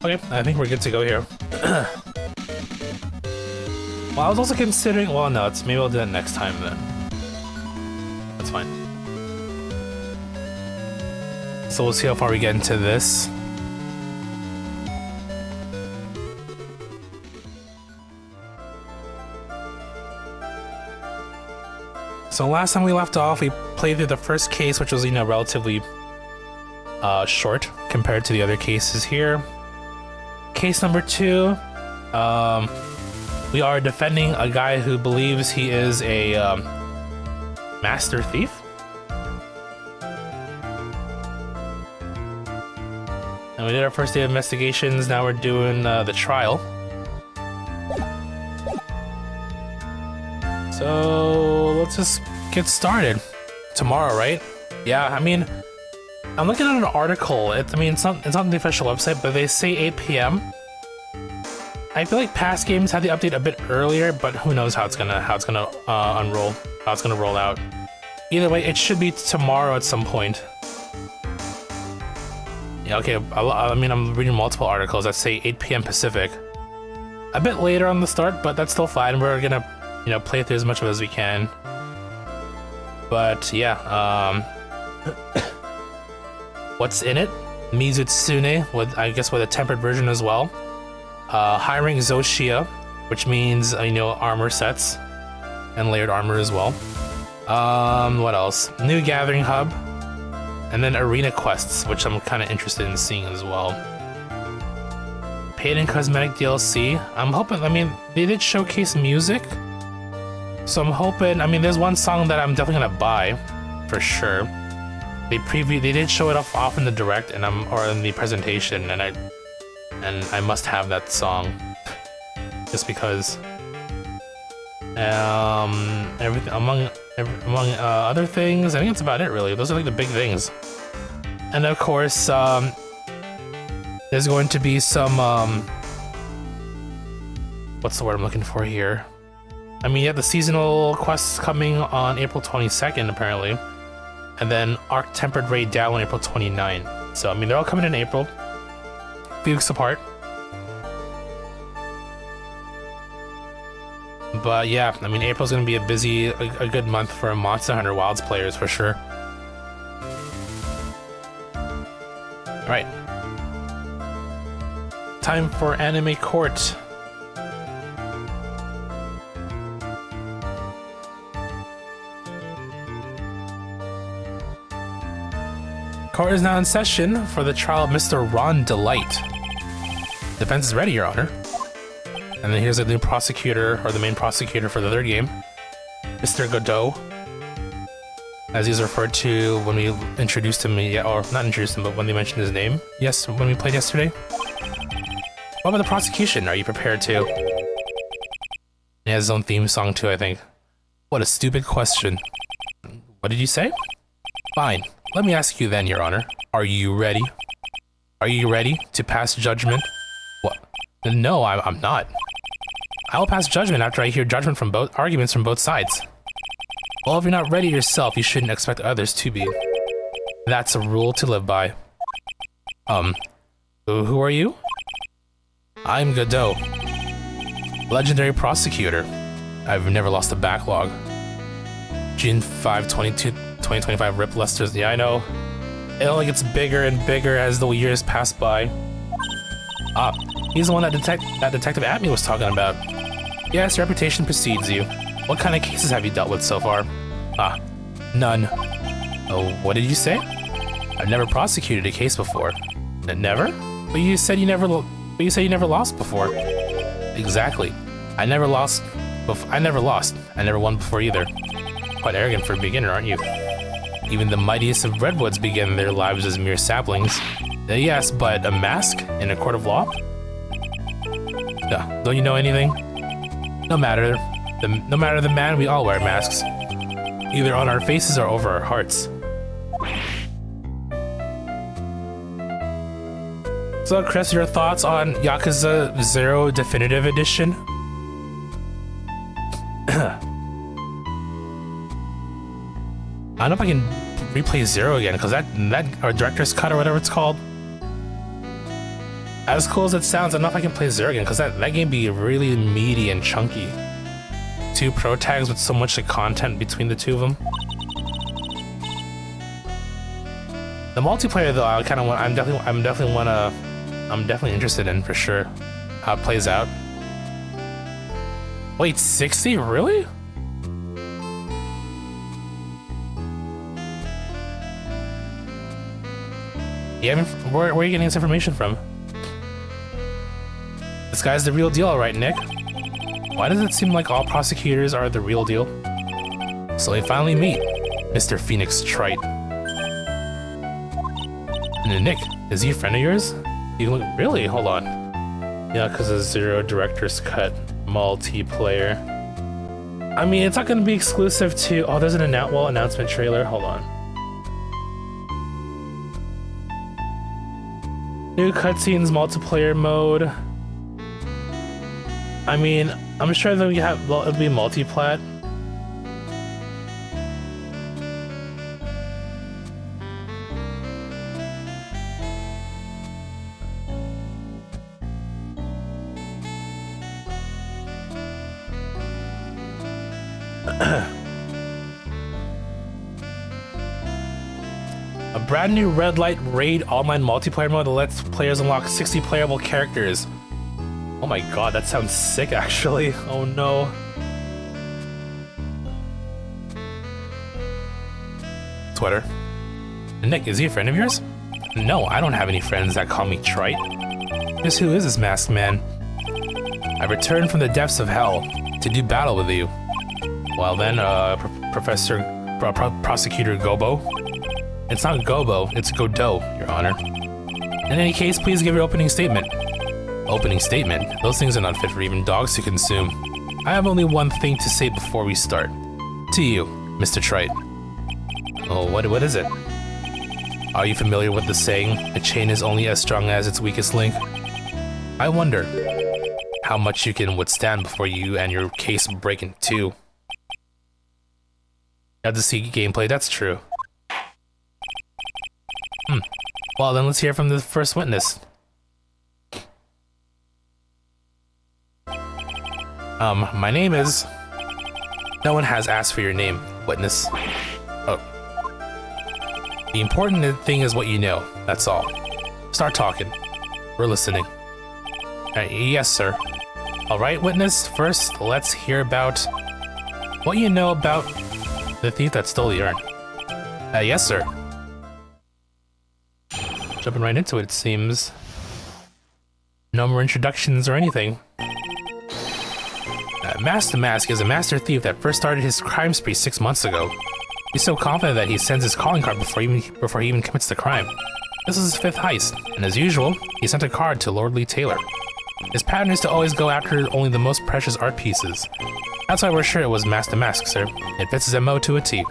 Okay, I think we're good to go here. Well, I was also considering... Well, no, maybe we'll do that next time then. That's fine. So we'll see how far we get into this. So last time we left off, we played through the first case, which was, you know, relatively short compared to the other cases here. Case number 2, we are defending a guy who believes he is a master thief. And we did our first day of investigations, now we're doing the trial. So let's just get started. Tomorrow, right? Yeah, I mean, I'm looking at an article. It's not on the official website, but they say 8 p.m. I feel like past games had the update a bit earlier, but who knows how it's gonna unroll, how it's gonna roll out. Either way, it should be tomorrow at some point. Yeah, okay. I mean, I'm reading multiple articles that say 8 p.m. Pacific. A bit later on the start, but that's still fine. We're gonna, you know, play through as much of it as we can. But yeah, what's in it? Mizutsune, with I guess with a tempered version as well. Hiring Zoshia, which means, you know, armor sets and layered armor as well. What else? New gathering hub, and then arena quests, which I'm kind of interested in seeing as well. Paid and cosmetic DLC. I'm hoping. I mean, they did showcase music, so I'm hoping. I mean, there's one song that I'm definitely gonna buy for sure. They did show it off in the direct or in the presentation, and I must have that song just because. Everything among other things, I think that's about it really. Those are like the big things. And of course, there's going to be some what's the word I'm looking for here? I mean, you have the seasonal quests coming on April 22nd apparently, and then Arc Tempered Raid down on April 29th. So I mean, they're all coming in April, a few weeks apart. But yeah, I mean, April's gonna be a good month for Monster Hunter Wilds players for sure. All right, time for Anime Court. Court is now in session for the trial of Mr. Ron Delight. Defense is ready, Your Honor. And then here's the new prosecutor, or the main prosecutor for the third game, Mr. Godot, as he's referred to when we introduced him, or not introduced him, but when they mentioned his name. Yes, when we played yesterday. What about the prosecution? Are you prepared to? He has his own theme song too, I think. What a stupid question. What did you say? Fine. Let me ask you then, Your Honor. Are you ready? Are you ready to pass judgment? What? No, I'm not. I will pass judgment after I hear arguments from both sides. Well, if you're not ready yourself, you shouldn't expect others to be. That's a rule to live by. Who are you? I'm Godot, legendary prosecutor. I've never lost a backlog. June 5, 2025, Rip Lester's. Yeah, I know. It only gets bigger and bigger as the years pass by. Ah, he's the one that Detective Atme was talking about. Yes, reputation precedes you. What kind of cases have you dealt with so far? Ah, none. Oh, what did you say? I've never prosecuted a case before. Never? But you said you never lost before. Exactly. I never lost. I never won before either. Quite arrogant for a beginner, aren't you? Even the mightiest of redwoods begin their lives as mere saplings. Yes, but a mask in a court of law? Don't you know anything? No matter the man, we all wear masks. Either on our faces or over our hearts. So, Chris, your thoughts on Yakuza 0 Definitive Edition? I don't know if I can replay 0 again, because that or Director's Cut or whatever it's called. As cool as it sounds, I don't know if I can play Zerg again, because that game be really meaty and chunky. 2 pro tags with so much like, content between the 2 of them. The multiplayer though, I kind of want. I'm definitely interested in for sure. How it plays out. Wait, 60? Really? Yeah, I mean, where are you getting this information from? This guy's the real deal, alright, Nick. Why does it seem like all prosecutors are the real deal? So we finally meet Mr. Phoenix Wright. And Nick, is he a friend of yours? You look really? Hold on. Yeah, because of Zero Director's Cut multiplayer. I mean, it's not going to be exclusive to. Oh, there's an announcement trailer. Hold on. New cutscenes, multiplayer mode. I mean, I'm sure that it'll be multiplat. A brand new red light raid online multiplayer mode that lets players unlock 60 playable characters. Oh my god, that sounds sick actually. Oh no. Twitter. Nick, is he a friend of yours? No, I don't have any friends that call me Trite. Just who is this masked man? I returned from the depths of hell to do battle with you. Well then, Prosecutor Gobo. It's not Gobo, it's Godot, Your Honor. In any case, please give your opening statement. Opening statement? Those things are not fit for even dogs to consume. I have only one thing to say before we start. To you, Mr. Trite. Oh, what is it? Are you familiar with the saying, a chain is only as strong as its weakest link? I wonder how much you can withstand before you and your case break in two. Got to see gameplay, that's true. Well, then let's hear from the first witness. My name is... No one has asked for your name, witness. Oh. The important thing is what you know, that's all. Start talking. We're listening. Yes, sir. Alright, witness, first let's hear about what you know about the thief that stole the urn. Yes, sir. Jumping right into it, it seems. No more introductions or anything. Master Mask is a master thief that first started his crime spree 6 months ago. He's so confident that he sends his calling card before he even commits the crime. This is his 5th heist, and as usual, he sent a card to Lordly Taylor. His pattern is to always go after only the most precious art pieces. That's why we're sure it was Master Mask, sir. It fits his MO to a T.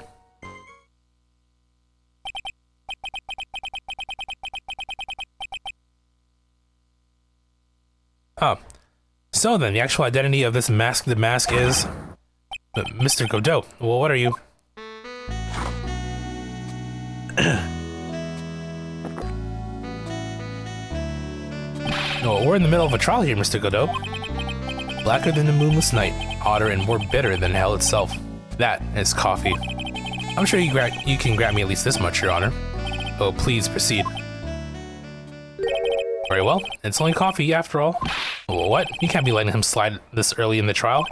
Oh. So then, the actual identity of this mask, the mask is... Mr. Godot. Well, what are you? No, we're in the middle of a trial here, Mr. Godot. Blacker than the moonless night, hotter and more bitter than hell itself. That is coffee. I'm sure you can grant me at least this much, Your Honor. Oh, please proceed. Very well, it's only coffee after all. What? You can't be letting him slide this early in the trial.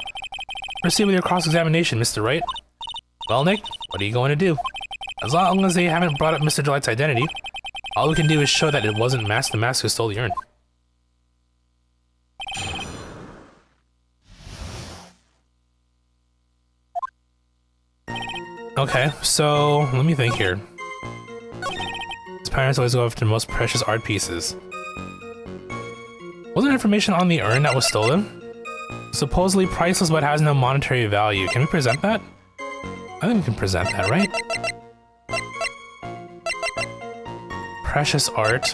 Proceed with your cross-examination, Mr. Wright. Well, Nick, what are you going to do? As long as they haven't brought up Mr. Delight's identity, all we can do is show that it wasn't Master Mask who stole the urn. Okay, so let me think here. His parents always go after the most precious art pieces. Wasn't there information on the urn that was stolen? Supposedly priceless but has no monetary value. Can we present that? I think we can present that, right? Precious art.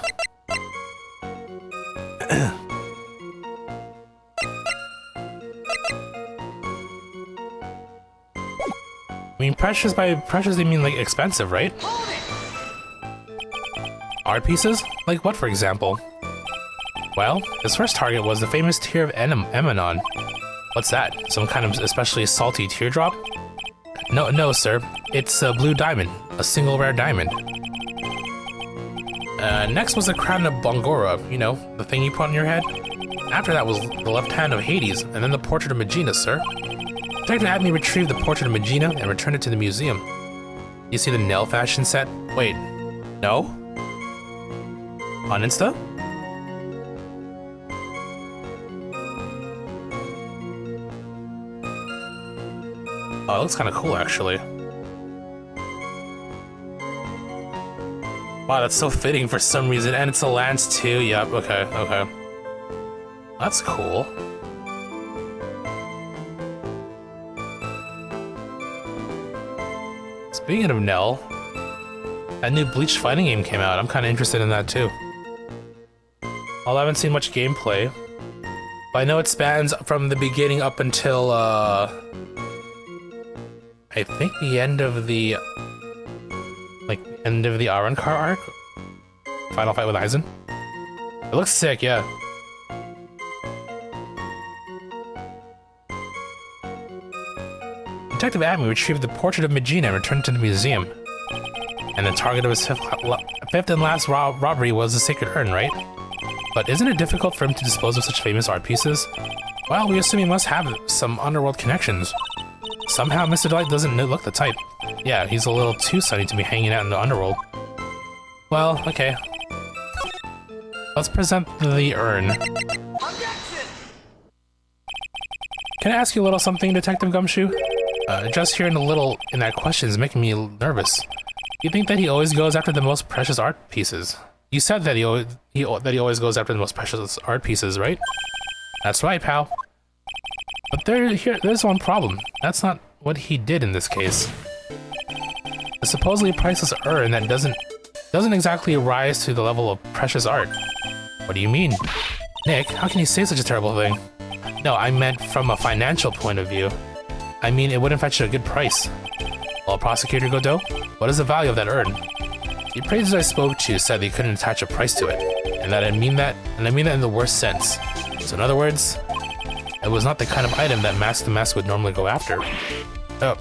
I mean, precious by precious they mean like expensive, right? Art pieces? Like what, for example? Well, his first target was the famous tear of Emanon. What's that? Some kind of especially salty teardrop? No, sir. It's a blue diamond. A single rare diamond. Next was the crown of Bongora. You know, the thing you put on your head? After that was the left hand of Hades, and then the portrait of Megina, sir. Detective had me retrieve the portrait of Megina and return it to the museum. You see the nail fashion set? Wait. No? On Insta? Oh, it looks kind of cool, actually. Wow, that's so fitting for some reason. And it's a lance, too. Yep, okay. That's cool. Speaking of Nell, that new Bleach fighting game came out. I'm kind of interested in that, too. Although I haven't seen much gameplay. But I know it spans from the beginning up until, I think the end of the Arunkar arc? Final fight with Aizen? It looks sick, yeah. Detective Admin retrieved the portrait of Megina and returned it to the museum. And the target of his fifth and last robbery was the sacred urn, right? But isn't it difficult for him to dispose of such famous art pieces? Well, we assume he must have some underworld connections. Somehow, Mr. Delight doesn't look the type. Yeah, he's a little too sunny to be hanging out in the underworld. Well, okay. Let's present the urn. Objection! Can I ask you a little something, Detective Gumshoe? Just hearing a little in that question is making me nervous. You think that he always goes after the most precious art pieces? You said that he always goes after the most precious art pieces, right? That's right, pal. But there's one problem. That's not what he did in this case. A supposedly priceless urn that doesn't exactly rise to the level of precious art. What do you mean? Nick, how can you say such a terrible thing? No, I meant from a financial point of view. I mean, it wouldn't fetch a good price. Well, Prosecutor Godot, what is the value of that urn? The appraisers I spoke to said they couldn't attach a price to it, and I mean that in the worst sense. So in other words, it was not the kind of item that Mask the Mask would normally go after. Oh.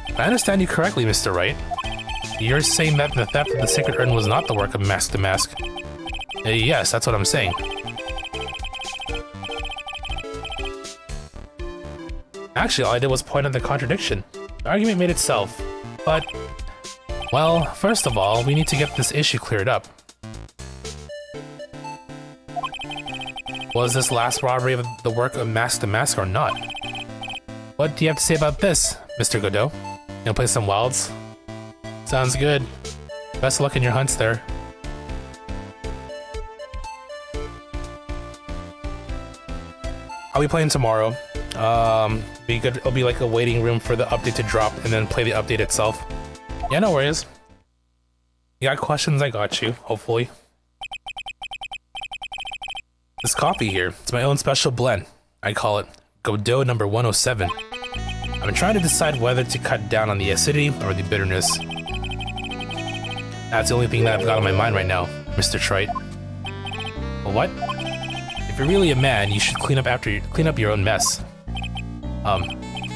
If I understand you correctly, Mr. Wright, you're saying that the theft of the sacred urn was not the work of Mask the Mask. Yes, that's what I'm saying. Actually, all I did was point out the contradiction. The argument made itself, but... Well, first of all, we need to get this issue cleared up. Was this last robbery of the work of Mask the Mask or not? What do you have to say about this, Mr. Godot? Gonna play some Wilds? Sounds good. Best of luck in your hunts there. I'll be playing tomorrow. Be good. It'll be like a waiting room for the update to drop and then play the update itself. Yeah, no worries. You got questions? I got you, hopefully. This coffee here, it's my own special blend. I call it Godot number 107. I've been trying to decide whether to cut down on the acidity or the bitterness. That's the only thing that I've got on my mind right now, Mr. Trite. Well, what? If you're really a man, you should clean up your own mess.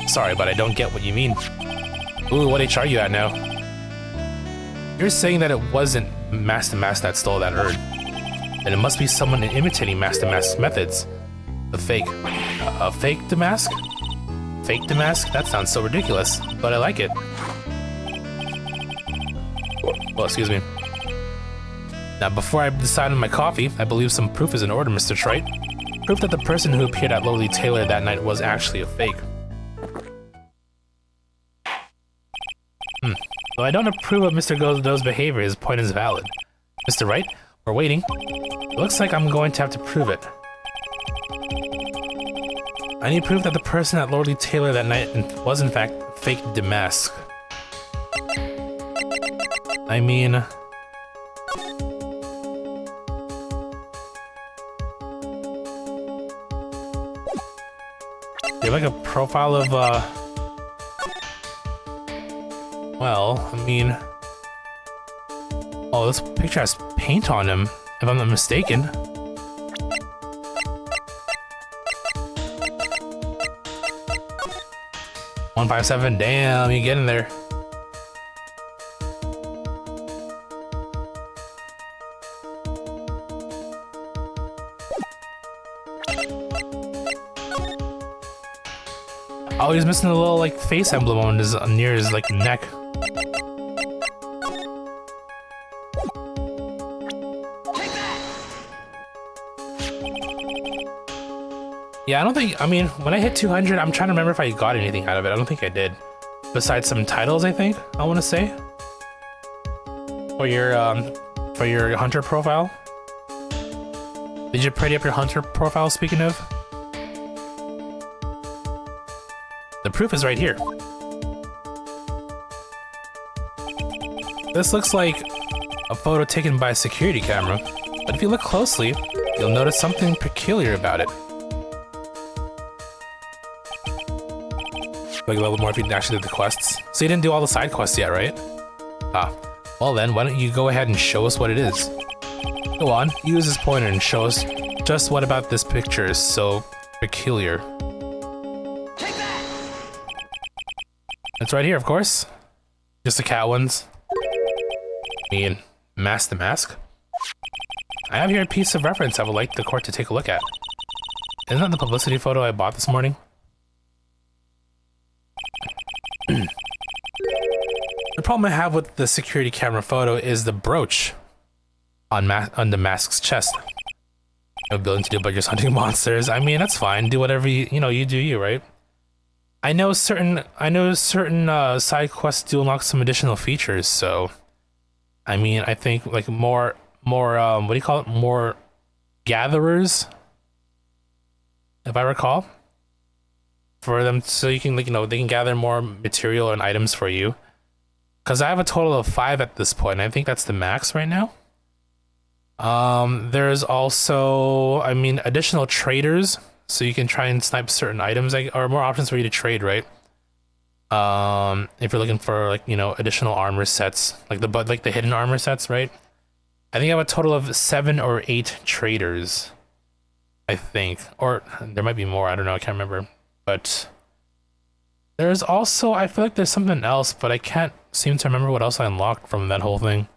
Sorry, but I don't get what you mean. Ooh, what age are you at now? You're saying that it wasn't Mask the Mask that stole that urn. Then it must be someone imitating Mask the Mask's methods. A fake Damask? Fake Damask? That sounds so ridiculous, but I like it. Well, excuse me. Now, before I decide on my coffee, I believe some proof is in order, Mr. Trite. Proof that the person who appeared at Lowly Taylor that night was actually a fake. Though I don't approve of Mr. Godot's behavior, his point is valid. Mr. Wright, we're waiting. It looks like I'm going to have to prove it. I need proof that the person at Lowly Taylor that night was in fact fake Damask. I mean... Do you have like a profile of, well, I mean... Oh, this picture has paint on him, if I'm not mistaken. $157, damn, you get in there. Oh, he's missing a little like face emblem on his near his like neck. Yeah, I don't think, I mean, when I hit 200, I'm trying to remember if I got anything out of it. I don't think I did. Besides some titles, I think, I want to say. For your hunter profile. Did you pretty up your hunter profile, speaking of? The proof is right here. This looks like a photo taken by a security camera, but if you look closely, you'll notice something peculiar about it. Like a little more if you actually did the quests. So you didn't do all the side quests yet, right? Ah, well then, why don't you go ahead and show us what it is? Go on, use this pointer and show us just what about this picture is so peculiar. It's right here, of course. Just the cat ones. And Mask the Mask. I have here a piece of reference I would like the court to take a look at. Isn't that the publicity photo I bought this morning? The problem I have with the security camera photo is the brooch on the Mask's chest. No ability to do but just hunting monsters. I mean, that's fine. Do whatever you do you, right? I know certain side quests do unlock some additional features, so I mean, I think like more what do you call it? More gatherers, if I recall, for them so you can, like, they can gather more material and items for you. Because I have a total of 5 at this point, and I think that's the max right now. There's also, I mean, additional traders, so you can try and snipe certain items, or more options for you to trade, right? If you're looking for, like, additional armor sets, like the hidden armor sets, right? I think I have a total of 7 or 8 traders, I think, or there might be more. I don't know. I can't remember. But there's also, I feel like there's something else, but I can't seem to remember what else I unlocked from that whole thing.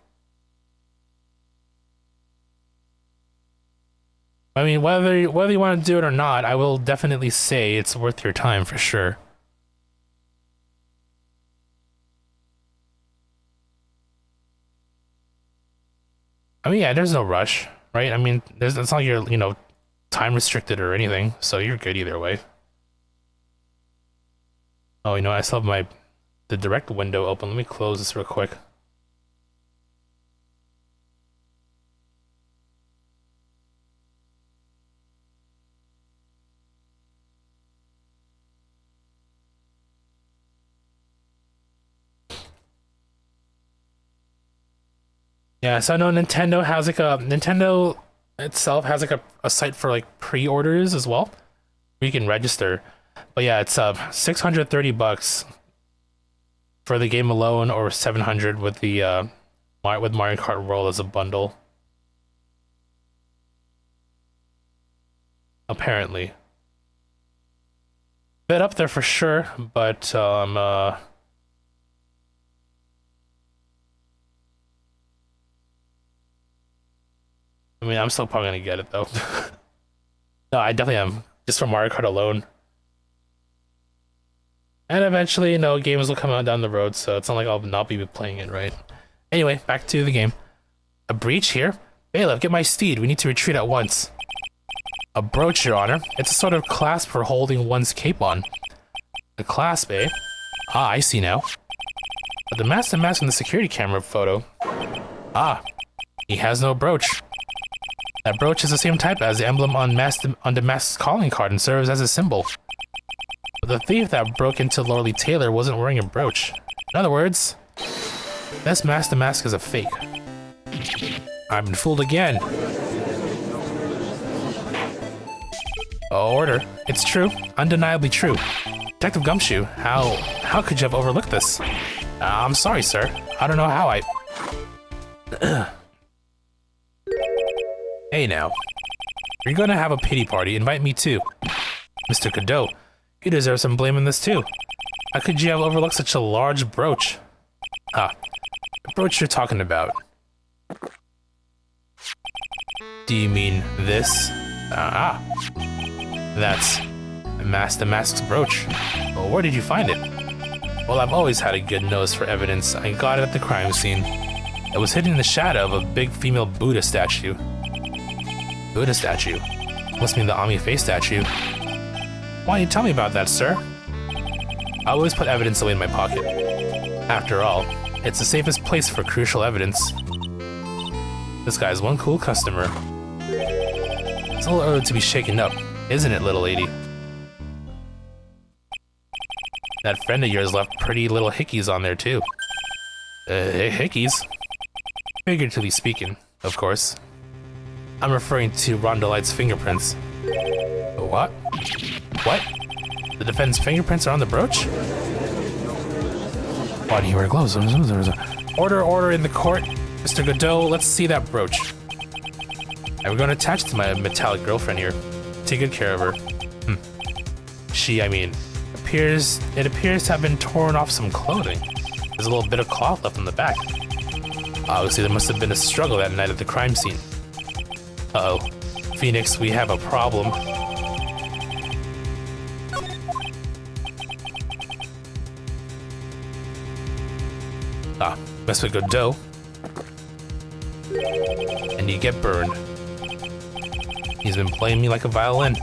I mean, whether you want to do it or not, I will definitely say it's worth your time for sure. I mean, yeah, there's no rush, right? I mean, it's not like you're, time restricted or anything, so you're good either way. Oh, I still have the direct window open. Let me close this real quick. Yeah, so I know Nintendo itself has like a site for like pre-orders as well, where you can register. But yeah, it's $630 for the game alone, or $700 with the with Mario Kart World as a bundle. Apparently, bit up there for sure, but I mean, I'm still probably gonna get it though. No, I definitely am, just for Mario Kart alone. And eventually, games will come out down the road, so it's not like I'll not be playing it, right? Anyway, back to the game. A breach here? Bailiff, get my steed. We need to retreat at once. A brooch, Your Honor. It's a sort of clasp for holding one's cape on. A clasp, eh? Ah, I see now. But the mask in the security camera photo. Ah, he has no brooch. That brooch is the same type as the emblem on the mask's calling card and serves as a symbol. But the thief that broke into Lorelei Taylor wasn't wearing a brooch. In other words, this Mask is a fake. I've been fooled again. Order. It's true. Undeniably true. Detective Gumshoe, how could you have overlooked this? I'm sorry, sir. I don't know how Hey now. If you're gonna have a pity party, invite me too. Mr. Godot, you deserve some blame in this too. How could you have overlooked such a large brooch? Ah, the brooch you're talking about. Do you mean this? That's the mask's brooch. Well, where did you find it? Well, I've always had a good nose for evidence. I got it at the crime scene. It was hidden in the shadow of a big female Buddha statue. Buddha statue? Must mean the Ami face statue. Why don't you tell me about that, sir? I always put evidence away in my pocket. After all, it's the safest place for crucial evidence. This guy's one cool customer. It's a little early to be shaken up, isn't it, little lady? That friend of yours left pretty little hickeys on there, too. Hickeys? Figuratively speaking, of course. I'm referring to Ron Delight's fingerprints. What? What? The defendant's fingerprints are on the brooch? Why do you wear gloves? Order in the court. Mr. Godot, let's see that brooch. I'm going to attach it to my metallic girlfriend here. Take good care of her. It appears to have been torn off some clothing. There's a little bit of cloth left on the back. Obviously, there must have been a struggle that night at the crime scene. Uh-oh. Phoenix, we have a problem. Mess with Godot. And you get burned. He's been playing me like a violin.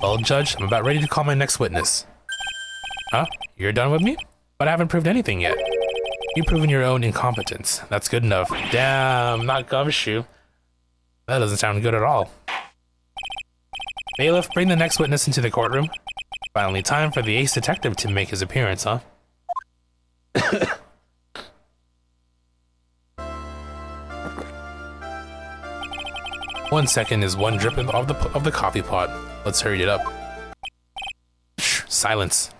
Well, Judge, I'm about ready to call my next witness. Huh? You're done with me? But I haven't proved anything yet. You've proven your own incompetence. That's good enough. Damn, not Gumshoe. That doesn't sound good at all. Bailiff, bring the next witness into the courtroom. Finally time for the ace detective to make his appearance, huh? 1 second is one drip of the coffee pot. Let's hurry it up. Shh, silence.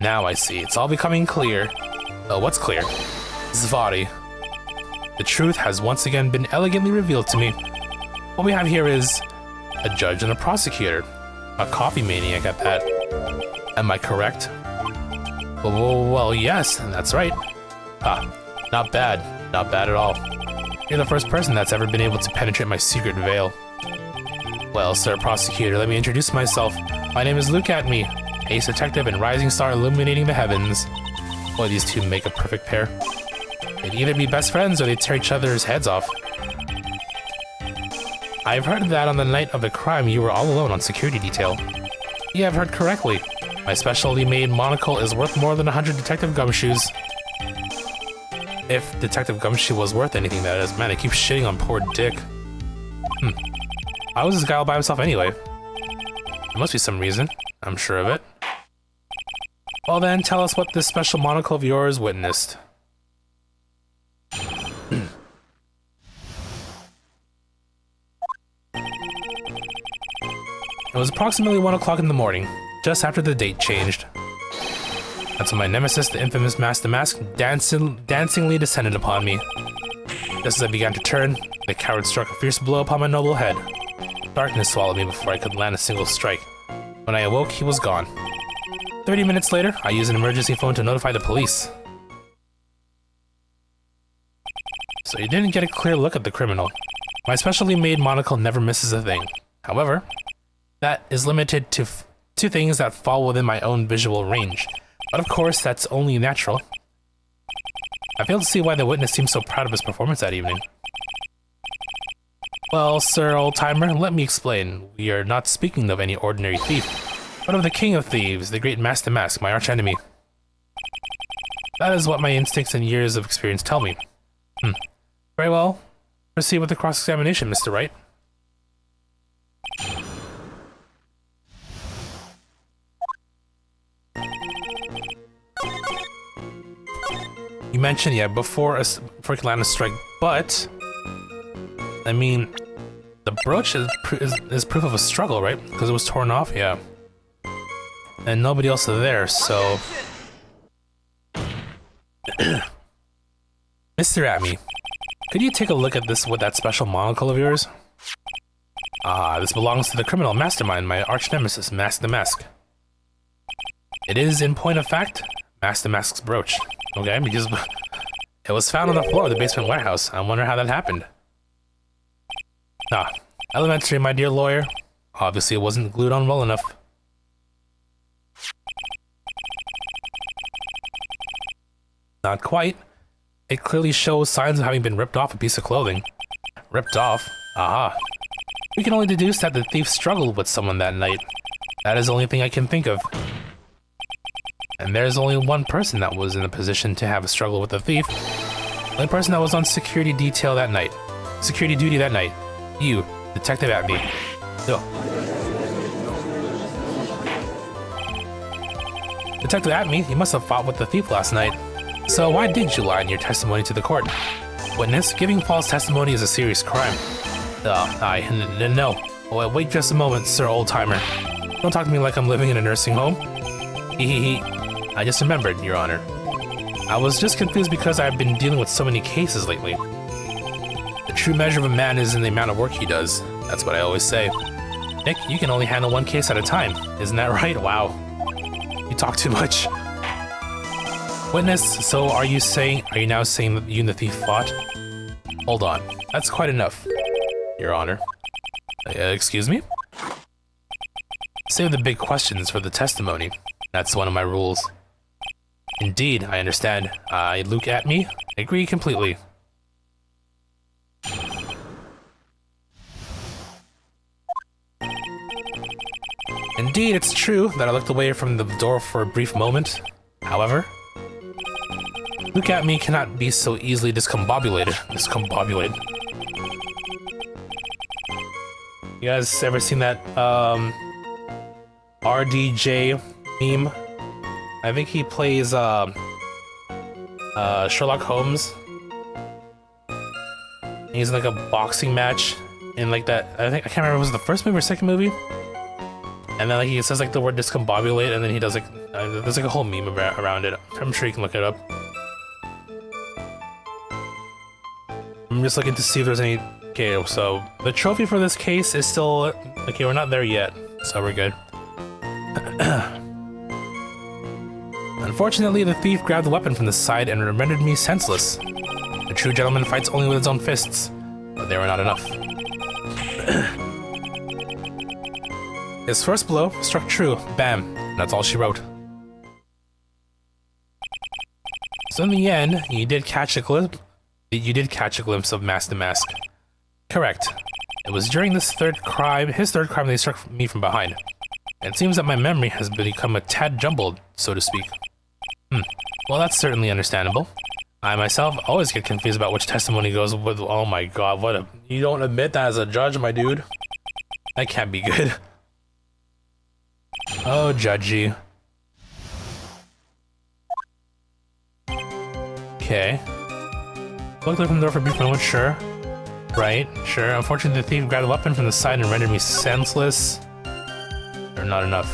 Now I see. It's all becoming clear. What's clear? Zvati. The truth has once again been elegantly revealed to me. What we have here is a judge and a prosecutor. A coffee maniac at that. Am I correct? Well, yes, that's right. Not bad. Not bad at all. You're the first person that's ever been able to penetrate my secret veil. Well, sir prosecutor, let me introduce myself. My name is Luke Atme, ace detective and rising star illuminating the heavens. Boy, these two make a perfect pair. They'd either be best friends or they'd tear each other's heads off. I've heard that on the night of the crime you were all alone on security detail. Yeah, I've heard correctly. My specially made monocle is worth more than 100 Detective Gumshoes. If Detective Gumshoe was worth anything, that is. Man, I keep shitting on poor Dick. Why was this guy all by himself anyway? There must be some reason. I'm sure of it. Well then, tell us what this special monocle of yours witnessed. It was approximately 1 o'clock in the morning, just after the date changed. That's when my nemesis, the infamous Master Mask, dancingly descended upon me. Just as I began to turn, the coward struck a fierce blow upon my noble head. Darkness swallowed me before I could land a single strike. When I awoke, he was gone. 30 minutes later, I used an emergency phone to notify the police. So you didn't get a clear look at the criminal. My specially made monocle never misses a thing. However, that is limited to two things that fall within my own visual range. But of course, that's only natural. I fail to see why the witness seems so proud of his performance that evening. Well, sir, old-timer, let me explain. We are not speaking of any ordinary thief, but of the king of thieves, the great Master Mask, my archenemy. That is what my instincts and years of experience tell me. Very well. Proceed with the cross-examination, Mr. Wright. You mentioned, yeah, before Catalana's strike, but I mean, The brooch is proof of a struggle, right? Because it was torn off, yeah. And nobody else is there, so... Mr. Atme, could you take a look at this with that special monocle of yours? Ah, this belongs to the criminal mastermind, my arch nemesis, Mask the Mask. It is, in point of fact, Mask the Mask's brooch. Okay, because it was found on the floor of the basement warehouse. I wonder how that happened. Ah, elementary, my dear lawyer. Obviously, it wasn't glued on well enough. Not quite. It clearly shows signs of having been ripped off a piece of clothing. Ripped off? Aha. We can only deduce that the thief struggled with someone that night. That is the only thing I can think of. And there's only one person that was in a position to have a struggle with the thief. The only person that was on security detail that night. Security duty that night. You, Detective Atme. Ugh. Detective Atme, you must have fought with the thief last night. So why did you lie in your testimony to the court? Witness, giving false testimony is a serious crime. No. Oh, wait just a moment, sir old-timer. Don't talk to me like I'm living in a nursing home. I just remembered, Your Honor. I was just confused because I've been dealing with so many cases lately. The true measure of a man is in the amount of work he does. That's what I always say. Nick, you can only handle one case at a time. Isn't that right? Wow. You talk too much. Witness, so are you now saying that you and the thief fought? Hold on. That's quite enough, Your Honor. Excuse me? Save the big questions for the testimony. That's one of my rules. Indeed, I understand. Look at me. I agree completely. Indeed, it's true that I looked away from the door for a brief moment. However, Look at me cannot be so easily discombobulated. You guys ever seen that RDJ meme? I think he plays Sherlock Holmes. He's in like a boxing match in like that. I can't remember if it was the first movie or second movie. And then like he says like the word discombobulate, and then he does like there's like a whole meme around it. I'm sure you can look it up. I'm just looking to see if there's any. Okay, so the trophy for this case is still okay. We're not there yet, so we're good. Unfortunately, the thief grabbed the weapon from the side and rendered me senseless. A true gentleman fights only with his own fists, but they were not enough. His first blow struck true. Bam. That's all she wrote. So in the end, you did catch a glimpse of Mask the Mask. Correct. It was during his third crime, that he struck me from behind. It seems that my memory has become a tad jumbled, so to speak. Well, that's certainly understandable. I myself always get confused about which testimony goes with. Oh my god, you don't admit that as a judge, my dude? That can't be good. Oh, judgy. Okay. Looked away from the door for a brief moment, sure. Right, sure. Unfortunately, the thief grabbed a weapon from the side and rendered me senseless. Or not enough.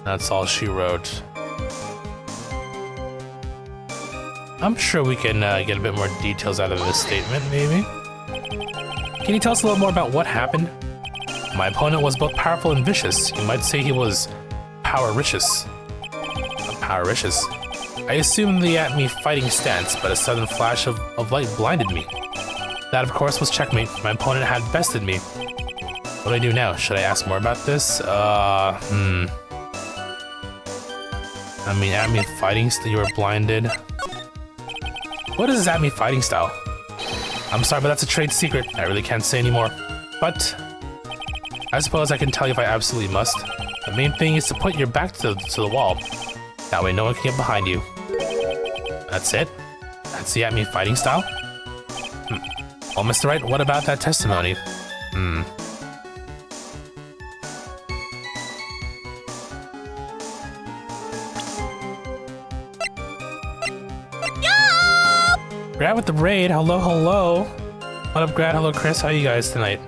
That's all she wrote. I'm sure we can get a bit more details out of this statement, maybe? Can you tell us a little more about what happened? My opponent was both powerful and vicious. You might say he was power-ricious. Power-ricious. I assumed the at-me fighting stance, but a sudden flash of light blinded me. That, of course, was checkmate. My opponent had bested me. What do I do now? Should I ask more about this? I mean, at-me fighting style, you were blinded. What is at-me fighting style? I'm sorry, but that's a trade secret. I really can't say anymore. But I suppose I can tell you if I absolutely must. The main thing is to put your back to the wall. That way no one can get behind you. That's it? That's the at-me fighting style? Well, Mr. Wright, what about that testimony? Grab with the raid, hello. What up, Grad? Hello, Chris. How are you guys tonight?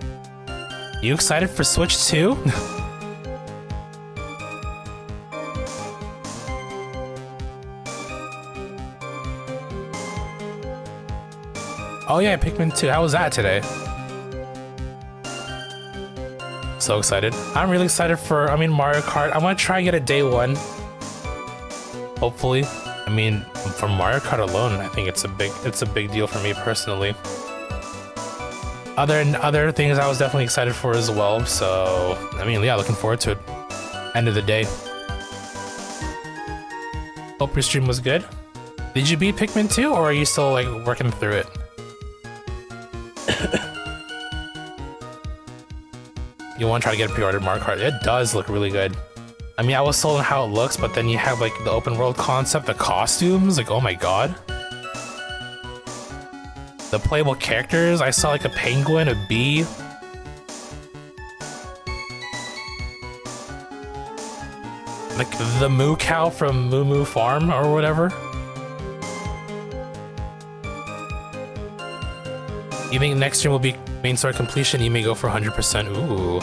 You excited for Switch 2? Oh yeah, Pikmin 2. How was that today? So excited. I'm really excited for, Mario Kart. I want to try and get a day one. Hopefully. I mean, for Mario Kart alone, I think it's a big deal for me personally. Other things I was definitely excited for as well. So, yeah, looking forward to it. End of the day. Hope your stream was good. Did you beat Pikmin 2 or are you still like working through it? You want to try to get a pre-ordered Mario Kart? It does look really good. I was sold on how it looks, but then you have like the open world concept, the costumes, like oh my god. The playable characters, I saw like a penguin, a bee. Like the moo cow from Moo Moo Farm or whatever. You think next stream will be main story completion? You may go for 100%. Ooh,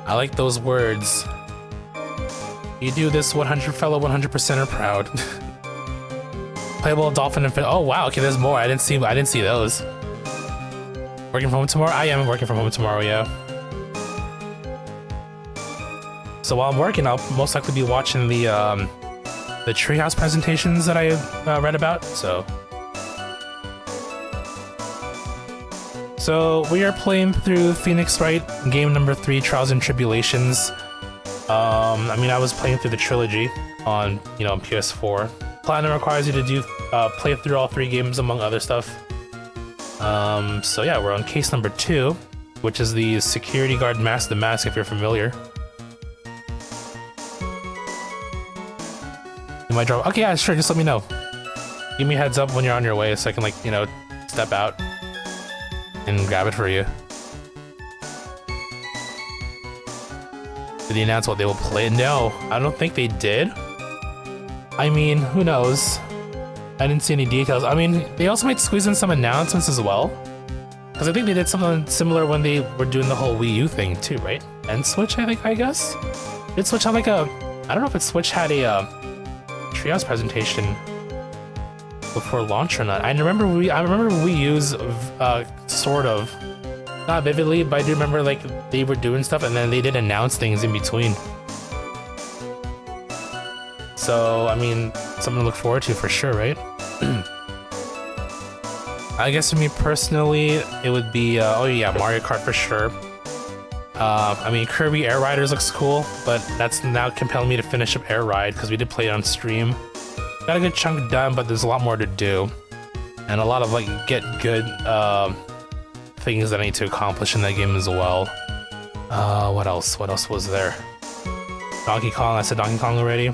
I like those words. You do this, 100 fellow 100% are proud. Playable dolphin and fish. Oh wow, okay, there's more. I didn't see those. Working from home tomorrow? I am working from home tomorrow, yeah. So while I'm working, I'll most likely be watching the Treehouse presentations that I read about. So we are playing through Phoenix Wright, game number 3, Trials and Tribulations. I was playing through the trilogy on, on PS4. Platinum requires you to play through all 3 games among other stuff. So yeah, we're on case number 2, which is the security guard mask, the mask, if you're familiar. You might drop. Okay, yeah, sure. Just let me know. Give me a heads up when you're on your way, so I can step out and grab it for you. Did they announce what they will play? No, I don't think they did. Who knows? I didn't see any details. They also might squeeze in some announcements as well. Because I think they did something similar when they were doing the whole Wii U thing too, right? And Switch, I guess? Did Switch have like a... I don't know if Switch had a Treehouse presentation before launch or not. I remember Wii U's sort of. Not vividly, but I do remember they were doing stuff and then they did announce things in between. So, something to look forward to for sure, right? I guess for me personally, it would be, oh yeah, Mario Kart for sure. Kirby Air Riders looks cool, but that's now compelling me to finish up Air Ride because we did play it on stream. Got a good chunk done, but there's a lot more to do. And a lot of get good things that I need to accomplish in that game as well. What else? What else was there? Donkey Kong, I said Donkey Kong already.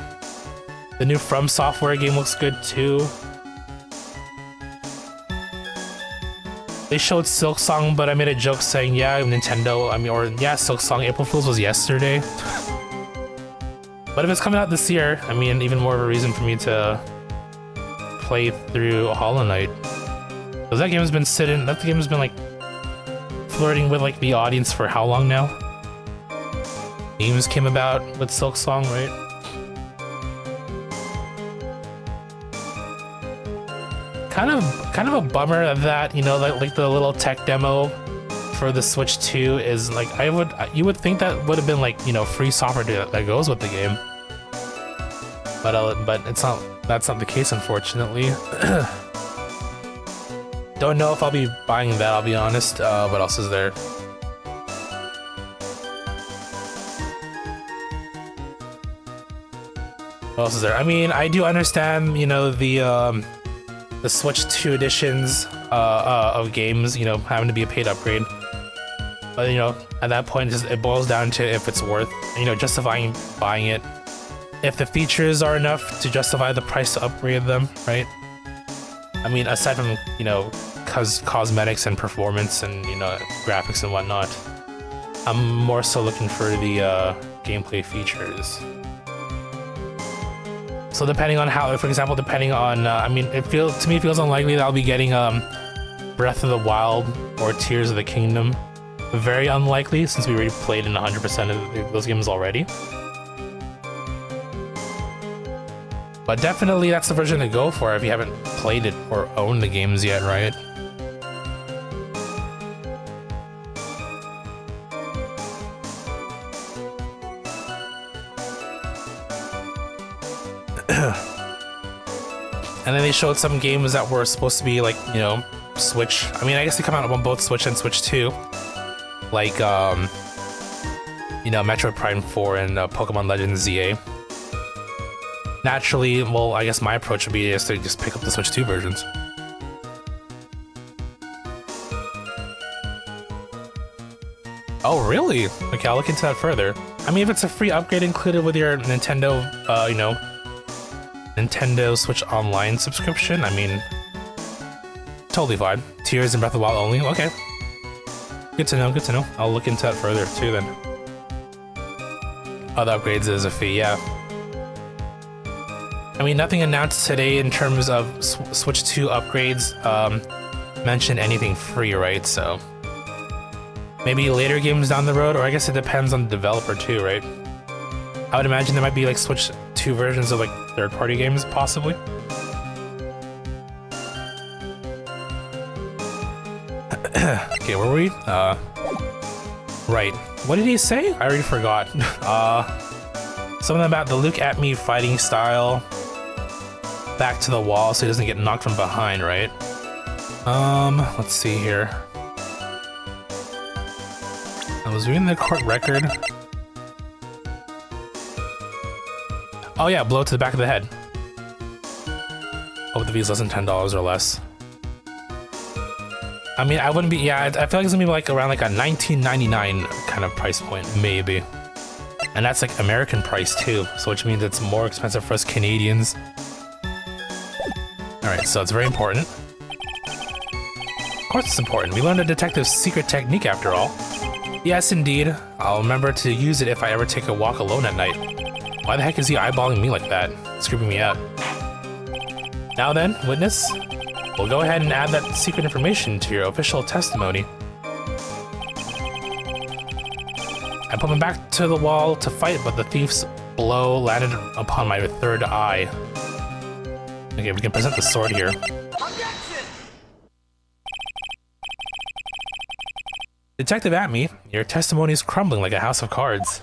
The new From Software game looks good too. They showed Silk Song, but I made a joke saying, yeah, Nintendo, yeah, Silk Song, April Fool's was yesterday. But if it's coming out this year, even more of a reason for me to play through Hollow Knight. Because that game has been flirting with the audience for how long now? Games came about with Silk Song, right? Kind of a bummer that the little tech demo for the Switch 2 is you would think that would have been free software that goes with the game, but it's not. That's not the case, unfortunately. Don't know if I'll be buying that. I'll be honest. What else is there? What else is there? I do understand. The Switch 2 editions of games, having to be a paid upgrade. But, at that point, it boils down to if it's worth, justifying buying it. If the features are enough to justify the price to upgrade them, right? Aside from, cosmetics and performance and, graphics and whatnot, I'm more so looking for the gameplay features. So depending on how, for example, to me it feels unlikely that I'll be getting Breath of the Wild or Tears of the Kingdom. Very unlikely since we already played in 100% of those games already. But definitely that's the version to go for if you haven't played it or owned the games yet, right? And then they showed some games that were supposed to be like, you know, Switch. I mean, I guess they come out on both Switch and Switch 2. Like, you know, Metroid Prime 4 and Pokemon Legends ZA. Naturally, well, I guess my approach would be is to just pick up the Switch 2 versions. Oh, really? Okay, I'll look into that further. I mean, if it's a free upgrade included with your Nintendo, you know, Nintendo Switch Online subscription, I mean, totally fine. Tears and Breath of the Wild only? Okay. Good to know, good to know. I'll look into that further too then. Other upgrades is a fee, yeah. I mean, nothing announced today in terms of Switch 2 upgrades mention anything free, right? So maybe later games down the road, or I guess it depends on the developer too, right? I would imagine there might be like Switch 2 versions of like third-party games, possibly. Okay, where were we? Right. What did he say? I already forgot. Something about the look at me fighting style. Back to the wall so he doesn't get knocked from behind, right? Let's see here. I was reading the court record. Oh yeah, blow to the back of the head. Hope the V's less than $10 or less. I mean, I wouldn't be, yeah, I feel like it's gonna be like around like a $19.99 kind of price point, maybe. And that's like American price too, so which means it's more expensive for us Canadians. Alright, so it's very important. Of course it's important. We learned a detective's secret technique after all. Yes, indeed. I'll remember to use it if I ever take a walk alone at night. Why the heck is he eyeballing me like that? It's creeping me out. Now then, witness, we'll go ahead and add that secret information to your official testimony. I put him back to the wall to fight, but the thief's blow landed upon my third eye. Okay, we can present the sword here. Detective Atme, your testimony is crumbling like a house of cards.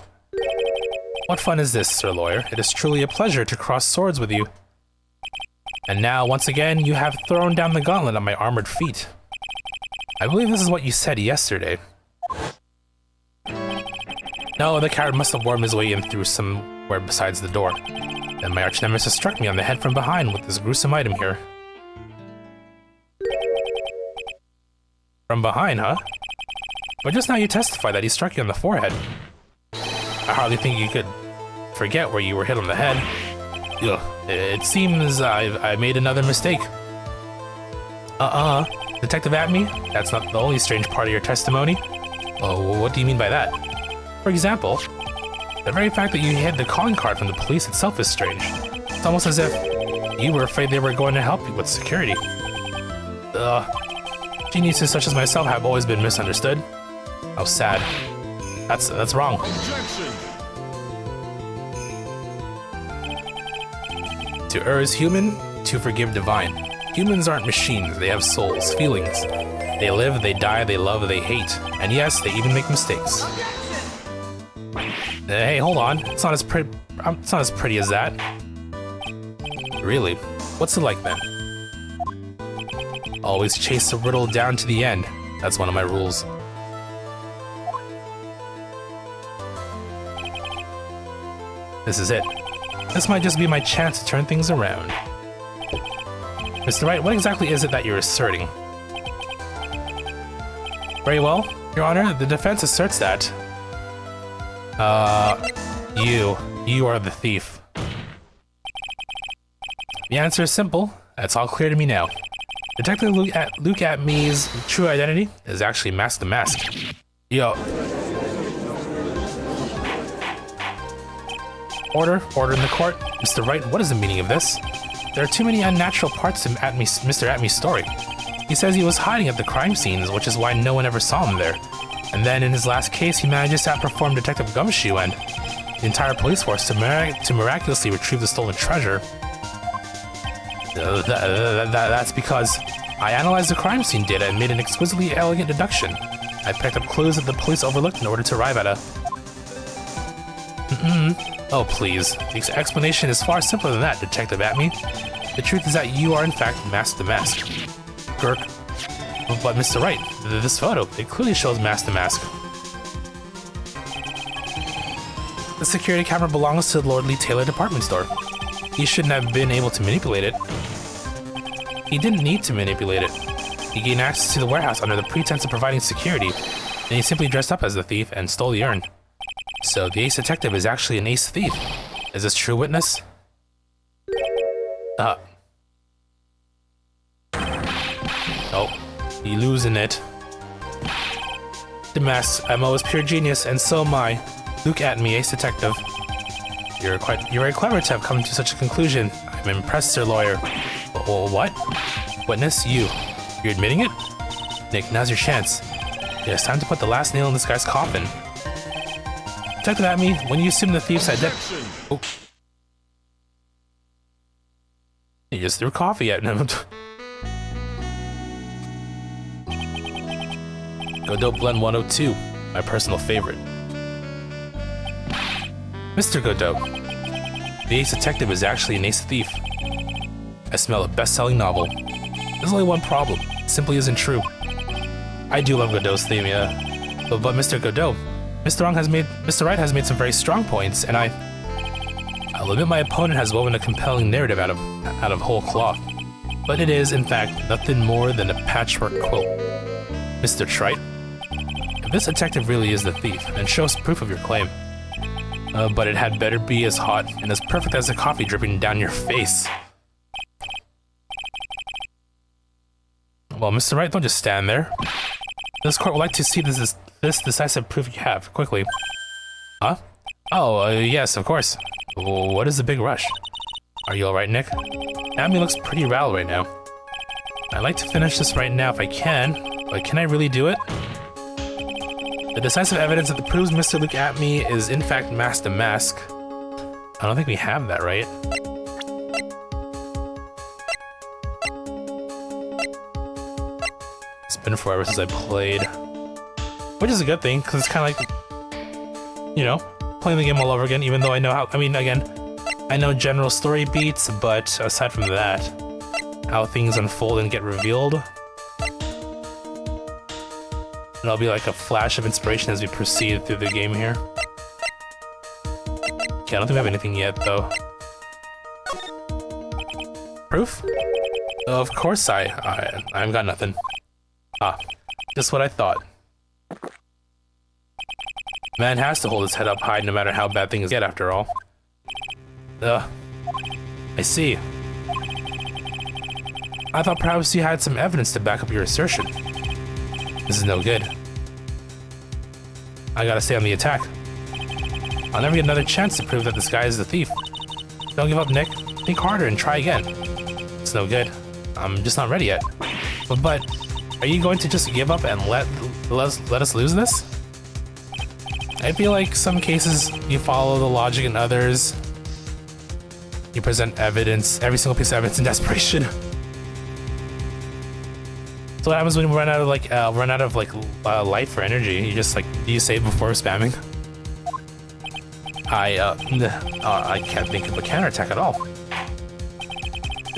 What fun is this, Sir Lawyer? It is truly a pleasure to cross swords with you. And now, once again, you have thrown down the gauntlet on my armored feet. I believe this is what you said yesterday. No, the coward must have wormed his way in through somewhere besides the door. Then my arch-nemesis struck me on the head from behind with this gruesome item here. From behind, huh? But just now you testified that he struck you on the forehead. I hardly think you could forget where you were hit on the head. Ugh, it seems I made another mistake. Detective Atme, that's not the only strange part of your testimony. Oh, what do you mean by that? For example, the very fact that you hid the calling card from the police itself is strange. It's almost as if you were afraid they were going to help you with security. Geniuses such as myself have always been misunderstood. How sad. That's wrong. Objection. To err is human, to forgive divine. Humans aren't machines, they have souls, feelings. They live, they die, they love, they hate. And yes, they even make mistakes. Hey, hold on. It's not as pretty as that. Really? What's it like then? Always chase the riddle down to the end. That's one of my rules. This is it. This might just be my chance to turn things around. Mr. Wright, what exactly is it that you're asserting? Very well, Your Honor, the defense asserts that you are the thief. The answer is simple. It's all clear to me now. Detective Luke Atme's true identity is actually Mask the Mask. Yo. Order in the court. Mr. Wright, what is the meaning of this? There are too many unnatural parts to Mr. Atme's story. He says he was hiding at the crime scenes, which is why no one ever saw him there. And then in his last case, he manages to outperform Detective Gumshoe and the entire police force to miraculously retrieve the stolen treasure. That's because I analyzed the crime scene data and made an exquisitely elegant deduction. I picked up clues that the police overlooked in order to arrive at a... Oh, please. The explanation is far simpler than that, Detective Atme. The truth is that you are in fact Mask the Mask. Gurk. But Mr. Wright, this photo, it clearly shows Mask the Mask. The security camera belongs to the Lord Lee Taylor department store. He shouldn't have been able to manipulate it. He didn't need to manipulate it. He gained access to the warehouse under the pretense of providing security, and he simply dressed up as the thief and stole the urn. So the ace detective is actually an ace thief. Is this true, witness? Oh, you losing it. The Mask's MO is pure genius, and so am I. Look at me, ace detective. You're very clever to have come to such a conclusion. I'm impressed, sir lawyer. What? Witness, you're admitting it? Nick, now's your chance. It's time to put the last nail in this guy's coffin. Detective Atme, when you assume the thief's identity... Oh. You just threw coffee at him. Godot Blend 102, my personal favorite. Mr. Godot, the ace detective is actually an ace thief. I smell a best-selling novel. There's only one problem. It simply isn't true. I do love Godot's theme, yeah. But Mr. Godot, Mr. Wright has made some very strong points, and I'll admit my opponent has woven a compelling narrative out of whole cloth. But it is, in fact, nothing more than a patchwork quilt. Mr. Trite, if this detective really is the thief, then show us proof of your claim. But it had better be as hot and as perfect as the coffee dripping down your face. Well, Mr. Wright, don't just stand there. This court would like to see this decisive proof you have, quickly. Huh? Oh, yes, of course. What is the big rush? Are you alright, Nick? Atme looks pretty riled right now. I'd like to finish this right now if I can, but can I really do it? The decisive evidence that proves Mr. Luke Atme is in fact Mask the Mask. I don't think we have that, right? It's been forever since I played. Which is a good thing, because it's kind of like, you know, playing the game all over again, even though I know how, I mean, again, I know general story beats, but aside from that, how things unfold and get revealed, it'll be like a flash of inspiration as we proceed through the game here. Okay, I don't think we have anything yet, though. Proof? Of course I've got nothing. Ah, just what I thought. Man has to hold his head up high no matter how bad things get, after all. I see. I thought perhaps you had some evidence to back up your assertion. This is no good. I gotta stay on the attack. I'll never get another chance to prove that this guy is the thief. Don't give up, Nick. Think harder and try again. It's no good. I'm just not ready yet. But are you going to just give up and let us lose this? I feel like some cases you follow the logic, in others you present evidence, every single piece of evidence in desperation. So what happens when you run out of life or energy? You just do you save before spamming? I can't think of a counterattack at all.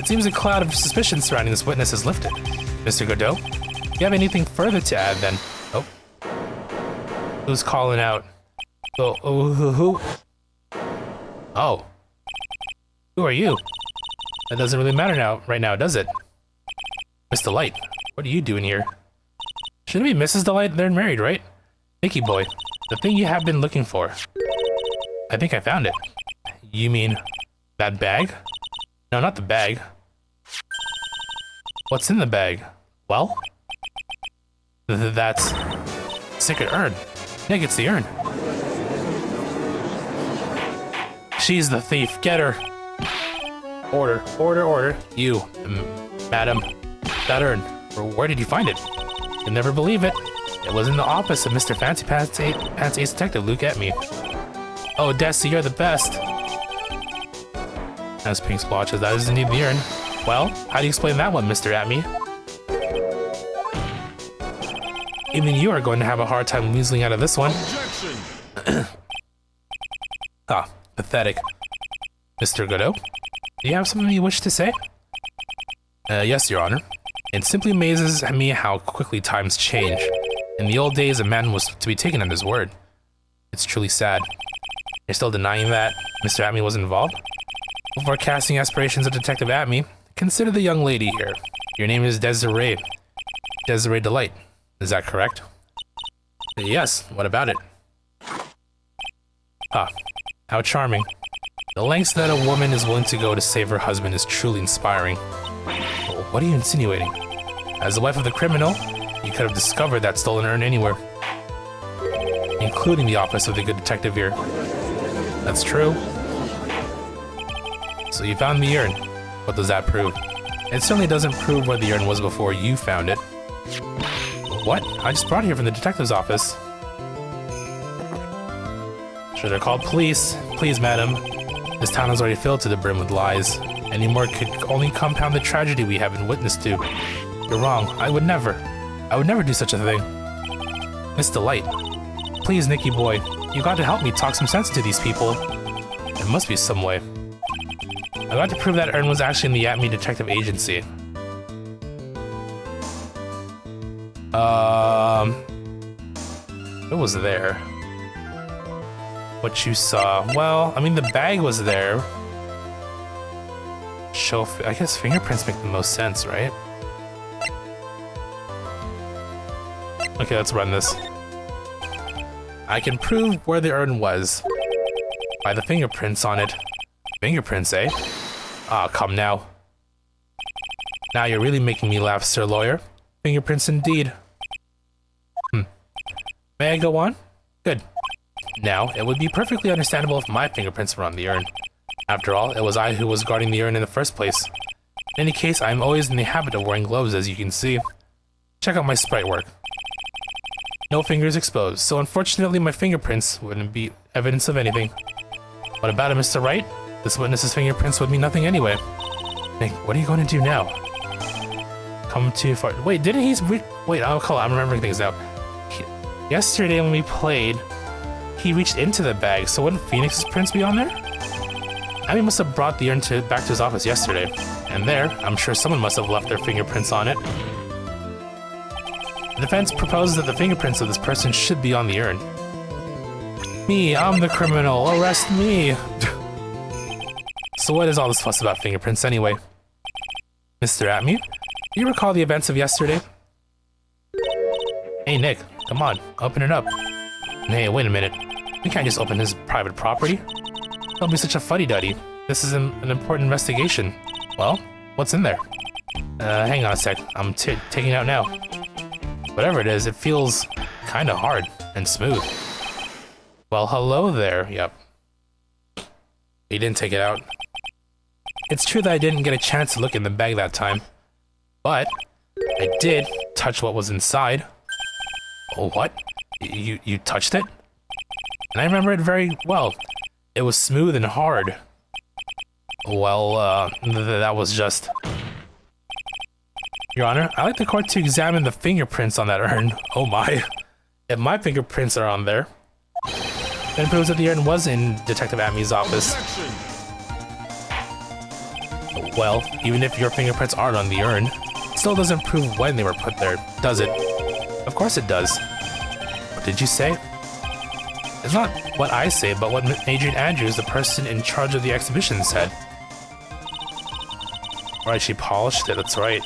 It seems a cloud of suspicion surrounding this witness has lifted. Mr. Godot, do you have anything further to add then? Oh. Who's calling out? Who? Oh. Who are you? That doesn't really matter right now, does it? Miss Delight, what are you doing here? Shouldn't it be Mrs. Delight? They're married, right? Nicky boy, the thing you have been looking for. I think I found it. You mean that bag? No, not the bag. What's in the bag? Well? That's secret urn. Nick, it's the urn. She's the thief. Get her. Order. You, madam. That urn. Or where did you find it? You'll never believe it. It was in the office of Mr. Fancy Pants Ace Detective Luke at me. Oh, Desi, you're the best. As Pink splotches, that is indeed the urn. Well, how do you explain that one, Mr. Atme? Even you are going to have a hard time weaseling out of this one. Ah, pathetic. Mr. Godot, do you have something you wish to say? Yes, Your Honor. It simply amazes me how quickly times change. In the old days, a man was to be taken at his word. It's truly sad. You're still denying that Mr. Atme was involved? Before casting aspirations of Detective Atme, consider the young lady here. Your name is Desiree. Desiree Delight. Is that correct? Yes, what about it? Ah, how charming. The lengths that a woman is willing to go to save her husband is truly inspiring. Well, what are you insinuating? As the wife of the criminal, you could have discovered that stolen urn anywhere. Including the office of the good detective here. That's true. So you found the urn. What does that prove? It certainly doesn't prove where the urn was before you found it. What? I just brought it here from the detective's office. Should have called police. Please, madam. This town is already filled to the brim with lies. Any more could only compound the tragedy we have been witness to. You're wrong. I would never do such a thing. Miss Delight. Please, Nicky boy. You got to help me talk some sense into these people. There must be some way. I got to prove that urn was actually in the Atme Detective Agency. It was there. What you saw? Well, I mean, the bag was there. I guess fingerprints make the most sense, right? Okay, let's run this. I can prove where the urn was by the fingerprints on it. Fingerprints, eh? Ah, come now. Now you're really making me laugh, Sir Lawyer. Fingerprints indeed. May I go on? Good. Now, it would be perfectly understandable if my fingerprints were on the urn. After all, it was I who was guarding the urn in the first place. In any case, I am always in the habit of wearing gloves, as you can see. Check out my sprite work. No fingers exposed, so unfortunately my fingerprints wouldn't be evidence of anything. What about it, Mr. Wright? This witness's fingerprints would mean nothing anyway. Nick, what are you going to do now? Come too far. Wait, didn't he... Wait, I'm remembering things now. Yesterday when we played, he reached into the bag, so wouldn't Phoenix's prints be on there? Abby must have brought the urn back to his office yesterday, and there, I'm sure someone must have left their fingerprints on it. The defense proposes that the fingerprints of this person should be on the urn. Me, I'm the criminal, arrest me! So what is all this fuss about fingerprints anyway? Mr. Atme, do you recall the events of yesterday? Hey Nick, come on, open it up. Hey, wait a minute. We can't just open his private property. Don't be such a fuddy-duddy. This is an important investigation. Well, what's in there? Hang on a sec. I'm taking it out now. Whatever it is, it feels kinda hard and smooth. Well, hello there. Yep. He didn't take it out. It's true that I didn't get a chance to look in the bag that time, but I did touch what was inside. Oh, what? You touched it? And I remember it very well. It was smooth and hard. Well, that was just... Your Honor, I'd like the court to examine the fingerprints on that urn. Oh my. If my fingerprints are on there, then it proves that the urn was in Detective Atme's office. Well, even if your fingerprints aren't on the urn, it still doesn't prove when they were put there, does it? Of course it does. What did you say? It's not what I say, but what Adrian Andrews, the person in charge of the exhibition, said. Right, she polished it, that's right.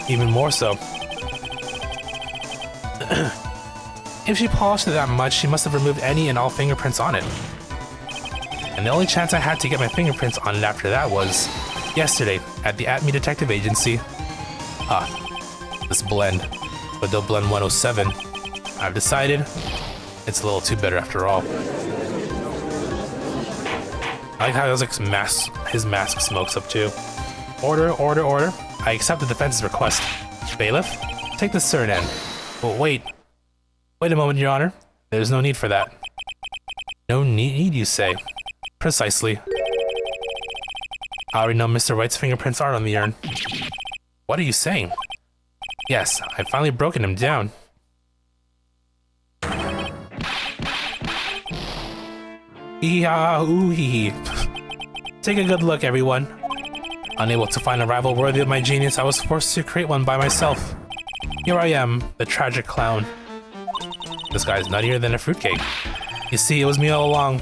Even more so. If she polished it that much, she must have removed any and all fingerprints on it. And the only chance I had to get my fingerprints on it after that was yesterday at the Atme Detective Agency. This blend, Godot Blend 107. I've decided it's a little too bitter after all. I like how his mask smokes up too. Order. I accept the defense's request. Bailiff, take the Suriname. But wait a moment, Your Honor. There's no need for that. No need, you say? Precisely. I already know Mr. Wright's fingerprints aren't on the urn. What are you saying? Yes, I've finally broken him down. Hee-ha-ooh-hee-hee. Take a good look, everyone. Unable to find a rival worthy of my genius, I was forced to create one by myself. Here I am, the tragic clown. This guy's nuttier than a fruitcake. You see, it was me all along.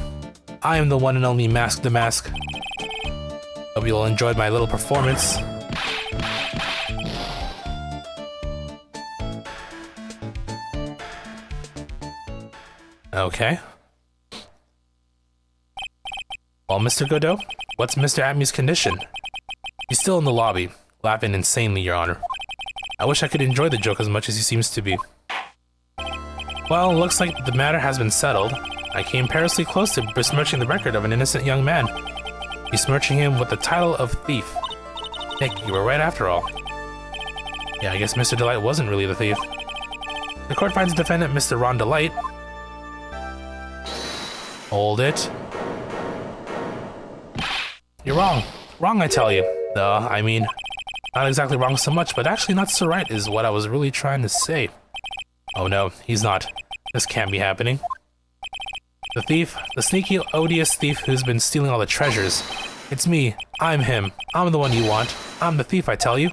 I am the one and only Mask the Mask. Hope you all enjoyed my little performance. Okay. Well, Mr. Godot, what's Mr. Atmy's condition? He's still in the lobby, laughing insanely, Your Honor. I wish I could enjoy the joke as much as he seems to be. Well, looks like the matter has been settled. I came perilously close to besmirching the record of an innocent young man. Besmirching him with the title of thief. Nick, you were right after all. Yeah, I guess Mr. Delight wasn't really the thief. The court finds the defendant, Mr. Ron Delight. Hold it. You're wrong. Wrong, I tell you. I mean, not exactly wrong so much, but actually not so right is what I was really trying to say. Oh no, he's not. This can't be happening. The thief, the sneaky, odious thief who's been stealing all the treasures. It's me. I'm him. I'm the one you want. I'm the thief, I tell you.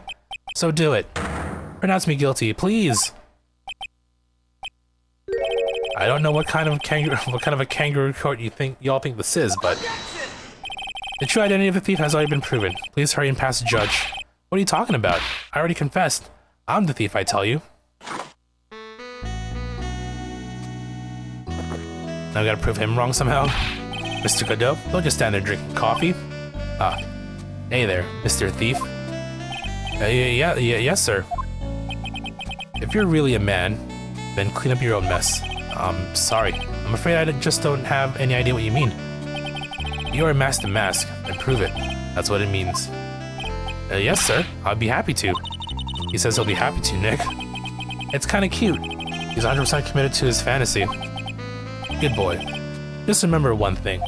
So do it. Pronounce me guilty, please. I don't know what kind of a kangaroo court y'all think this is, but the true identity of the thief has already been proven. Please hurry and pass the judge. What are you talking about? I already confessed. I'm the thief, I tell you. Now I gotta prove him wrong somehow. Mr. Godot, don't just stand there drinking coffee. Hey there, Mr. Thief. Yes, sir. If you're really a man, then clean up your own mess. Sorry. I'm afraid I just don't have any idea what you mean. You're a Mask the Mask, and prove it. That's what it means. Yes, sir. I'd be happy to. He says he'll be happy to, Nick. It's kinda cute. He's 100% committed to his fantasy. Good boy. Just remember one thing.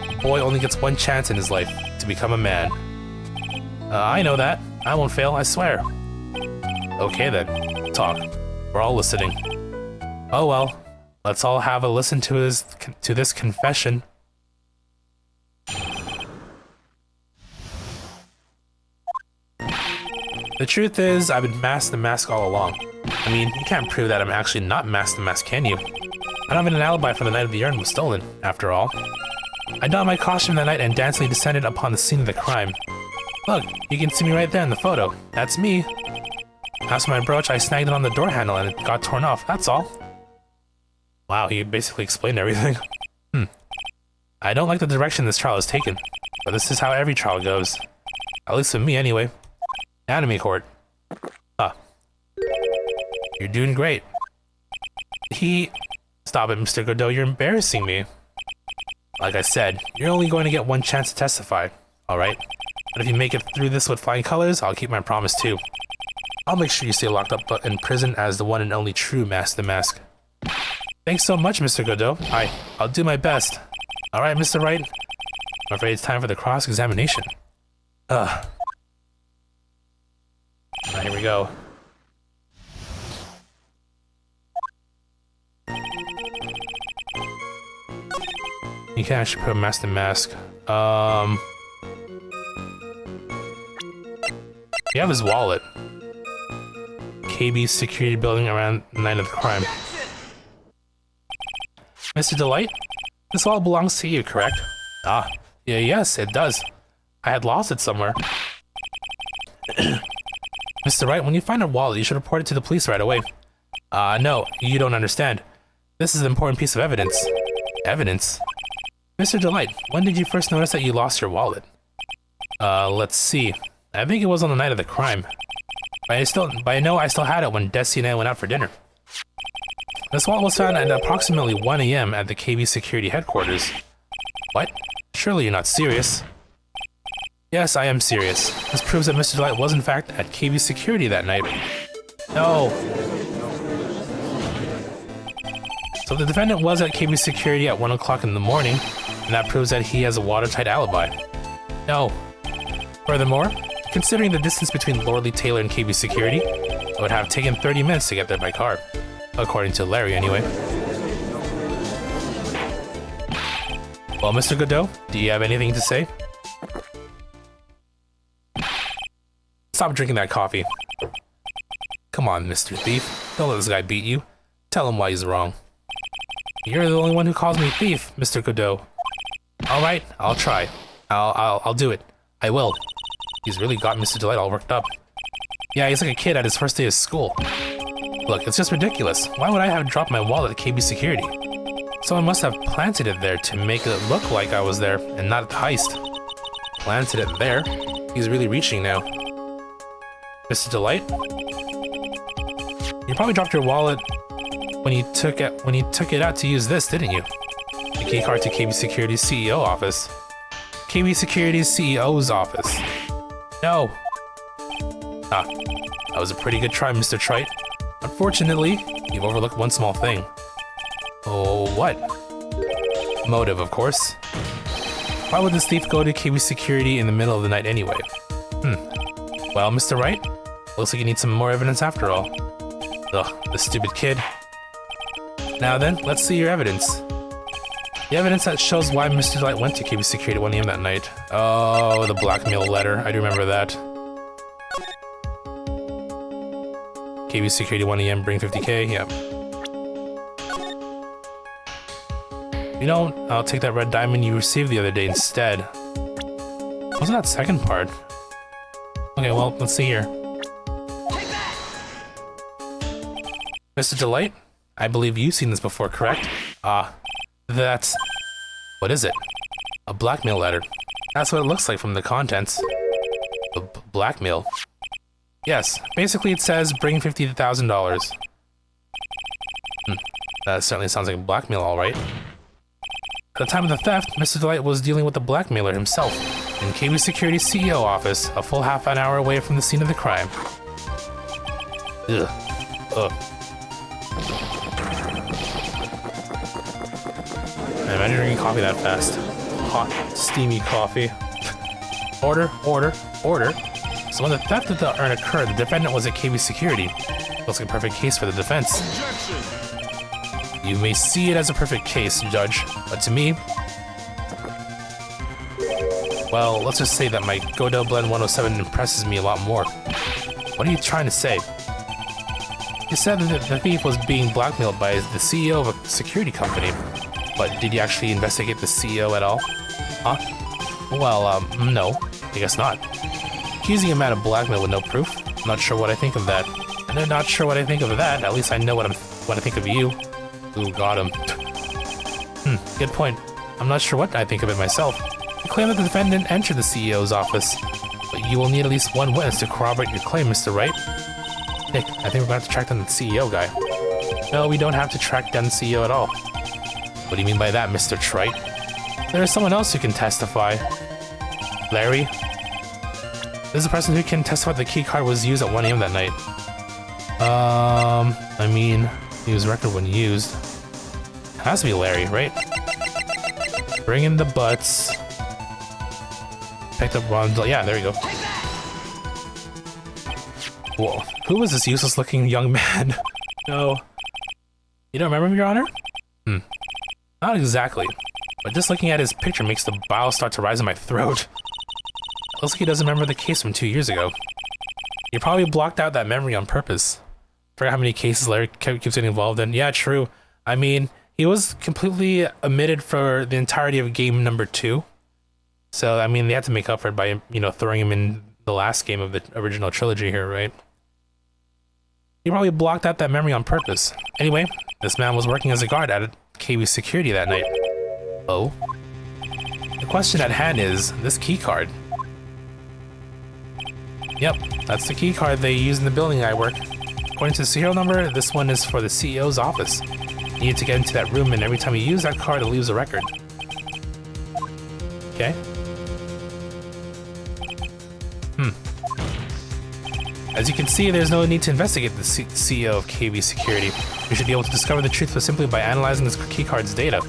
A boy only gets one chance in his life to become a man. I know that. I won't fail, I swear. Okay then. Talk. We're all listening. Oh well. Let's all have a listen to this confession. The truth is, I've been Mask the Mask all along. I mean, you can't prove that I'm actually not Mask the Mask, can you? I don't have an alibi for the night of the urn was stolen, after all. I donned my costume that night and dancingly descended upon the scene of the crime. Look, you can see me right there in the photo. That's me. As for my brooch, I snagged it on the door handle and it got torn off, that's all. Wow, he basically explained everything. I don't like the direction this trial has taken, but this is how every trial goes. At least with me, anyway. Anime court. You're doing great. Stop it, Mr. Godot, you're embarrassing me. Like I said, you're only going to get one chance to testify, alright? But if you make it through this with flying colors, I'll keep my promise too. I'll make sure you stay locked up in prison as the one and only true Mask the Mask. Thanks so much, Mr. Godot. I'll do my best. Alright, Mr. Wright. I'm afraid it's time for the cross-examination. Alright, here we go. You can actually put a Mask the Mask. You have his wallet. KB security building around the night of the crime. Mr. Delight? This wallet belongs to you, correct? Yeah, yes, it does. I had lost it somewhere. Mr. Wright, when you find a wallet, you should report it to the police right away. No, you don't understand. This is an important piece of evidence. Evidence? Mr. Delight, when did you first notice that you lost your wallet? Let's see. I think it was on the night of the crime. But I know I still had it when Desi and I went out for dinner. This wallet was found at approximately 1 AM at the KB security headquarters. What? Surely you're not serious. Yes, I am serious. This proves that Mr. Delight was in fact at KB Security that night. No. So the defendant was at KB Security at 1 o'clock in the morning, and that proves that he has a watertight alibi. No. Furthermore, considering the distance between Lordly Taylor and KB Security, it would have taken 30 minutes to get there by car. According to Larry, anyway. Well, Mr. Godot, do you have anything to say? Stop drinking that coffee. Come on, Mr. Thief. Don't let this guy beat you. Tell him why he's wrong. You're the only one who calls me thief, Mr. Godot. Alright, I'll try. I'll do it. I will. He's really got Mr. Delight all worked up. Yeah, he's like a kid at his first day of school. Look, it's just ridiculous. Why would I have dropped my wallet at KB Security? Someone must have planted it there to make it look like I was there and not at the heist. Planted it there? He's really reaching now. Mr. Delight? You probably dropped your wallet when you took it out to use this, didn't you? The keycard to KB Security's CEO office. KB Security's CEO's office. No. Ah, that was a pretty good try, Mr. Trite. Unfortunately, you've overlooked one small thing. Oh, what? Motive, of course. Why would this thief go to KB Security in the middle of the night anyway? Well, Mr. Wright, looks like you need some more evidence after all. Ugh, this stupid kid. Now then, let's see your evidence. The evidence that shows why Mr. Delight went to KB Security at 1 AM that night. Oh, the blackmail letter. I do remember that. KB Security 1 AM, bring 50K, yeah. You know, I'll take that red diamond you received the other day instead. What was that second part? Okay, well, let's see here. Mr. Delight, I believe you've seen this before, correct? That's... What is it? A blackmail letter. That's what it looks like from the contents. Blackmail? Yes, basically it says, bring $50,000. That certainly sounds like blackmail, alright. At the time of the theft, Mr. Delight was dealing with the blackmailer himself in KB Security's CEO office, a full half an hour away from the scene of the crime. Ugh. Ugh. Man, imagine drinking coffee that fast. Hot, steamy coffee. Order, order, order. So when the theft of the urn occurred, the defendant was at KB Security. Looks like a perfect case for the defense. Objection! You may see it as a perfect case, Judge, but to me... Well, let's just say that my Godot Blend 107 impresses me a lot more. What are you trying to say? You said that the thief was being blackmailed by the CEO of a security company, but did you actually investigate the CEO at all? Huh? Well, no, I guess not. Accusing a man of blackmail with no proof? I'm not sure what I think of that. And I'm not sure what I think of that, at least I know what I think of you. Ooh, got him. Good point. I'm not sure what I think of it myself. You claim that the defendant entered the CEO's office, but you will need at least one witness to corroborate your claim, Mr. Wright. Nick, I think we're going to have to track down the CEO guy. No, we don't have to track down the CEO at all. What do you mean by that, Mr. Trite? There is someone else who can testify. Larry? This is the person who can testify that the key card was used at 1 AM that night. I mean, he was record when used. It has to be Larry, right? Bring in the butts. Picked up Ron. Yeah, there you go. Whoa. Who was this useless looking young man? No. You don't remember him, Your Honor? Not exactly. But just looking at his picture makes the bile start to rise in my throat. Looks like he doesn't remember the case from 2 years ago. He probably blocked out that memory on purpose. Forgot how many cases Larry keeps getting involved in. Yeah, true. I mean, he was completely omitted for the entirety of game number 2. So, I mean, they had to make up for it by, you know, throwing him in the last game of the original trilogy here, right? He probably blocked out that memory on purpose. Anyway, this man was working as a guard at KB Security that night. Oh? The question at hand is, this key card. Yep, that's the key card they use in the building I work. According to the serial number, this one is for the CEO's office. You need to get into that room, and every time you use that card, it leaves a record. Okay. As you can see, there's no need to investigate the CEO of KB Security. We should be able to discover the truth simply by analyzing this keycard's data.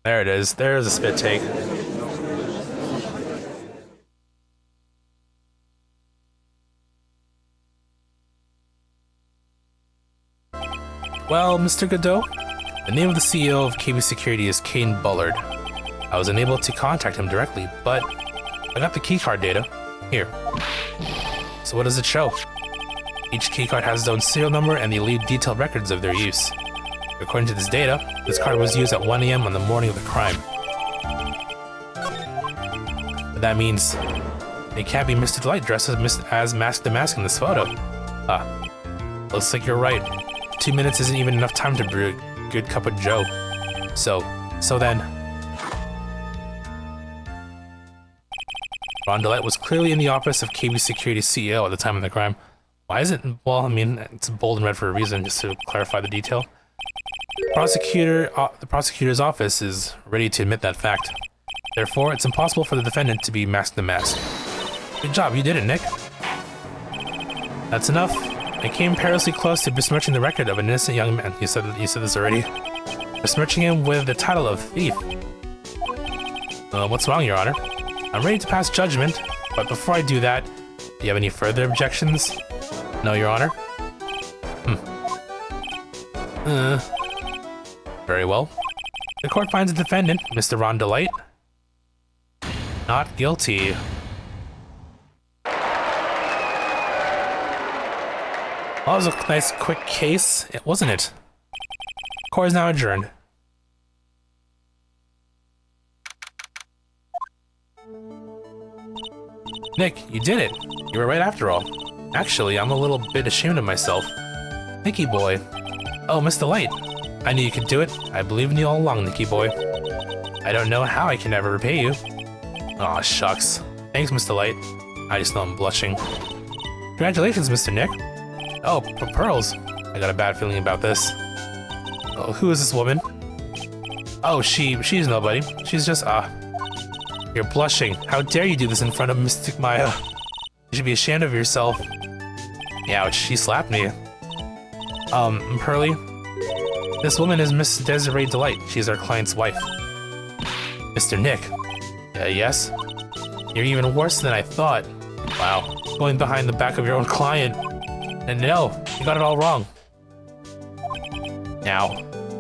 There it is. There's a spit take. Well, Mr. Godot, the name of the CEO of KB Security is Kane Bullard. I was unable to contact him directly, but I got the keycard data. Here. So what does it show? Each keycard has its own serial number and they leave detailed records of their use. According to this data, this card was used at 1 AM on the morning of the crime. But that means it can't be Mr. Delight dressed as Mask the Mask in this photo. Looks like you're right. 2 minutes isn't even enough time to brew a good cup of joe. So then... Ron Delight was clearly in the office of KB Security's CEO at the time of the crime. Why is it? Well, I mean, it's bold and red for a reason, just to clarify the detail. The prosecutor's office is ready to admit that fact. Therefore, it's impossible for the defendant to be Mask the Mask. Good job, you did it, Nick. That's enough. I came perilously close to besmirching the record of an innocent young man. You said this already. Besmirching him with the title of thief. What's wrong, Your Honor? I'm ready to pass judgment, but before I do that, do you have any further objections? No, Your Honor. Very well. The court finds the defendant, Mr. Ron Delight, not guilty. Well, that was a nice, quick case, wasn't it? Court is now adjourned. Nick, you did it. You were right after all. Actually, I'm a little bit ashamed of myself. Nicky boy. Oh, Miss Delight. I knew you could do it. I believed in you all along, Nicky boy. I don't know how I can ever repay you. Aw, shucks. Thanks, Miss Delight. I just know I'm blushing. Congratulations, Mr. Nick. Oh, pearls. I got a bad feeling about this. Oh, who is this woman? Oh, she's nobody. She's just, You're blushing. How dare you do this in front of Mystic Maya? You should be ashamed of yourself. Ouch, she slapped me. Pearly? This woman is Miss Desiree Delight. She's our client's wife. Mr. Nick. Yes? You're even worse than I thought. Wow. Going behind the back of your own client. And no, you got it all wrong. Ow.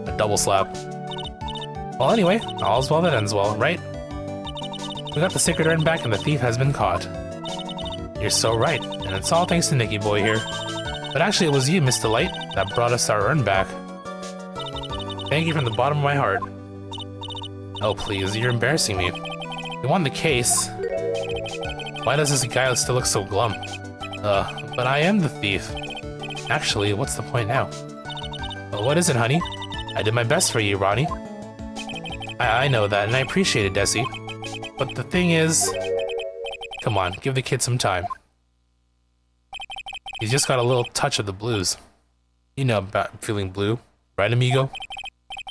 A double slap. Well, anyway, all's well that ends well, right? We got the sacred urn back and the thief has been caught. You're so right, and it's all thanks to Nicky boy here. But actually it was you, Miss Delight, that brought us our urn back. Thank you from the bottom of my heart. Oh please, you're embarrassing me. You won the case. Why does this guy still look so glum? But I am the thief. Actually, what's the point now? Well, what is it, honey? I did my best for you, Ronnie. I know that, and I appreciate it, Desi. But the thing is... Come on, give the kid some time. He's just got a little touch of the blues. You know about feeling blue, right, amigo?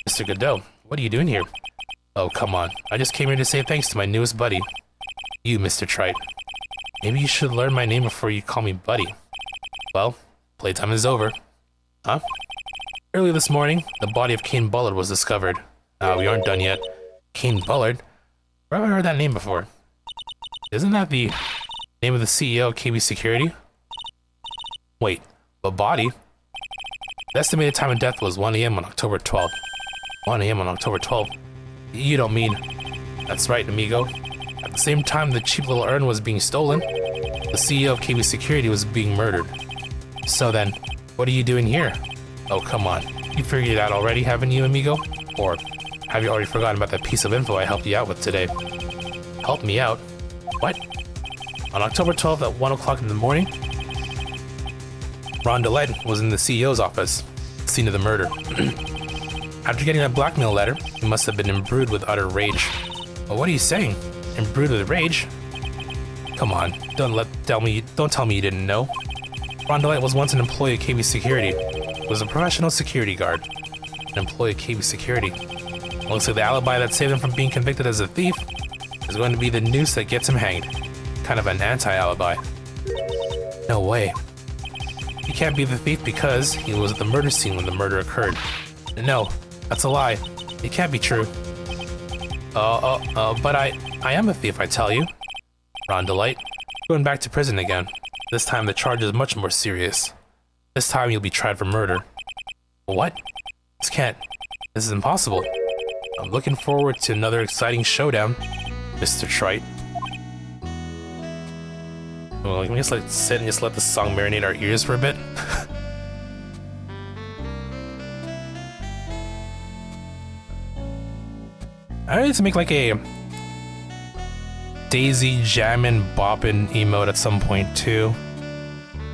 Mr. Godot, what are you doing here? Oh, come on. I just came here to say thanks to my newest buddy. You, Mr. Trite. Maybe you should learn my name before you call me buddy. Well, playtime is over. Huh? Early this morning, the body of Kane Bullard was discovered. We aren't done yet. Kane Bullard? Where have I heard that name before? Isn't that the name of the CEO of KB Security? Wait, but body? The estimated time of death was 1 AM on October 12th. 1 AM on October 12th? You don't mean... That's right, amigo. At the same time the cheap little urn was being stolen, the CEO of KB Security was being murdered. So then, what are you doing here? Oh, come on. You figured it out already, haven't you, amigo? Or have you already forgotten about that piece of info I helped you out with today? Help me out? What? On October 12th at 1 o'clock in the morning, Ron Delight was in the CEO's office, scene of the murder. After getting that blackmail letter, he must have been imbrued with utter rage. Well, what are you saying? Imbrued with rage? Come on, don't tell me you didn't know. Ron Delight was once an employee of KB Security. He was a professional security guard. An employee of KB Security. Looks like the alibi that saved him from being convicted as a thief is going to be the noose that gets him hanged. Kind of an anti-alibi. No way. He can't be the thief because he was at the murder scene when the murder occurred. No, that's a lie. It can't be true. But I am a thief, I tell you. Ron Delight. Going back to prison again. This time the charge is much more serious. This time you'll be tried for murder. What? This can't. This is impossible. I'm looking forward to another exciting showdown, Mr. Wright. Well, can we just like sit and just let the song marinate our ears for a bit? I need to make like a Daisy jammin' boppin' emote at some point too.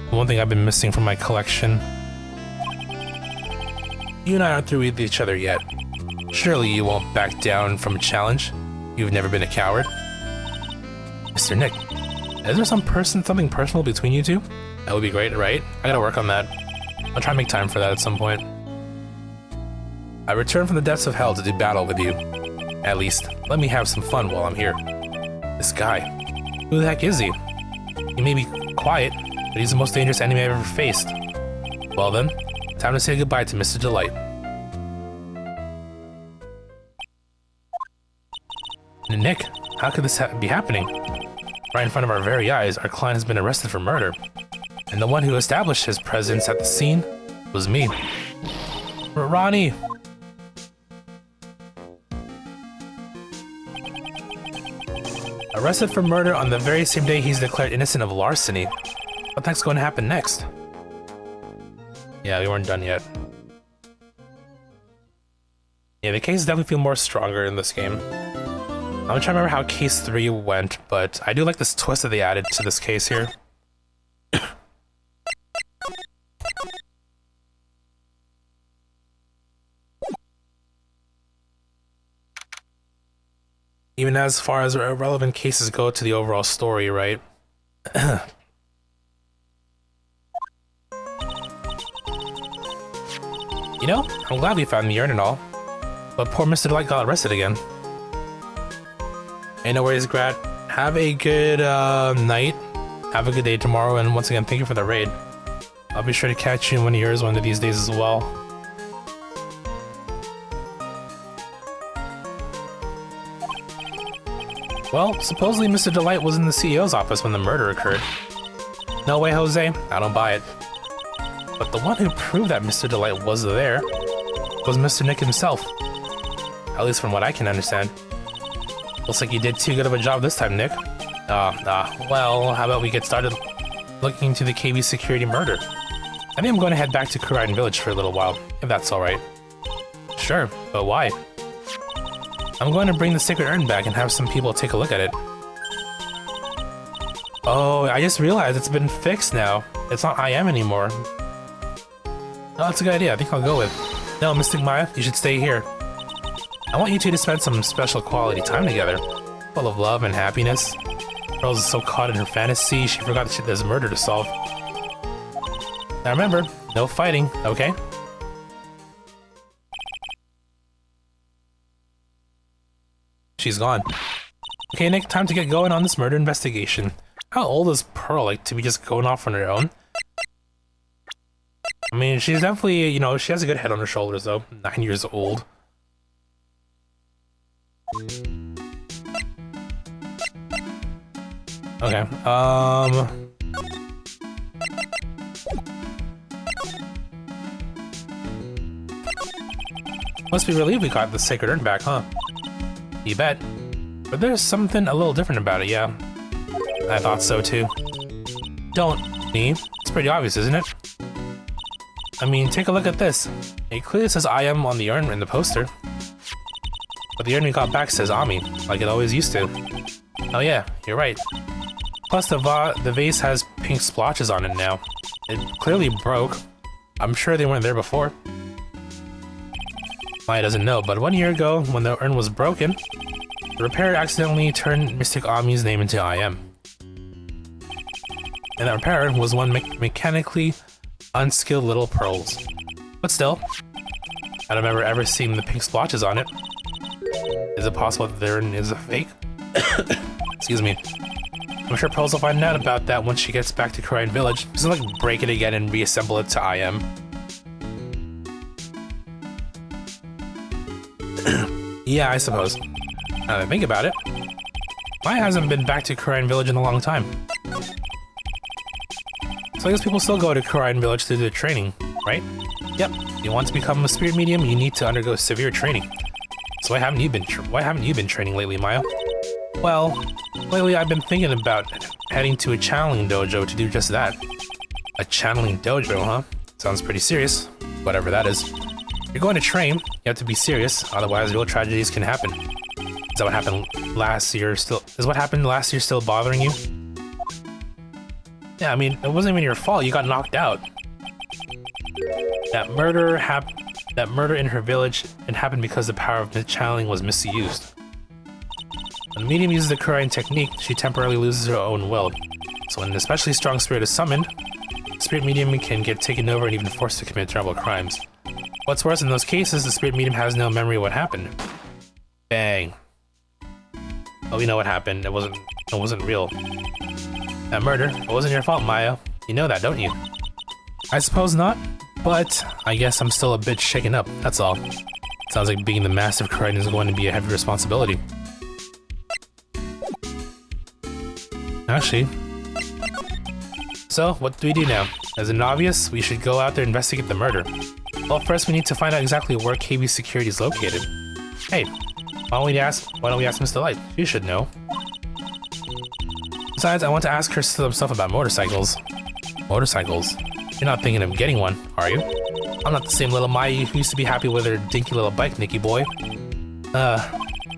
One thing I've been missing from my collection. You and I aren't through with each other yet. Surely you won't back down from a challenge. You've never been a coward. Mr. Nick, is there something personal between you two? That would be great, right? I gotta work on that. I'll try and make time for that at some point. I returned from the depths of hell to do battle with you. At least, let me have some fun while I'm here. This guy. Who the heck is he? He may be quiet, but he's the most dangerous enemy I've ever faced. Well then, time to say goodbye to Mr. Delight. Nick, how could this be happening? Right in front of our very eyes, our client has been arrested for murder. And the one who established his presence at the scene was me. Ronnie! Arrested for murder on the very same day he's declared innocent of larceny. What the heck's going to happen next? Yeah, we weren't done yet. Yeah, the cases definitely feel more stronger in this game. I'm trying to remember how case 3 went, but I do like this twist that they added to this case here. Even as far as relevant cases go to the overall story, right? You know, I'm glad we found the urn and all, but poor Mr. Delight got arrested again. Hey, no worries, Grat. Have a good night. Have a good day tomorrow, and once again, thank you for the raid. I'll be sure to catch you in one of yours one of these days as well. Well, supposedly Mr. Delight was in the CEO's office when the murder occurred. No way, Jose. I don't buy it. But the one who proved that Mr. Delight was there was Mr. Nick himself. At least from what I can understand. Looks like you did too good of a job this time, Nick. Well, how about we get started looking into the KB security murder? I think I'm going to head back to Kuririn Village for a little while, if that's alright. Sure, but why? I'm going to bring the sacred urn back and have some people take a look at it. Oh, I just realized it's been fixed now. It's not I am anymore. Oh, that's a good idea. I think I'll go with. No, Mystic Maya, you should stay here. I want you two to spend some special quality time together, full of love and happiness. Rose is so caught in her fantasy, she forgot that there's murder to solve. Now remember, no fighting, okay? She's gone. Okay, Nick, time to get going on this murder investigation. How old is Pearl, like, to be just going off on her own? I mean, she's definitely, you know, she has a good head on her shoulders, though. 9 years old. Okay, must be relieved we got the sacred urn back, huh? You bet. But there's something a little different about it, yeah. I thought so, too. Don't, me. It's pretty obvious, isn't it? I mean, take a look at this. It clearly says I am on the urn in the poster. But the urn we got back says Ami, like it always used to. Oh yeah, you're right. Plus the vase has pink splotches on it now. It clearly broke. I'm sure they weren't there before. Maya doesn't know, but 1 year ago, when the urn was broken, the repairer accidentally turned Mystic Ami's name into I am. And that repairer was one mechanically unskilled little Pearls. But still, I don't remember ever seeing the pink splotches on it. Is it possible that the urn is a fake? Excuse me. I'm sure Pearls will find out about that once she gets back to Korean Village. Just like break it again and reassemble it to IM. Yeah, I suppose. Now that I think about it, Maya hasn't been back to Korean Village in a long time. So I guess people still go to Korean Village to do their training, right? Yep. If you want to become a spirit medium, you need to undergo severe training. So why haven't you been training lately, Maya? Well, lately I've been thinking about heading to a channeling dojo to do just that. A channeling dojo, huh? Sounds pretty serious. Whatever that is. If you're going to train, you have to be serious, otherwise real tragedies can happen. Is that what happened last year still? Is what happened last year still bothering you? Yeah, I mean, it wasn't even your fault. You got knocked out. That murder in her village, it happened because the power of channeling was misused. When the medium uses the Korean technique, she temporarily loses her own will. So when an especially strong spirit is summoned, the spirit medium can get taken over and even forced to commit terrible crimes. What's worse, in those cases, the spirit medium has no memory of what happened. Bang. Oh, we know what happened. It wasn't real. That murder, it wasn't your fault, Maya. You know that, don't you? I suppose not, but I guess I'm still a bit shaken up, that's all. Sounds like being the master of Korean is going to be a heavy responsibility. Actually. So, what do we do now? As an obvious, we should go out there and investigate the murder. Well, first we need to find out exactly where KB Security is located. Hey, why don't we ask Mr. Light? You should know. Besides, I want to ask her some stuff about motorcycles. Motorcycles? You're not thinking of getting one, are you? I'm not the same little Maya who used to be happy with her dinky little bike, Nicky boy.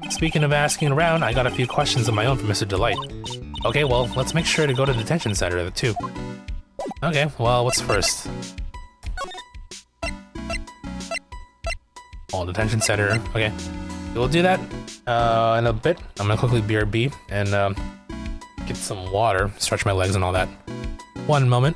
Speaking of asking around, I got a few questions of my own for Mr. Delight. Okay, well, let's make sure to go to the detention center, too. Okay, well, what's first? Oh, detention center. Okay, we'll do that in a bit. I'm gonna quickly BRB and get some water, stretch my legs and all that. One moment.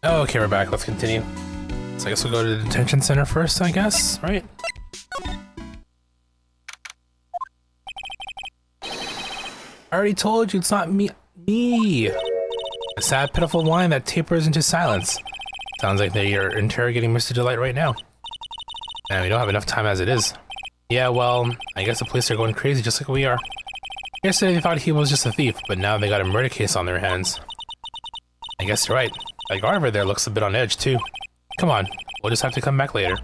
Okay, we're back. Let's continue. So I guess we'll go to the detention center first, I guess, right? I already told you it's not me. A sad, pitiful whine that tapers into silence. Sounds like they are interrogating Mr. Delight right now. And we don't have enough time as it is. Yeah, well, I guess the police are going crazy just like we are. Yesterday they thought he was just a thief, but now they got a murder case on their hands. I guess you're right. That guard over there looks a bit on edge, too. Come on, we'll just have to come back later.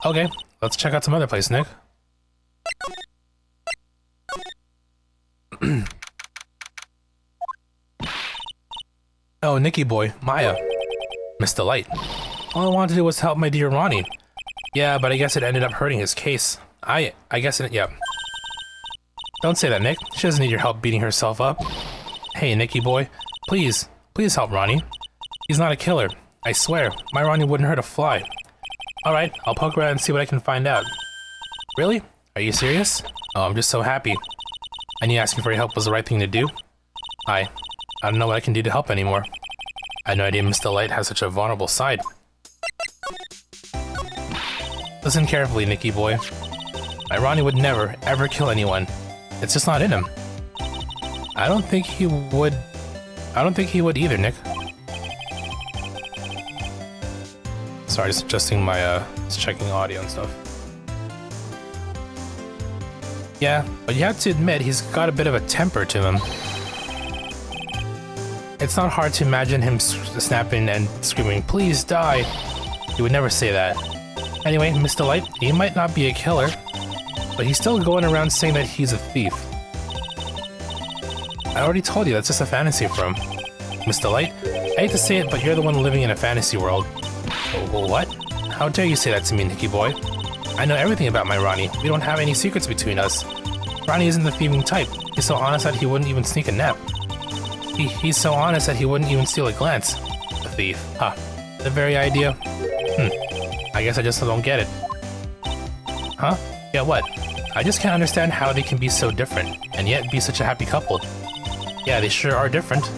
Okay, let's check out some other place, Nick. Oh, Nicky boy, Maya. Miss Delight. All I wanted to do was help my dear Ronnie. Yeah, but I guess it ended up hurting his case. I guess it, yeah. Don't say that, Nick. She doesn't need your help beating herself up. Hey, Nicky boy, please help Ronnie. He's not a killer. I swear, my Ronnie wouldn't hurt a fly. Alright, I'll poke around and see what I can find out. Really? Are you serious? Oh, I'm just so happy. I knew asking for your help was the right thing to do. I don't know what I can do to help anymore. I had no idea Miss Delight has such a vulnerable side. Listen carefully, Nicky boy. My Ronnie would never, ever kill anyone. It's just not in him. I don't think he would either, Nick. Sorry, just adjusting my, just checking audio and stuff. Yeah, but you have to admit he's got a bit of a temper to him. It's not hard to imagine him snapping and screaming, "Please die!" He would never say that. Anyway, Miss Delight, he might not be a killer, but he's still going around saying that he's a thief. I already told you that's just a fantasy for him. Miss Delight, I hate to say it, but you're the one living in a fantasy world. Oh, what? How dare you say that to me, Nicky boy? I know everything about my Ronnie. We don't have any secrets between us. Ronnie isn't the thieving type. He's so honest that he wouldn't even sneak a nap. He's so honest that he wouldn't even steal a glance. A thief. Huh. The very idea. I guess I just don't get it. Huh? Yeah, what? I just can't understand how they can be so different, and yet be such a happy couple. Yeah, they sure are different.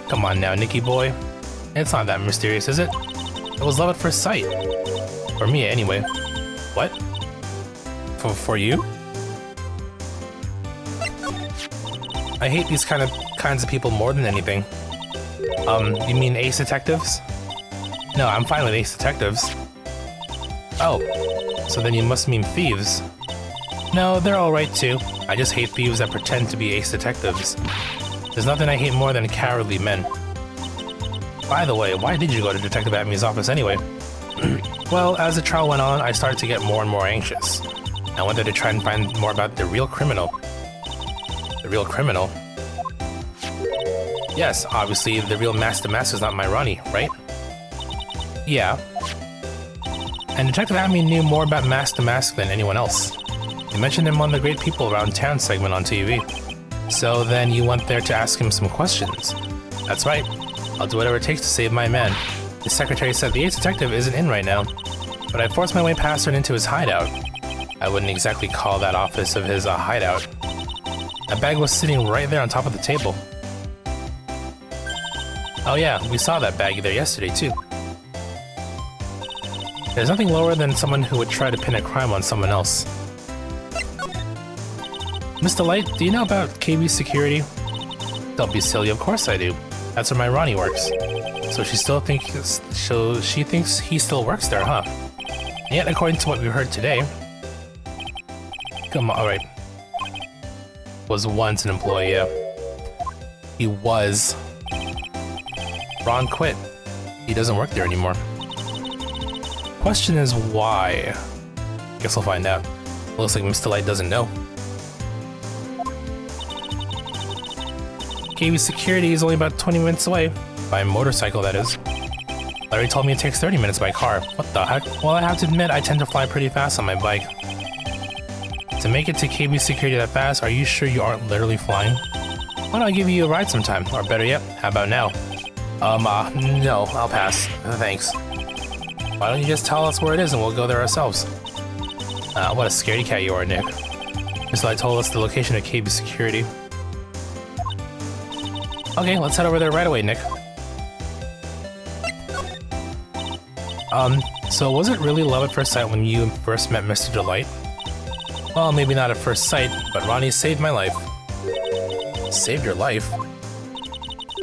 Come on now, Nicky boy. It's not that mysterious, is it? It was love at first sight. For me, anyway. What? For you? I hate these kinds of people more than anything. You mean ace detectives? No, I'm fine with ace detectives. Oh, so then you must mean thieves. No, they're alright too. I just hate thieves that pretend to be ace detectives. There's nothing I hate more than cowardly men. By the way, why did you go to Detective Atmy's office anyway? Well, as the trial went on, I started to get more and more anxious. I wanted to try and find more about the real criminal. The real criminal? Yes, obviously, the real Master is not my Ronnie, right? Yeah. And Detective Atmy knew more about Master than anyone else. He mentioned him on the Great People Around Town segment on TV. So then you went there to ask him some questions. That's right. I'll do whatever it takes to save my man. The secretary said the ace detective isn't in right now, but I forced my way past her and into his hideout. I wouldn't exactly call that office of his a hideout. A bag was sitting right there on top of the table. Oh yeah, we saw that bag there yesterday too. There's nothing lower than someone who would try to pin a crime on someone else. Miss Delight, do you know about KB security? Don't be silly, of course I do. That's where my Ronnie works. So she thinks he still works there, huh? And yet, according to what we heard today... Come on, alright. Was once an employee, yeah. He was. Ron quit. He doesn't work there anymore. Question is why? Guess we'll find out. Looks like Miss Delight doesn't know. KB security is only about 20 minutes away. By motorcycle, that is. Larry told me it takes 30 minutes by car. What the heck? Well, I have to admit, I tend to fly pretty fast on my bike. To make it to KB security that fast, are you sure you aren't literally flying? Why don't I give you a ride sometime? Or better yet, how about now? No, I'll pass. Thanks. Why don't you just tell us where it is and we'll go there ourselves? What a scaredy cat you are, Nick. Miss Light told us the location of KB security. Okay, let's head over there right away, Nick. So was it really love at first sight when you first met Mr. Delight? Well, maybe not at first sight, but Ronnie saved my life. Saved your life?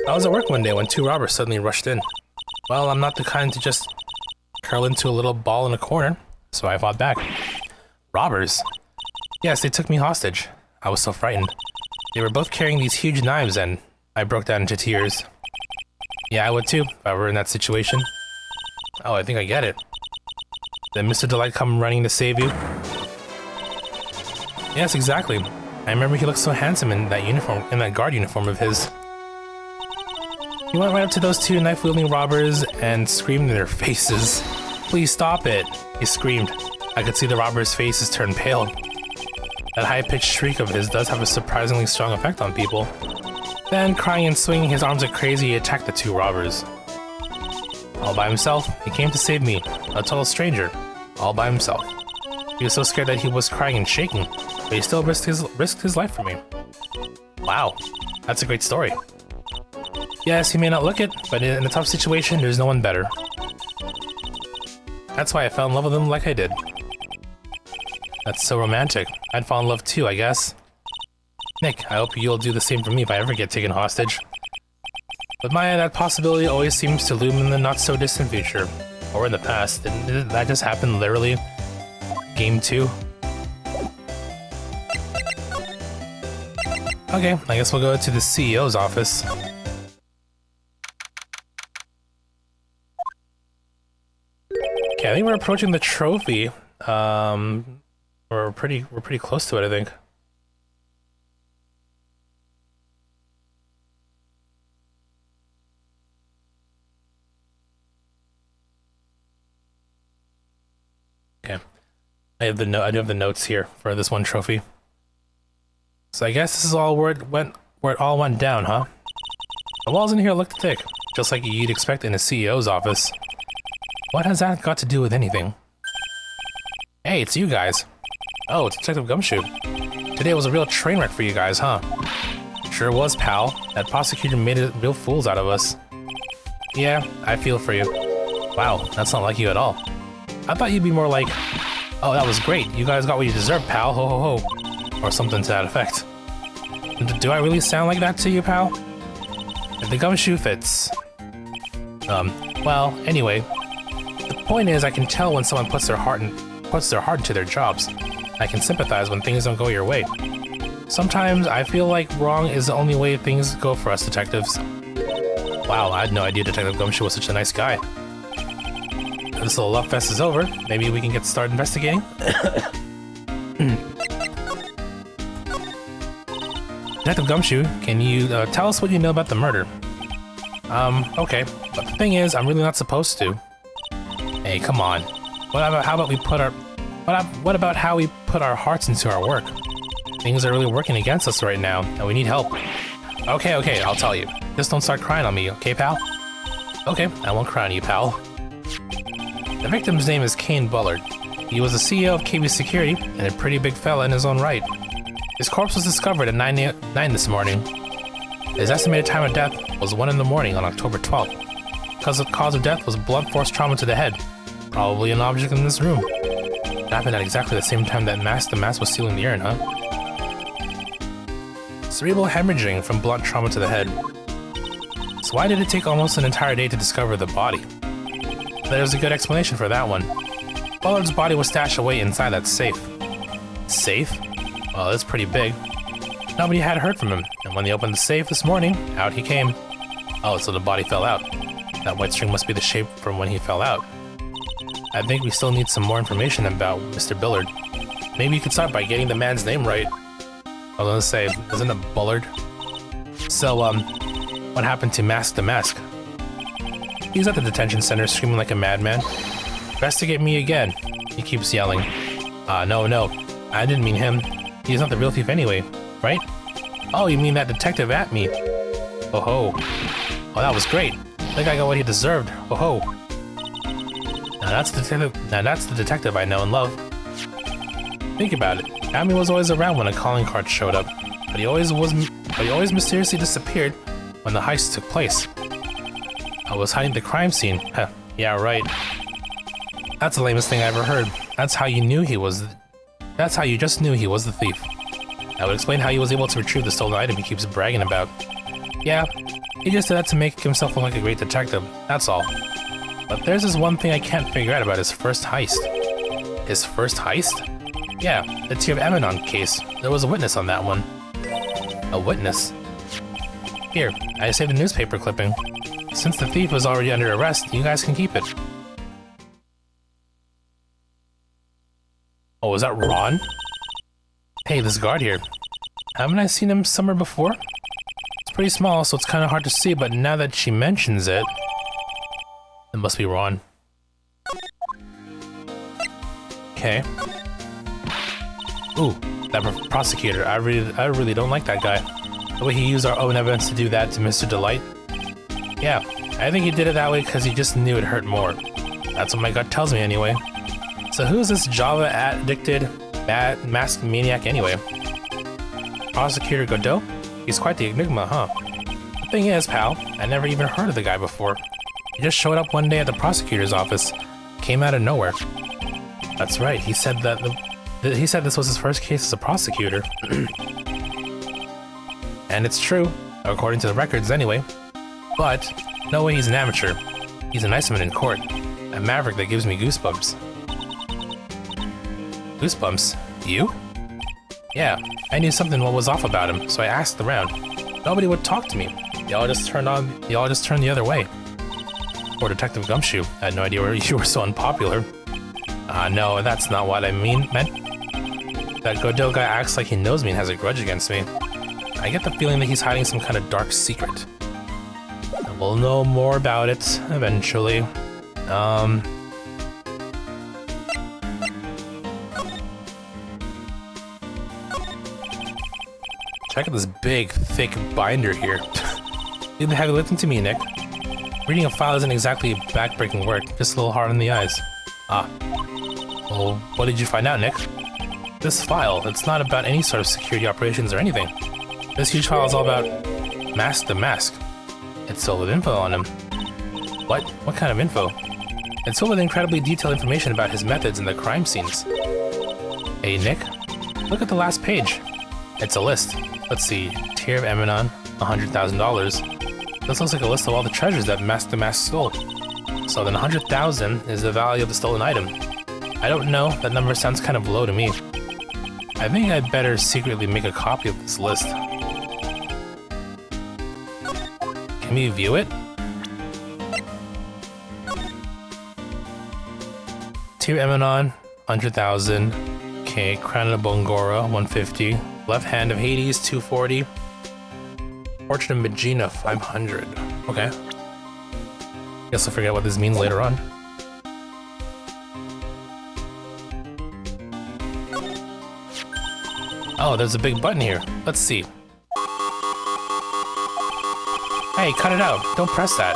I was at work one day when two robbers suddenly rushed in. Well, I'm not the kind to just curl into a little ball in a corner, so I fought back. Robbers? Yes, they took me hostage. I was so frightened. They were both carrying these huge knives and I broke down into tears. Yeah, I would too, if I were in that situation. Oh, I think I get it. Did Mr. Delight come running to save you? Yes, exactly. I remember he looked so handsome in that uniform, in that guard uniform of his. He went right up to those two knife-wielding robbers and screamed in their faces. Please stop it, he screamed. I could see the robbers' faces turn pale. That high-pitched shriek of his does have a surprisingly strong effect on people. Then, crying and swinging his arms like crazy, he attacked the two robbers. All by himself, he came to save me, a total stranger, all by himself. He was so scared that he was crying and shaking, but he still risked his life for me. Wow, that's a great story. Yes, he may not look it, but in a tough situation, there's no one better. That's why I fell in love with him like I did. That's so romantic. I'd fall in love too, I guess. Nick, I hope you'll do the same for me if I ever get taken hostage. But Maya, that possibility always seems to loom in the not-so-distant future. Or in the past. Didn't that just happen literally? Game 2? Okay, I guess we'll go to the CEO's office. Okay, I think we're approaching the trophy. We're pretty close to it, I think. Okay, I do have the notes here for this one trophy. So I guess this is all where it all went down, huh? The walls in here look thick, just like you'd expect in a CEO's office. What has that got to do with anything? Hey, it's you guys. Oh, it's Detective Gumshoe. Today was a real train wreck for you guys, huh? Sure was, pal. That prosecutor made it real fools out of us. Yeah, I feel for you. Wow, that's not like you at all. I thought you'd be more like, oh, that was great. You guys got what you deserved, pal. Ho ho ho. Or something to that effect. Do I really sound like that to you, pal? If the gumshoe fits. Well, anyway. The point is, I can tell when someone puts their heart into their jobs. I can sympathize when things don't go your way. Sometimes I feel like wrong is the only way things go for us detectives. Wow, I had no idea Detective Gumshoe was such a nice guy. This little love fest is over. Maybe we can get started investigating. Detective Gumshoe, can you tell us what you know about the murder? Okay. But the thing is, I'm really not supposed to. Hey, come on. What about how we put our hearts into our work? Things are really working against us right now, and we need help. Okay, I'll tell you. Just don't start crying on me, okay, pal? Okay, I won't cry on you, pal. The victim's name is Kane Bullard. He was the CEO of KB Security, and a pretty big fella in his own right. His corpse was discovered at 9 this morning. His estimated time of death was 1 in the morning on October 12th. The cause of death was blunt force trauma to the head. Probably an object in this room. It happened at exactly the same time that the mask was sealing the urn, huh? Cerebral hemorrhaging from blunt trauma to the head. So why did it take almost an entire day to discover the body? There's a good explanation for that one. Bullard's body was stashed away inside that safe. Safe? Well, it's pretty big. Nobody had heard from him, and when they opened the safe this morning, out he came. Oh, so the body fell out. That white string must be the shape from when he fell out. I think we still need some more information about Mr. Bullard. Maybe you could start by getting the man's name right. I was gonna say, isn't it Bullard? So, what happened to Mask the Mask? He's at the detention center screaming like a madman. Investigate me again, he keeps yelling. No, I didn't mean him. He's not the real thief anyway, right? Oh, you mean that detective at me? Oh ho. Oh, that was great. I think I got what he deserved. Oh ho. Now that's the detective I know and love. Think about it. Amy was always around when a calling card showed up, but he always mysteriously disappeared when the heist took place. I was hiding the crime scene. Heh, yeah, right. That's the lamest thing I ever heard. That's how you just knew he was the thief. That would explain how he was able to retrieve the stolen item he keeps bragging about. Yeah, he just did that to make himself look like a great detective, that's all. But there's this one thing I can't figure out about his first heist. His first heist? Yeah, the Tear of Emanon case. There was a witness on that one. A witness? Here, I saved a newspaper clipping. Since the thief was already under arrest, you guys can keep it. Oh, is that Ron? Hey, this guard here. Haven't I seen him somewhere before? It's pretty small, so it's kind of hard to see, but now that she mentions it... It must be Ron. Okay. Ooh, that prosecutor. I really don't like that guy. The way he used our own evidence to do that to Mr. Delight. Yeah, I think he did it that way because he just knew it hurt more. That's what my gut tells me anyway. So who's this Java-addicted, masked maniac anyway? Prosecutor Godot? He's quite the enigma, huh? The thing is, pal, I never even heard of the guy before. He just showed up one day at the prosecutor's office. Came out of nowhere. That's right, he said that he said this was his first case as a prosecutor. And it's true, according to the records anyway. But, no way he's an amateur. He's a nice man in court. A maverick that gives me goosebumps. Goosebumps? You? Yeah, I knew something was off about him, so I asked around. Nobody would talk to me. They all just turned the other way. Poor Detective Gumshoe. I had no idea you were so unpopular. No, that's not what I meant. That Godot guy acts like he knows me and has a grudge against me. I get the feeling that he's hiding some kind of dark secret. And we'll know more about it eventually. Check out this big, thick binder here. Leave the heavy lifting to me, Nick. Reading a file isn't exactly backbreaking work, just a little hard on the eyes. Well, what did you find out, Nick? This file, it's not about any sort of security operations or anything. This huge file is all about Mask the Mask. It's filled with info on him. What? What kind of info? It's filled with incredibly detailed information about his methods and the crime scenes. Hey, Nick, look at the last page. It's a list. Let's see, Tear of Emanon, $100,000. This looks like a list of all the treasures that Mask the Mask stole. So then 100,000 is the value of the stolen item. I don't know, that number sounds kind of low to me. I think I'd better secretly make a copy of this list. Can we view it? Tear Emanon, 100,000. Okay, Crown of Bongora, 150. Left Hand of Hades, 240. Portrait of Megina, 500. Okay. Guess I'll forget what this means later on. Oh, there's a big button here. Let's see. Hey, cut it out. Don't press that.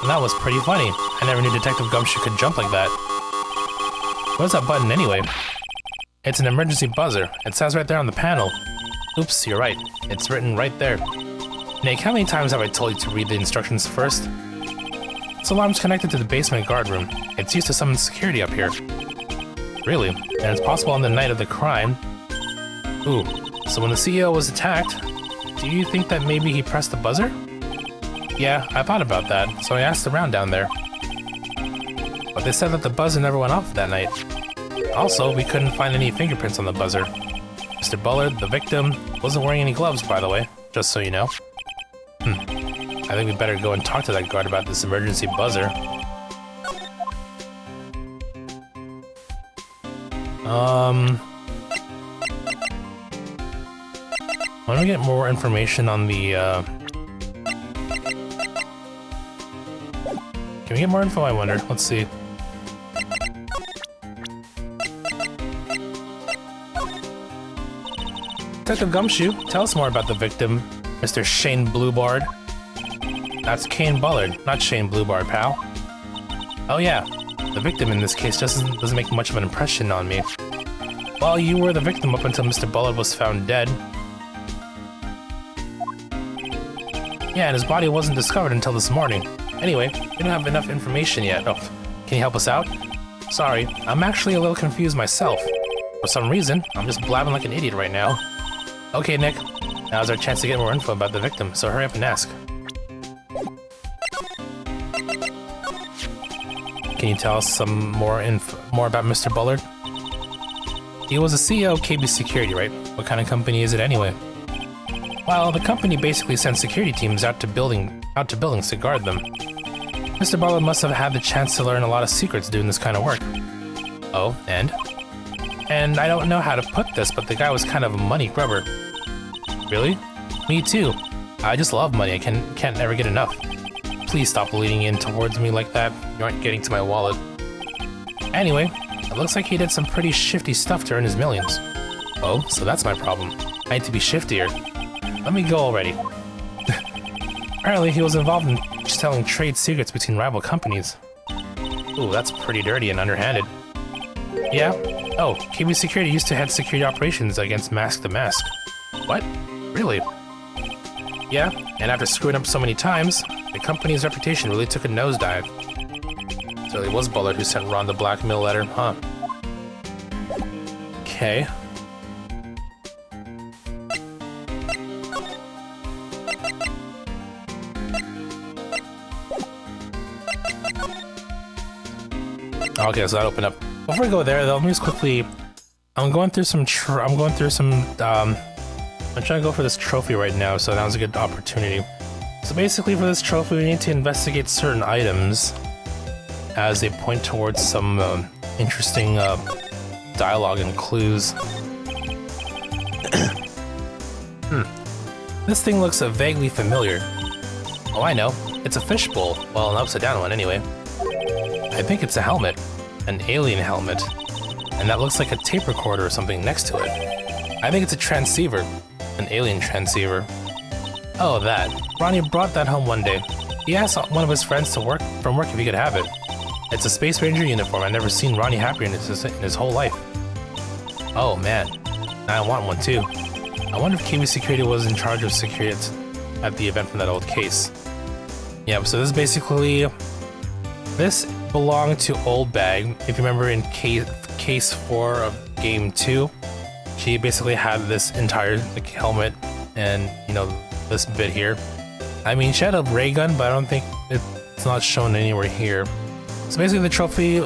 That was pretty funny. I never knew Detective Gumshoe could jump like that. What is that button anyway? It's an emergency buzzer. It says right there on the panel. Oops, you're right. It's written right there. Nick, how many times have I told you to read the instructions first? This alarm's connected to the basement guard room. It's used to summon security up here. Really? And it's possible on the night of the crime. Ooh, so when the CEO was attacked, do you think that maybe he pressed the buzzer? Yeah, I thought about that, so I asked around down there. But they said that the buzzer never went off that night. Also, we couldn't find any fingerprints on the buzzer. Mr. Bullard, the victim, wasn't wearing any gloves, by the way, just so you know. I think we better go and talk to that guard about this emergency buzzer. I want to get more information on the, Can we get more info, I wonder? Let's see. Detective Gumshoe, tell us more about the victim, Mr. Shane Bluebard. That's Kane Bullard, not Shane Bluebard, pal. Oh yeah, the victim in this case just doesn't make much of an impression on me. Well, you were the victim up until Mr. Bullard was found dead. Yeah, and his body wasn't discovered until this morning. Anyway, we don't have enough information yet. Oh, can you help us out? Sorry, I'm actually a little confused myself. For some reason, I'm just blabbing like an idiot right now. Okay, Nick. Now's our chance to get more info about the victim, so hurry up and ask. Can you tell us some more about Mr. Bullard? He was the CEO of KB Security, right? What kind of company is it anyway? Well, the company basically sends security teams out to buildings to guard them. Mr. Bullard must have had the chance to learn a lot of secrets doing this kind of work. Oh, and? And I don't know how to put this, but the guy was kind of a money grubber. Really? Me too. I just love money. I can't ever get enough. Please stop leaning in towards me like that. You aren't getting to my wallet. Anyway, it looks like he did some pretty shifty stuff to earn his millions. Oh, so that's my problem. I need to be shiftier. Let me go already. Apparently he was involved in selling trade secrets between rival companies. Ooh, that's pretty dirty and underhanded. Yeah? Oh, KB Security used to head security operations against Mask the Mask. What? Really? Yeah, and after screwing up so many times, the company's reputation really took a nosedive. So it was Bullard who sent Ron the blackmail letter, huh? Okay. Okay, so that opened up. Before we go there, though, let me just quickly. I'm going through some. I'm trying to go for this trophy right now, so that was a good opportunity. So basically, for this trophy, we need to investigate certain items as they point towards some interesting dialogue and clues. This thing looks vaguely familiar. Oh, I know. It's a fishbowl. Well, an upside-down one, anyway. I think it's a helmet. An alien helmet. And that looks like a tape recorder or something next to it. I think it's a transceiver. An alien transceiver. Oh, that. Ronnie brought that home one day. He asked one of his friends from work if he could have it. It's a Space Ranger uniform. I've never seen Ronnie happier in his whole life. Oh, man. I want one, too. I wonder if KB Security was in charge of security at the event from that old case. Yeah, so this is basically... This belonged to Old Bag. If you remember in case 4 of Game 2, she basically had this entire helmet and, you know, this bit here. I mean, she had a ray gun, but I don't think it's not shown anywhere here. So basically the trophy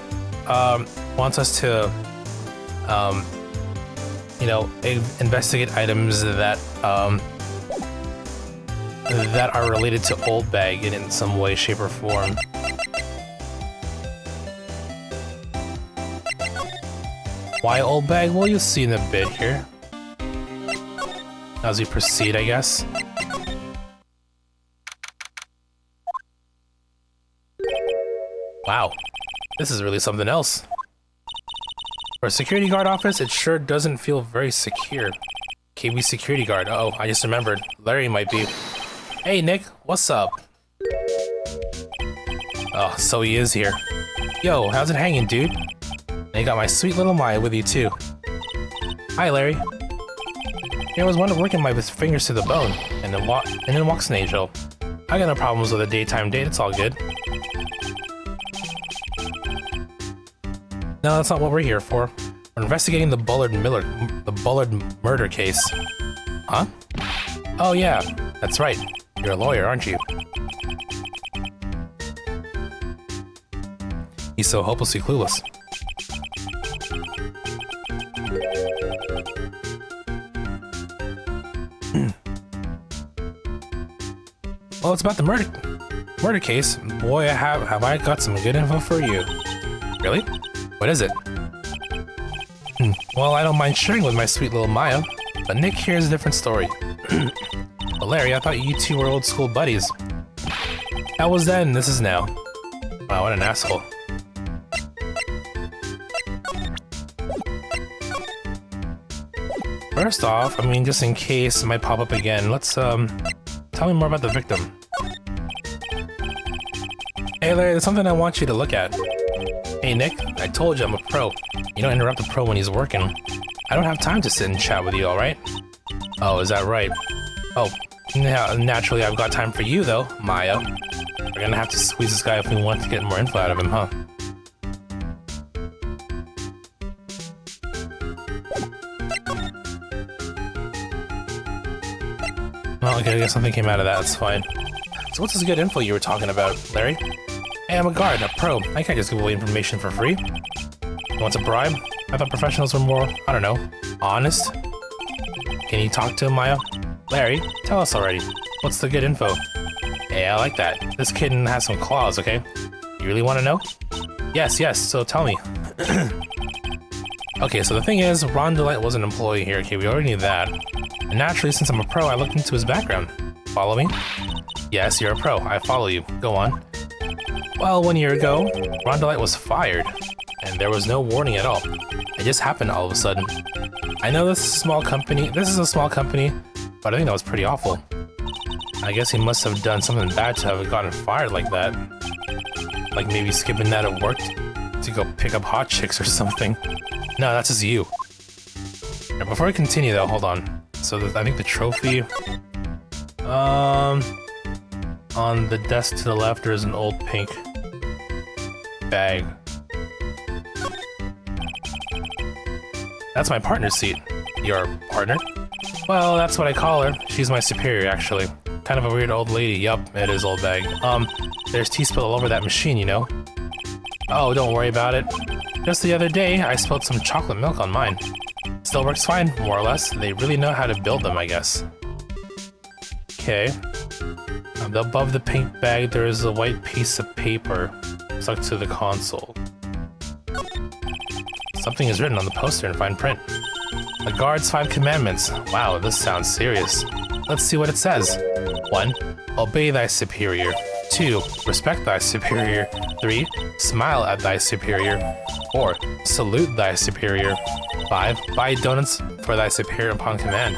wants us to, you know, investigate items that that are related to Old Bag in some way, shape, or form. Why Old Bag? Well, you'll see in a bit here. As we proceed, I guess. Wow, this is really something else. For a security guard office, it sure doesn't feel very secure. KB security guard. Oh, I just remembered. Larry might be. Hey, Nick, what's up? Oh, so he is here. Yo, how's it hanging, dude? And you got my sweet little Maya with you, too. Hi, Larry. Here I was working my fingers to the bone, and then walks an angel. I got no problems with a daytime date, it's all good. No, that's not what we're here for. We're investigating the Bullard murder case. Huh? Oh yeah, that's right. You're a lawyer, aren't you? He's so hopelessly clueless. Well, it's about the murder case. Boy, have I got some good info for you. Really? What is it? Well, I don't mind sharing with my sweet little Maya, but Nick here is a different story. But Larry, I thought you two were old school buddies. That was then, this is now. Wow, what an asshole. First off, I mean, just in case it might pop up again, let's, tell me more about the victim. Hey Larry, there's something I want you to look at. Hey Nick, I told you I'm a pro. You don't interrupt a pro when he's working. I don't have time to sit and chat with you, alright? Oh, is that right? Oh, naturally I've got time for you though, Maya. We're gonna have to squeeze this guy if we want to get more info out of him, huh? Oh, okay, I guess something came out of that, that's fine. So what's this good info you were talking about, Larry? Hey, I'm a guard, a pro. I can't just give away information for free. You want a bribe? I thought professionals were more, I don't know, honest? Can you talk to him, Maya? Larry, tell us already. What's the good info? Hey, I like that. This kitten has some claws, okay? You really want to know? Yes, so tell me. Okay, so the thing is, Ron Delight was an employee here. Okay, we already knew that. And naturally, since I'm a pro, I looked into his background. Follow me? Yes, you're a pro. I follow you. Go on. Well, 1 year ago, Ron Delight was fired. And there was no warning at all. It just happened all of a sudden. I know this is a small company, but I think that was pretty awful. I guess he must have done something bad to have gotten fired like that. Like maybe skipping that at work to go pick up hot chicks or something. No, that's just you. Now, before I continue though, hold on. So I think the trophy... on the desk to the left there's an old pink bag. That's my partner's seat. Your partner? Well, that's what I call her. She's my superior, actually. Kind of a weird old lady. Yup, it is old bag. There's tea spilled all over that machine, you know? Oh, don't worry about it. Just the other day, I spilled some chocolate milk on mine. Still works fine, more or less. They really know how to build them, I guess. Okay. Above the pink bag, there is a white piece of paper stuck to the console. Something is written on the poster in fine print. The guard's 5 commandments. Wow, this sounds serious. Let's see what it says. 1. Obey thy superior. 2. Respect thy superior. 3. Smile at thy superior. 4. Salute thy superior. 5. Buy donuts for thy superior upon command.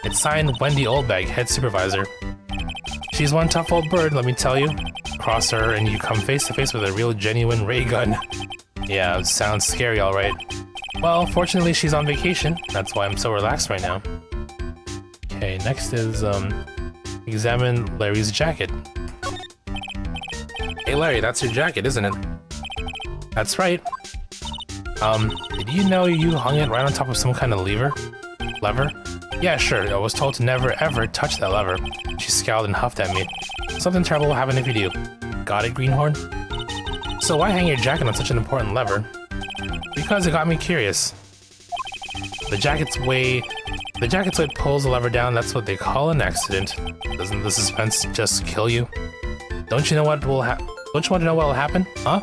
It's signed Wendy Oldbag, head supervisor. She's one tough old bird, let me tell you. Cross her and you come face to face with a real genuine ray gun. Yeah, it sounds scary, alright. Well, fortunately she's on vacation. That's why I'm so relaxed right now. Okay, next is, examine Larry's jacket. Hey Larry, that's your jacket, isn't it? That's right. Did you know you hung it right on top of some kind of lever? Lever? Yeah, sure, I was told to never ever touch that lever. She scowled and huffed at me. Something terrible will happen if you do. Got it, Greenhorn? So why hang your jacket on such an important lever? Because it got me curious. The jacket's weight pulls the lever down, that's what they call an accident. Doesn't the suspense just kill you? Don't you want to know what will happen? Huh?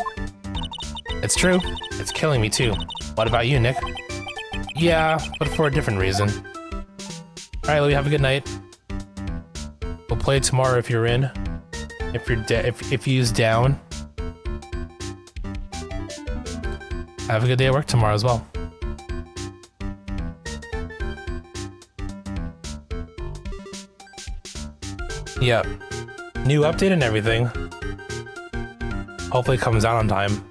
It's true. It's killing me too. What about you, Nick? Yeah, but for a different reason. Alright, Louie, have a good night. We'll play tomorrow if you're in. If you's down. Have a good day at work tomorrow as well. Yep. New update and everything. Hopefully it comes out on time.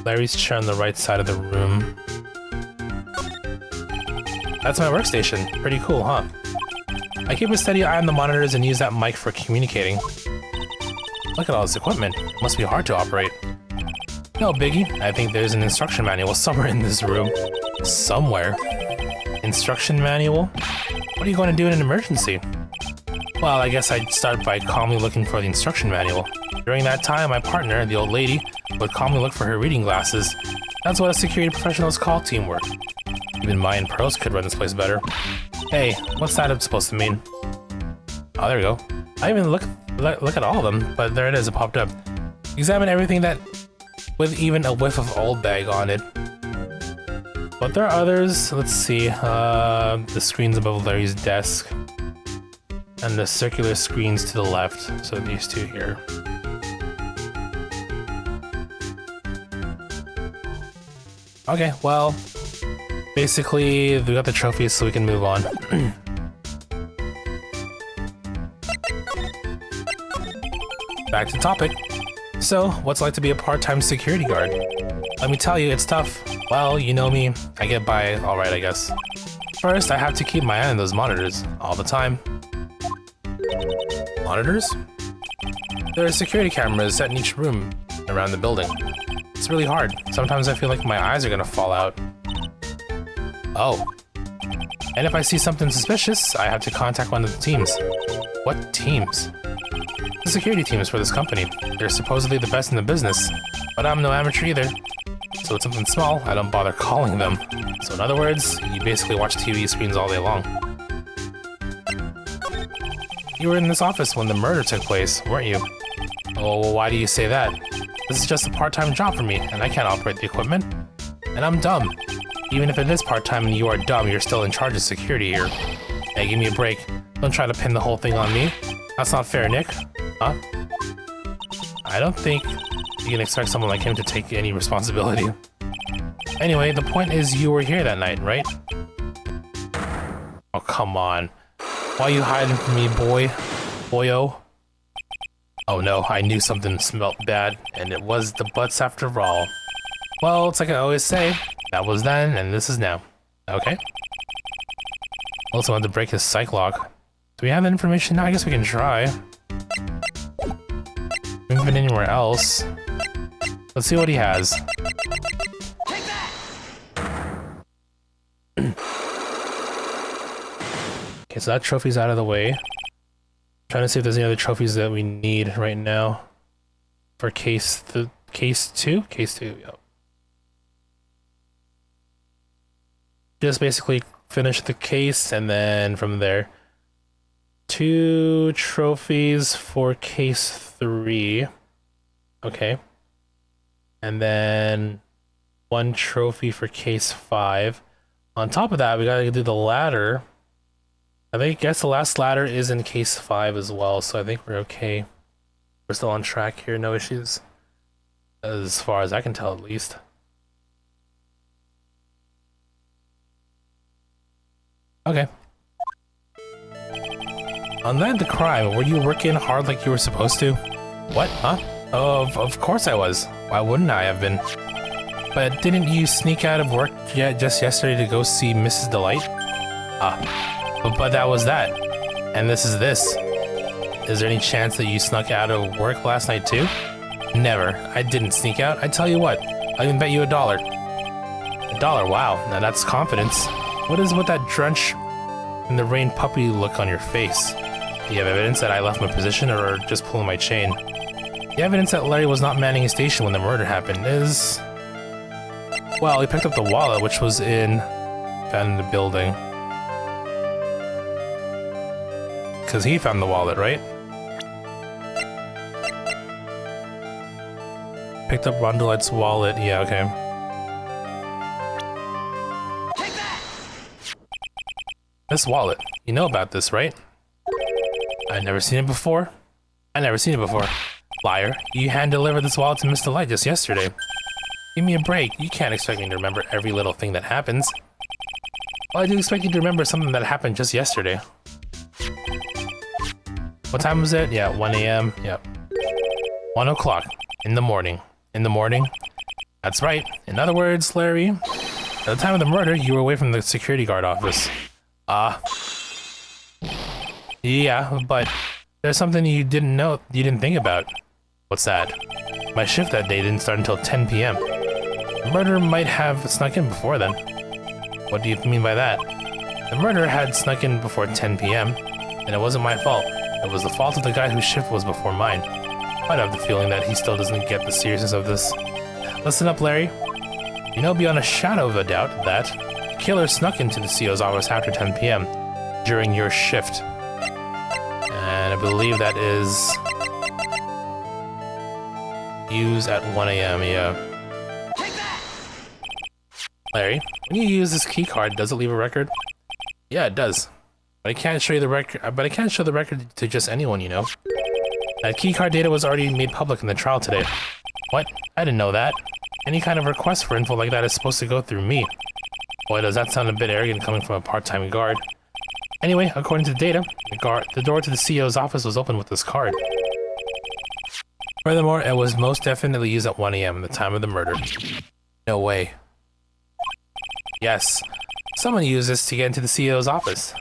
Larry's chair on the right side of the room. That's my workstation. Pretty cool, huh? I keep a steady eye on the monitors and use that mic for communicating. Look at all this equipment. It must be hard to operate. No biggie. I think there's an instruction manual somewhere in this room. Somewhere. Instruction manual? What are you going to do in an emergency? Well, I guess I'd start by calmly looking for the instruction manual. During that time, my partner, the old lady, would calmly look for her reading glasses. That's what a security professionals call teamwork. Even Mayan pros could run this place better. Hey, what's that supposed to mean? Oh, there we go. I didn't even look at all of them, but there it is, it popped up. Examine everything that with even a whiff of old bag on it. But there are others. Let's see. The screens above Larry's desk. And the circular screens to the left. So these two here. Okay, well, basically we got the trophies so we can move on. Back to the topic. So, what's it like to be a part-time security guard? Let me tell you, it's tough. Well, you know me, I get by alright, I guess. First, I have to keep my eye on those monitors all the time. Monitors? There are security cameras set in each room around the building. It's really hard. Sometimes I feel like my eyes are gonna fall out. Oh. And if I see something suspicious, I have to contact one of the teams. What teams? The security teams for this company. They're supposedly the best in the business, but I'm no amateur either. So it's something small, I don't bother calling them. So in other words, you basically watch TV screens all day long. You were in this office when the murder took place, weren't you? Oh, well, why do you say that? This is just a part-time job for me, and I can't operate the equipment. And I'm dumb. Even if it is part-time and you are dumb, you're still in charge of security here. Hey, give me a break. Don't try to pin the whole thing on me. That's not fair, Nick. Huh? I don't think you can expect someone like him to take any responsibility. Anyway, the point is you were here that night, right? Oh, come on. Why are you hiding from me, boyo? Oh no, I knew something smelled bad, and it was the butts after all. Well, it's like I always say, that was then, and this is now. Okay. Also wanted to break his psych lock. Do we have that information now? I guess we can try. We haven't been anywhere else. Let's see what he has. Take that! Okay, so that trophy's out of the way. Trying to see if there's any other trophies that we need right now for case 2? Case 2, yep. Just basically finish the case, and then from there, 2 trophies for case 3. Okay. And then 1 trophy for case 5. On top of that, we gotta do the ladder. I guess the last ladder is in case 5 as well, so I think we're okay. We're still on track here, no issues. As far as I can tell, at least. Okay. On that the crime, were you working hard like you were supposed to? What? Huh? Of course I was. Why wouldn't I have been? But didn't you sneak out of work just yesterday to go see Mrs. Delight? But that was that. And this is this. Is there any chance that you snuck out of work last night too? Never. I didn't sneak out. I tell you what, I even bet you $1. $1? Wow. Now that's confidence. What is with that drench in the rain puppy look on your face? Do you have evidence that I left my position or just pulling my chain? The evidence that Larry was not manning his station when the murder happened is... Well, he picked up the wallet, which was found in the building. Because he found the wallet, right? Picked up Ron Delight's wallet, yeah, okay. Take that! This wallet, you know about this, right? I've never seen it before. Liar, you hand-delivered this wallet to Mr. Light just yesterday. Give me a break, you can't expect me to remember every little thing that happens. Well, I do expect you to remember something that happened just yesterday. What time was it? Yeah, 1 a.m. Yep. 1 o'clock in the morning. In the morning? That's right. In other words, Larry, at the time of the murder, you were away from the security guard office. Yeah, but there's something you didn't think about. What's that? My shift that day didn't start until 10 p.m. The murderer might have snuck in before then. What do you mean by that? The murderer had snuck in before 10 p.m., and it wasn't my fault. It was the fault of the guy whose shift was before mine. I'd have the feeling that he still doesn't get the seriousness of this. Listen up, Larry. You know beyond a shadow of a doubt that the killer snuck into the CO's office after 10 p.m. during your shift. And I believe that is... used at 1 a.m., yeah. Take that! Larry, when you use this key card, does it leave a record? Yeah, it does. But I can't show you the record. But I can't show the record to just anyone, you know. That keycard data was already made public in the trial today. What? I didn't know that. Any kind of request for info like that is supposed to go through me. Boy, does that sound a bit arrogant coming from a part-time guard. Anyway, according to the data, the door to the CEO's office was open with this card. Furthermore, it was most definitely used at 1 a.m. the time of the murder. No way. Yes, someone used this to get into the CEO's office.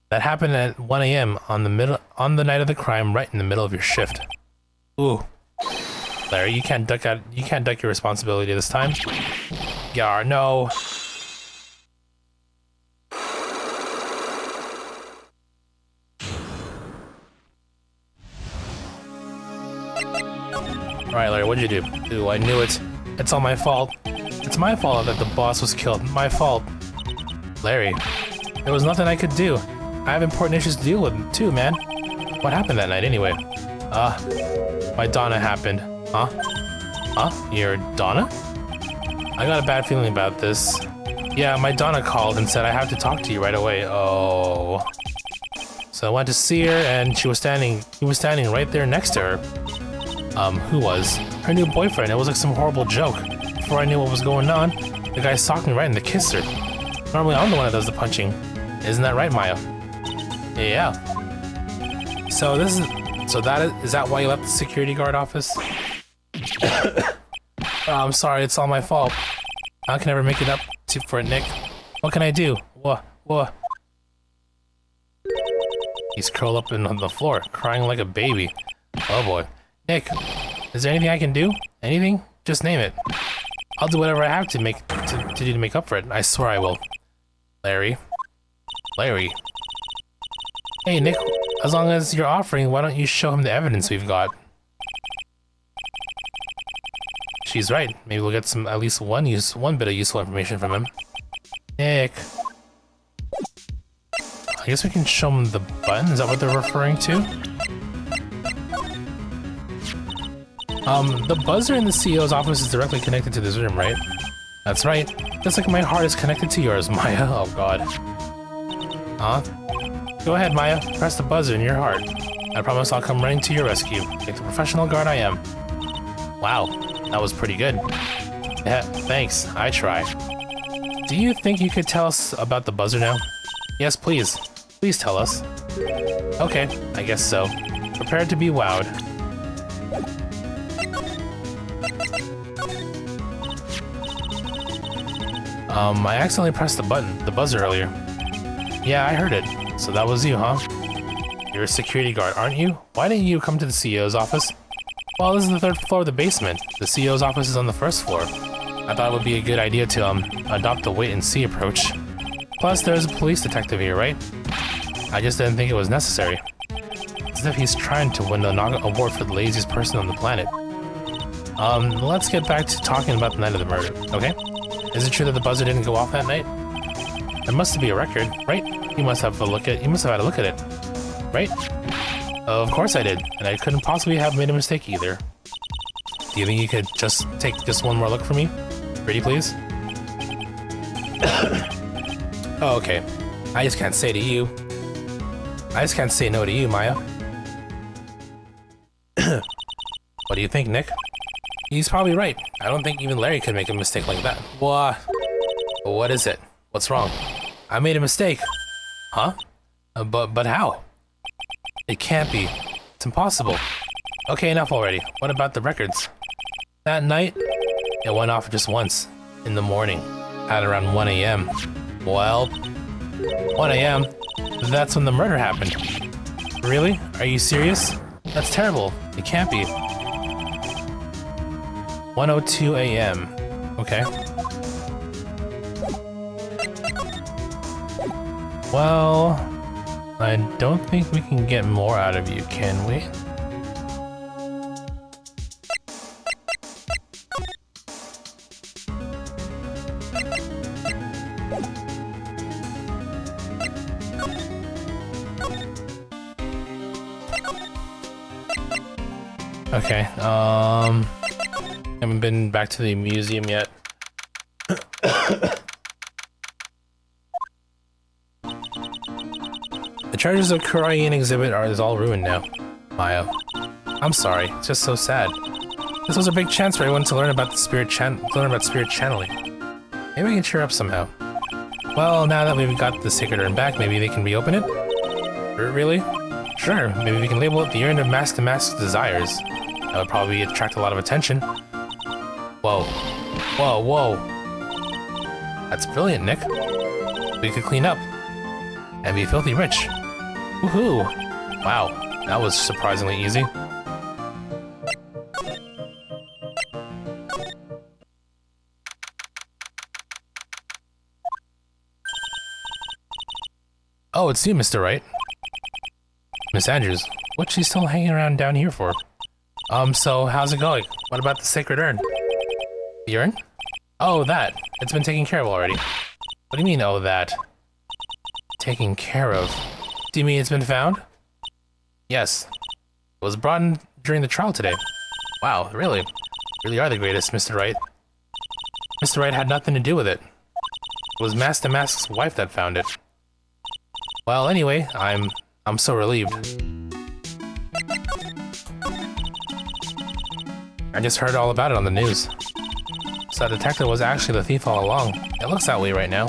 That happened at 1 a.m. on the night of the crime, right in the middle of your shift. Ooh, Larry, you can't duck your responsibility this time. Yar, no. Alright, Larry, what'd you do? Ooh, I knew it. It's all my fault. It's my fault that the boss was killed. My fault. Larry, there was nothing I could do. I have important issues to deal with, too, man. What happened that night, anyway? My Donna happened. Huh? Huh? Your Donna? I got a bad feeling about this. Yeah, my Donna called and said I have to talk to you right away. Oh. So I went to see her, and he was standing right there next to her. Who was? Her new boyfriend. It was like some horrible joke. Before I knew what was going on, the guy socked me right in the kisser. Normally I'm the one that does the punching. Isn't that right, Maya? Yeah. So is that why you left the security guard office? I'm sorry, it's all my fault. I can never make it up for it, Nick. What can I do? What? He's curled up on the floor, crying like a baby. Oh boy. Nick, is there anything I can do? Anything? Just name it. I'll do whatever I have to do to make up for it. I swear I will. Larry. Hey, Nick, as long as you're offering, why don't you show him the evidence we've got? She's right. Maybe we'll get at least one bit of useful information from him. Nick. I guess we can show him the button. Is that what they're referring to? The buzzer in the CEO's office is directly connected to this room, right? That's right. Just like my heart is connected to yours, Maya. Oh god. Huh? Go ahead, Maya. Press the buzzer in your heart. I promise I'll come running to your rescue, like the professional guard I am. Wow, that was pretty good. Yeah, thanks. I try. Do you think you could tell us about the buzzer now? Yes, please. Please tell us. Okay, I guess so. Prepare to be wowed. I accidentally pressed the buzzer earlier. Yeah, I heard it. So that was you, huh? You're a security guard, aren't you? Why didn't you come to the CEO's office? Well, this is the 3rd floor of the basement. The CEO's office is on the 1st floor. I thought it would be a good idea to, adopt the wait-and-see approach. Plus, there's a police detective here, right? I just didn't think it was necessary. It's as if he's trying to win the award for the laziest person on the planet. Let's get back to talking about the night of the murder, okay? Is it true that the buzzer didn't go off that night? There must be a record, right? You must have had a look at it, right? Of course I did, and I couldn't possibly have made a mistake either. Do you think you could just take just one more look for me? Pretty please? Oh, okay. I just can't say no to you, Maya. What do you think, Nick? He's probably right. I don't think even Larry could make a mistake like that. What is it? What's wrong? I made a mistake. Huh? But how? It can't be. It's impossible. Okay, enough already. What about the records? That night, it went off just once. In the morning. At around 1 a.m. Well, 1 a.m. That's when the murder happened. Really? Are you serious? That's terrible. It can't be. 1:02 a.m. Okay. Well, I don't think we can get more out of you, can we? Okay, haven't been back to the museum yet. The treasures of Korean exhibit is all ruined now. Maya. I'm sorry, it's just so sad. This was a big chance for everyone to learn about spirit channeling. Maybe we can cheer up somehow. Well, now that we've got the sacred urn back, maybe they can reopen it? Really? Sure, maybe we can label it the Urn of Mask to Mask Desires. That would probably attract a lot of attention. Whoa. Whoa. That's brilliant, Nick. We could clean up. And be filthy rich. Woohoo! Wow, that was surprisingly easy. Oh, it's you, Mr. Wright. Miss Andrews, what's she still hanging around down here for? So how's it going? What about the sacred urn? The urn? Oh, that. It's been taken care of already. What do you mean, oh, that? Taken care of? Do you mean it's been found? Yes. It was brought in during the trial today. Wow, really? You really are the greatest, Mr. Wright. Mr. Wright had nothing to do with it. It was Master Mask's wife that found it. Well, anyway, I'm so relieved. I just heard all about it on the news. So that detective was actually the thief all along. It looks that way right now.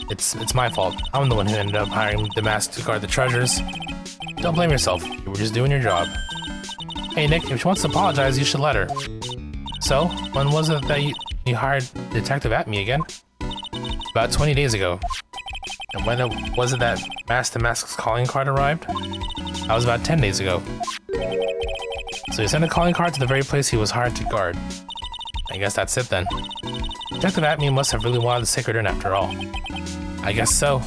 It's my fault. I'm the one who ended up hiring the mask to guard the treasures. Don't blame yourself. You were just doing your job. Hey Nick, if she wants to apologize, you should let her. So, when was it that you hired Detective Atme again? About 20 days ago. And when was it that Master Mask's calling card arrived? That was about 10 days ago. So he sent a calling card to the very place he was hired to guard. I guess that's it then. Detective Atme must have really wanted the sacred urn after all. I guess so.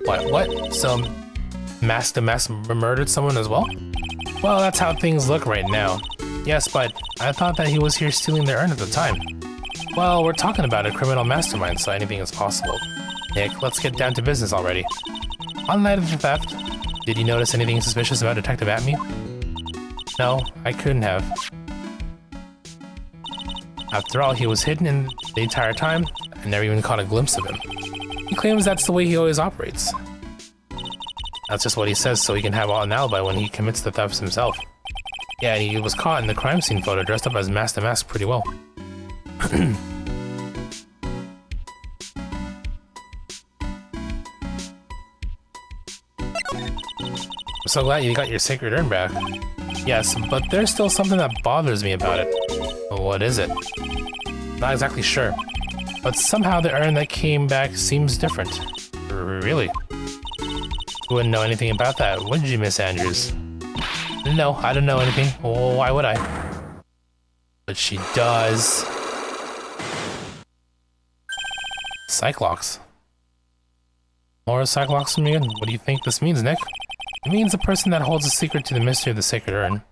What? So, Master Mask murdered someone as well? Well, that's how things look right now. Yes, but I thought that he was here stealing the urn at the time. Well, we're talking about a criminal mastermind, so anything is possible. Nick, let's get down to business already. On the night of the theft, did you notice anything suspicious about Detective Atme? No, I couldn't have. After all, he was hidden in the entire time. I never even caught a glimpse of him. He claims that's the way he always operates. That's just what he says so he can have an alibi when he commits the thefts himself. Yeah, he was caught in the crime scene photo dressed up as Master Mask pretty well. I'm so glad you got your sacred urn back. Yes, but there's still something that bothers me about it. What is it? Not exactly sure. But somehow the urn that came back seems different. Really? You wouldn't know anything about that, wouldn't you, Miss Andrews? No, I don't know anything. Well, why would I? But she does. Cyclops. More Cyclops from me? What do you think this means, Nick? It means the person that holds the secret to the mystery of the sacred urn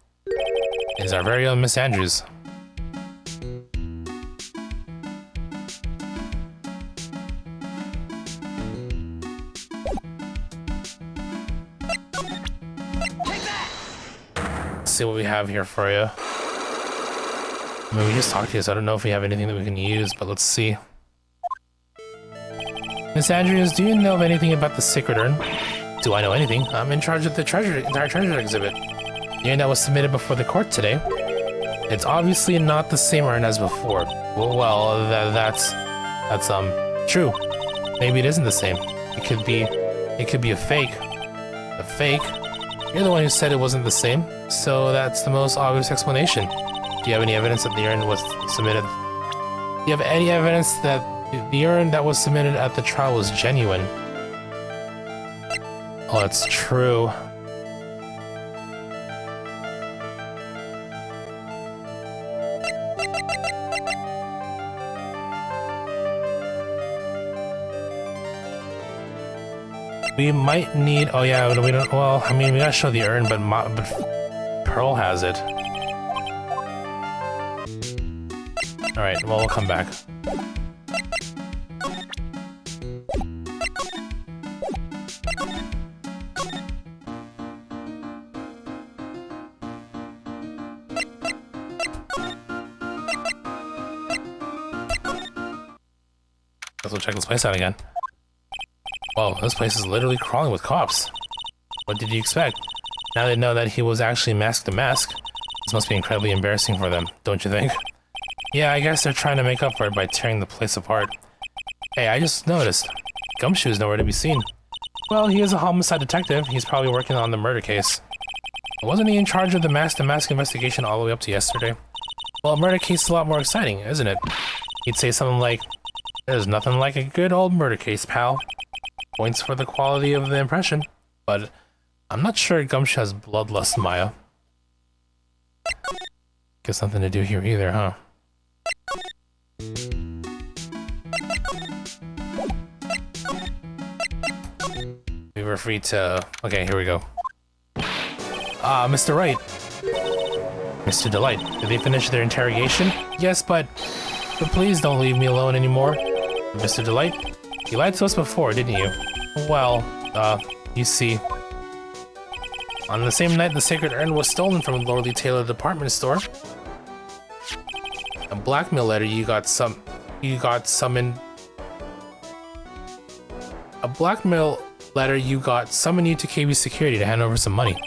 is our very own Miss Andrews. Let's see what we have here for you. I mean, we just talked to you, so I don't know if we have anything that we can use, but let's see. Miss Andrews, do you know of anything about the sacred urn? Do I know anything? I'm in charge of the entire treasure exhibit. The urn that was submitted before the court today. It's obviously not the same urn as before. Well, that's true. Maybe it isn't the same. It could be a fake. A fake? You're the one who said it wasn't the same, so that's the most obvious explanation. Do you have any evidence that the urn was submitted? Do you have any evidence that the urn that was submitted at the trial was genuine? Oh, that's true. We might need. Oh yeah, we don't. Well, I mean, we gotta show the urn, but Pearl has it. All right. Well, we'll come back. Let's go check this place out again. Whoa, this place is literally crawling with cops. What did you expect? Now they know that he was actually Mask the Mask. This must be incredibly embarrassing for them, don't you think? Yeah, I guess they're trying to make up for it by tearing the place apart. Hey, I just noticed. Gumshoe's nowhere to be seen. Well, he is a homicide detective. He's probably working on the murder case. Wasn't he in charge of the Mask the Mask investigation all the way up to yesterday? Well, a murder case is a lot more exciting, isn't it? He'd say something like, "There's nothing like a good old murder case, pal." Points for the quality of the impression, but I'm not sure Gumshoe has bloodlust, Maya. Guess nothing to do here either, huh? We were free to... Okay, here we go. Mr. Wright. Mr. Delight, did they finish their interrogation? Yes, but please don't leave me alone anymore. Mr. Delight, you lied to us before, didn't you? Well, you see. On the same night the sacred urn was stolen from Lordly Taylor department store, a blackmail letter you got summoned. A blackmail letter you got summoned you to KB Security to hand over some money.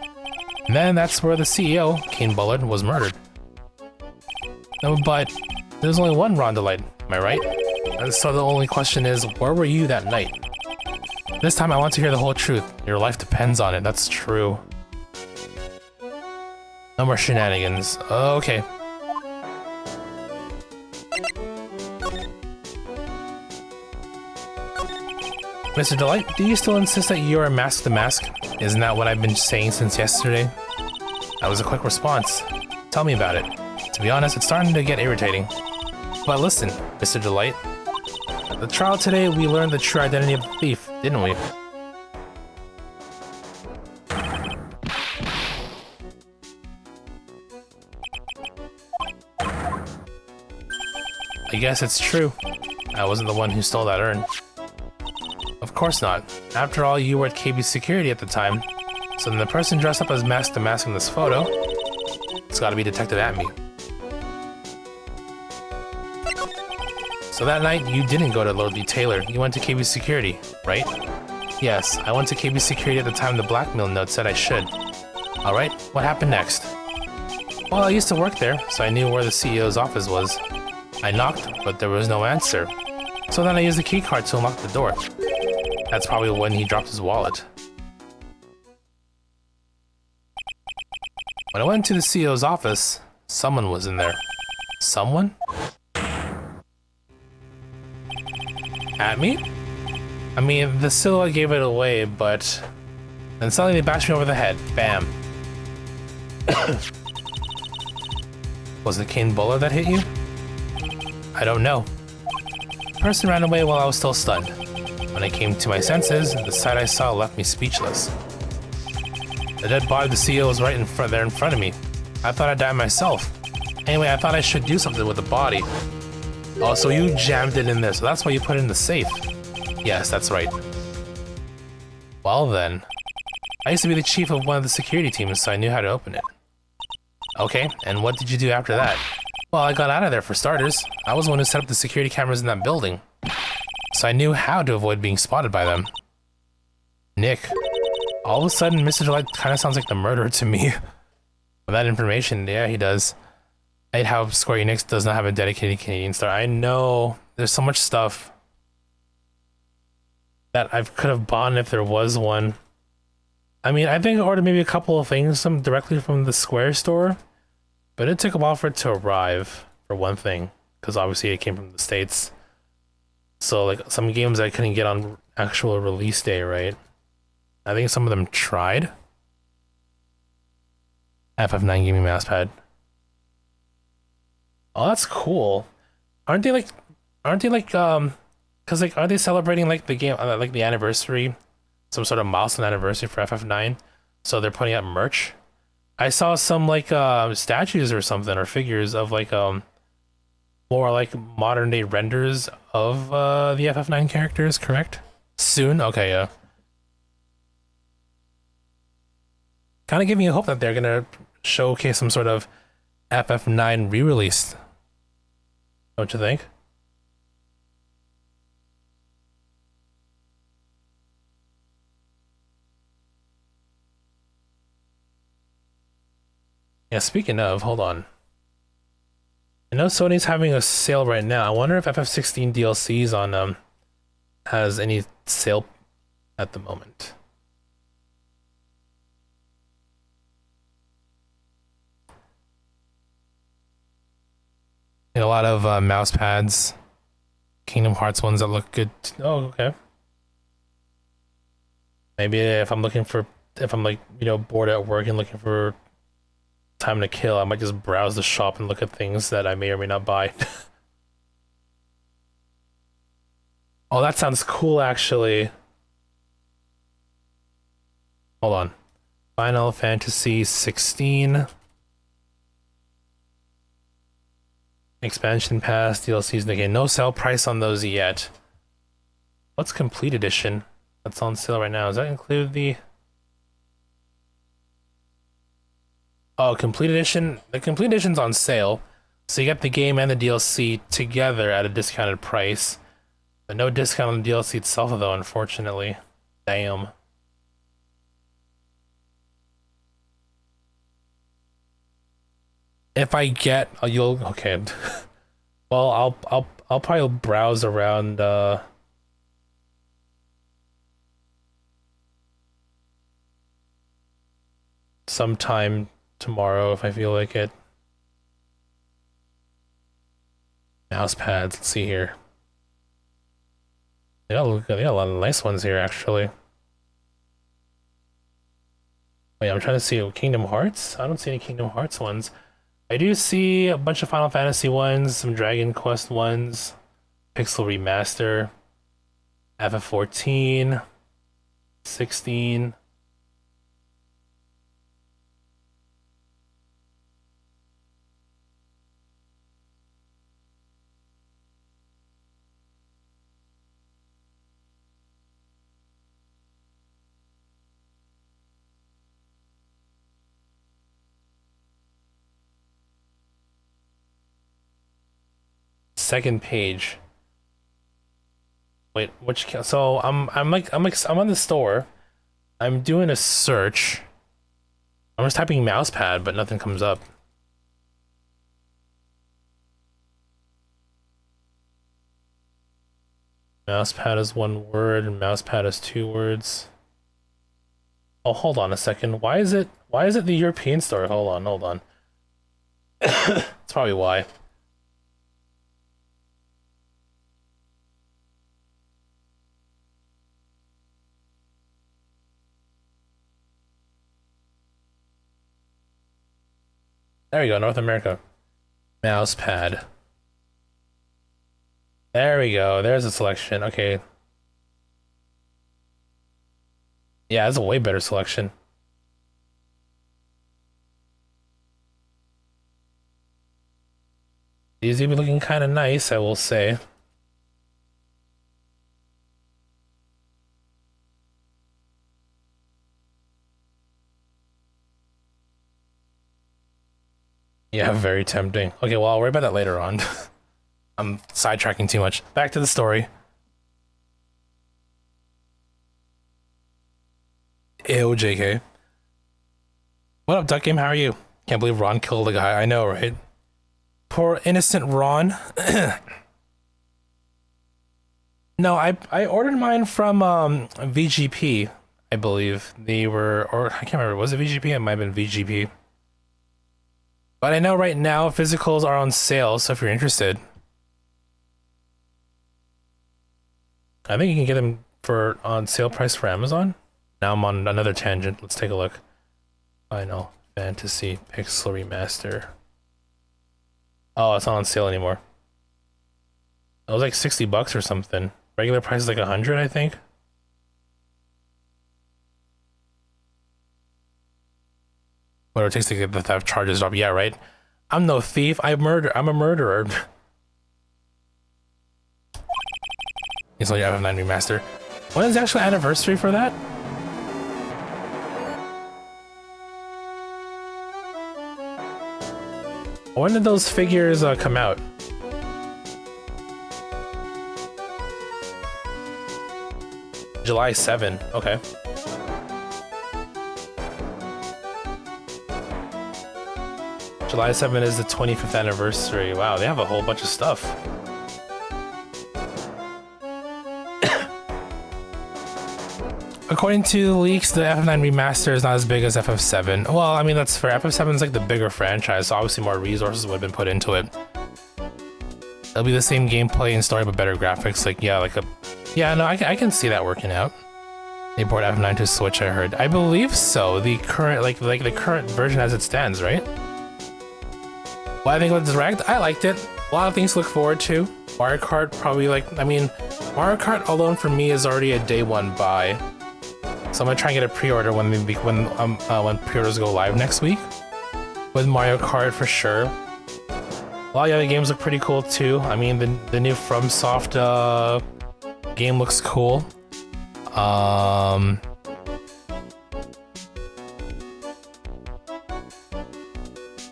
And then that's where the CEO, Kane Bullard, was murdered. No, but there's only one Ron Delight, am I right? And so the only question is, where were you that night? This time I want to hear the whole truth. Your life depends on it, that's true. No more shenanigans. Okay. Mr. Delight, do you still insist that you're a mask to mask? Isn't that what I've been saying since yesterday? That was a quick response. Tell me about it. To be honest, it's starting to get irritating. But listen, Mr. Delight. At the trial today, we learned the true identity of the thief, didn't we? I guess it's true. I wasn't the one who stole that urn. Of course not. After all, you were at KB Security at the time. So then the person dressed up as mask to mask in this photo, it's gotta be Detective Atme. So that night, you didn't go to Lordly Taylor, you went to KB Security, right? Yes, I went to KB Security at the time the blackmail note said I should. Alright, what happened next? Well, I used to work there, so I knew where the CEO's office was. I knocked, but there was no answer. So then I used the keycard to unlock the door. That's probably when he dropped his wallet. When I went to the CEO's office, someone was in there. Someone? At me? I mean, the silhouette gave it away, but then suddenly they bashed me over the head. Bam. Was it Kane Bullard that hit you? I don't know. The person ran away while I was still stunned. When I came to my senses, the sight I saw left me speechless. The dead body of the CEO was right in front of me. I thought I'd die myself. Anyway, I thought I should do something with the body. Oh, so you jammed it in there, so that's why you put it in the safe. Yes, that's right. Well then, I used to be the chief of one of the security teams, so I knew how to open it. Okay, and what did you do after that? Well, I got out of there for starters. I was the one who set up the security cameras in that building. So I knew how to avoid being spotted by them. Nick. All of a sudden, Mr. Delight kind of sounds like the murderer to me. With that information, yeah, he does. I hate how Square Enix does not have a dedicated Canadian star. I know, there's so much stuff that I could have bought if there was one. I mean, I think I ordered maybe a couple of things some directly from the Square store, but it took a while for it to arrive, for one thing, because obviously it came from the States. So, like, some games I couldn't get on actual release day, right? I think some of them tried. FF9 Gaming Mousepad. Oh, that's cool. Aren't they like, cause like, are they celebrating like the game, like the anniversary, some sort of milestone anniversary for FF9? So they're putting out merch. I saw some like statues or something, or figures of like more like modern day renders of the FF9 characters, correct? Soon? Okay, yeah. Kind of giving you hope that they're gonna showcase some sort of FF9 re-release. Don't you think? Yeah, speaking of, hold on. I know Sony's having a sale right now. I wonder if FF16 DLCs on has any sale at the moment. A lot of mouse pads, Kingdom Hearts ones that look good. Oh, okay. Maybe if I'm looking for, if I'm like, you know, bored at work and looking for time to kill, I might just browse the shop and look at things that I may or may not buy. Oh, that sounds cool, actually. Hold on. Final Fantasy 16. Expansion Pass, DLCs in the game. No sale price on those yet. What's Complete Edition? That's on sale right now. Does that include the... Oh, Complete Edition? The Complete Edition's on sale. So you get the game and the DLC together at a discounted price. But no discount on the DLC itself, though, unfortunately. Damn. If I get, you'll okay. Well, I'll probably browse around. Sometime tomorrow if I feel like it. Mouse pads. Let's see here. They got a lot of nice ones here, actually. Wait, I'm trying to see Kingdom Hearts. I don't see any Kingdom Hearts ones. I do see a bunch of Final Fantasy ones, some Dragon Quest ones, Pixel Remaster, FF14, 16. Second page. Wait, so I'm on the store. I'm doing a search. I'm just typing mousepad, but nothing comes up. Mousepad is one word, and mousepad is 2 words. Oh, hold on a second. Why is it the European store? Hold on. That's probably why. There we go, North America. Mousepad. There we go, there's a selection, okay. Yeah, that's a way better selection. These even looking kind of nice, I will say. Yeah, very tempting. Okay, well, I'll worry about that later on. I'm sidetracking too much. Back to the story. Ew, JK. What up, Duck Game? How are you? Can't believe Ron killed a guy. I know, right? Poor innocent Ron. No, I ordered mine from VGP, I believe. They were, or I can't remember. Was it VGP? It might have been VGP. But I know right now physicals are on sale, so if you're interested. I think you can get them for on sale price for Amazon. Now I'm on another tangent. Let's take a look. Final Fantasy Pixel Remaster. Oh, it's not on sale anymore. It was like 60 bucks or something. Regular price is like 100, I think. Whatever it takes to get the theft charges dropped. Yeah, right. I'm no thief. I'm a murderer. It's only FF9 remaster. When is the actual anniversary for that? When did those figures come out? July 7. Okay. July 7 is the 25th anniversary. Wow, they have a whole bunch of stuff. According to the leaks, the FF9 remaster is not as big as FF7. Well, I mean, that's fair. FF7 is like the bigger franchise, so obviously more resources would have been put into it. It'll be the same gameplay and story, but better graphics. Like, yeah, like a... Yeah, no, I can see that working out. They port FF9 to Switch, I heard. I believe so. The current, like the current version as it stands, right? What I think of the Direct, I liked it. A lot of things to look forward to. Mario Kart, probably like, I mean, Mario Kart alone for me is already a day one buy. So I'm gonna try and get a pre-order when pre-orders go live next week. With Mario Kart for sure. A lot of the other games look pretty cool too. I mean, the new FromSoft game looks cool.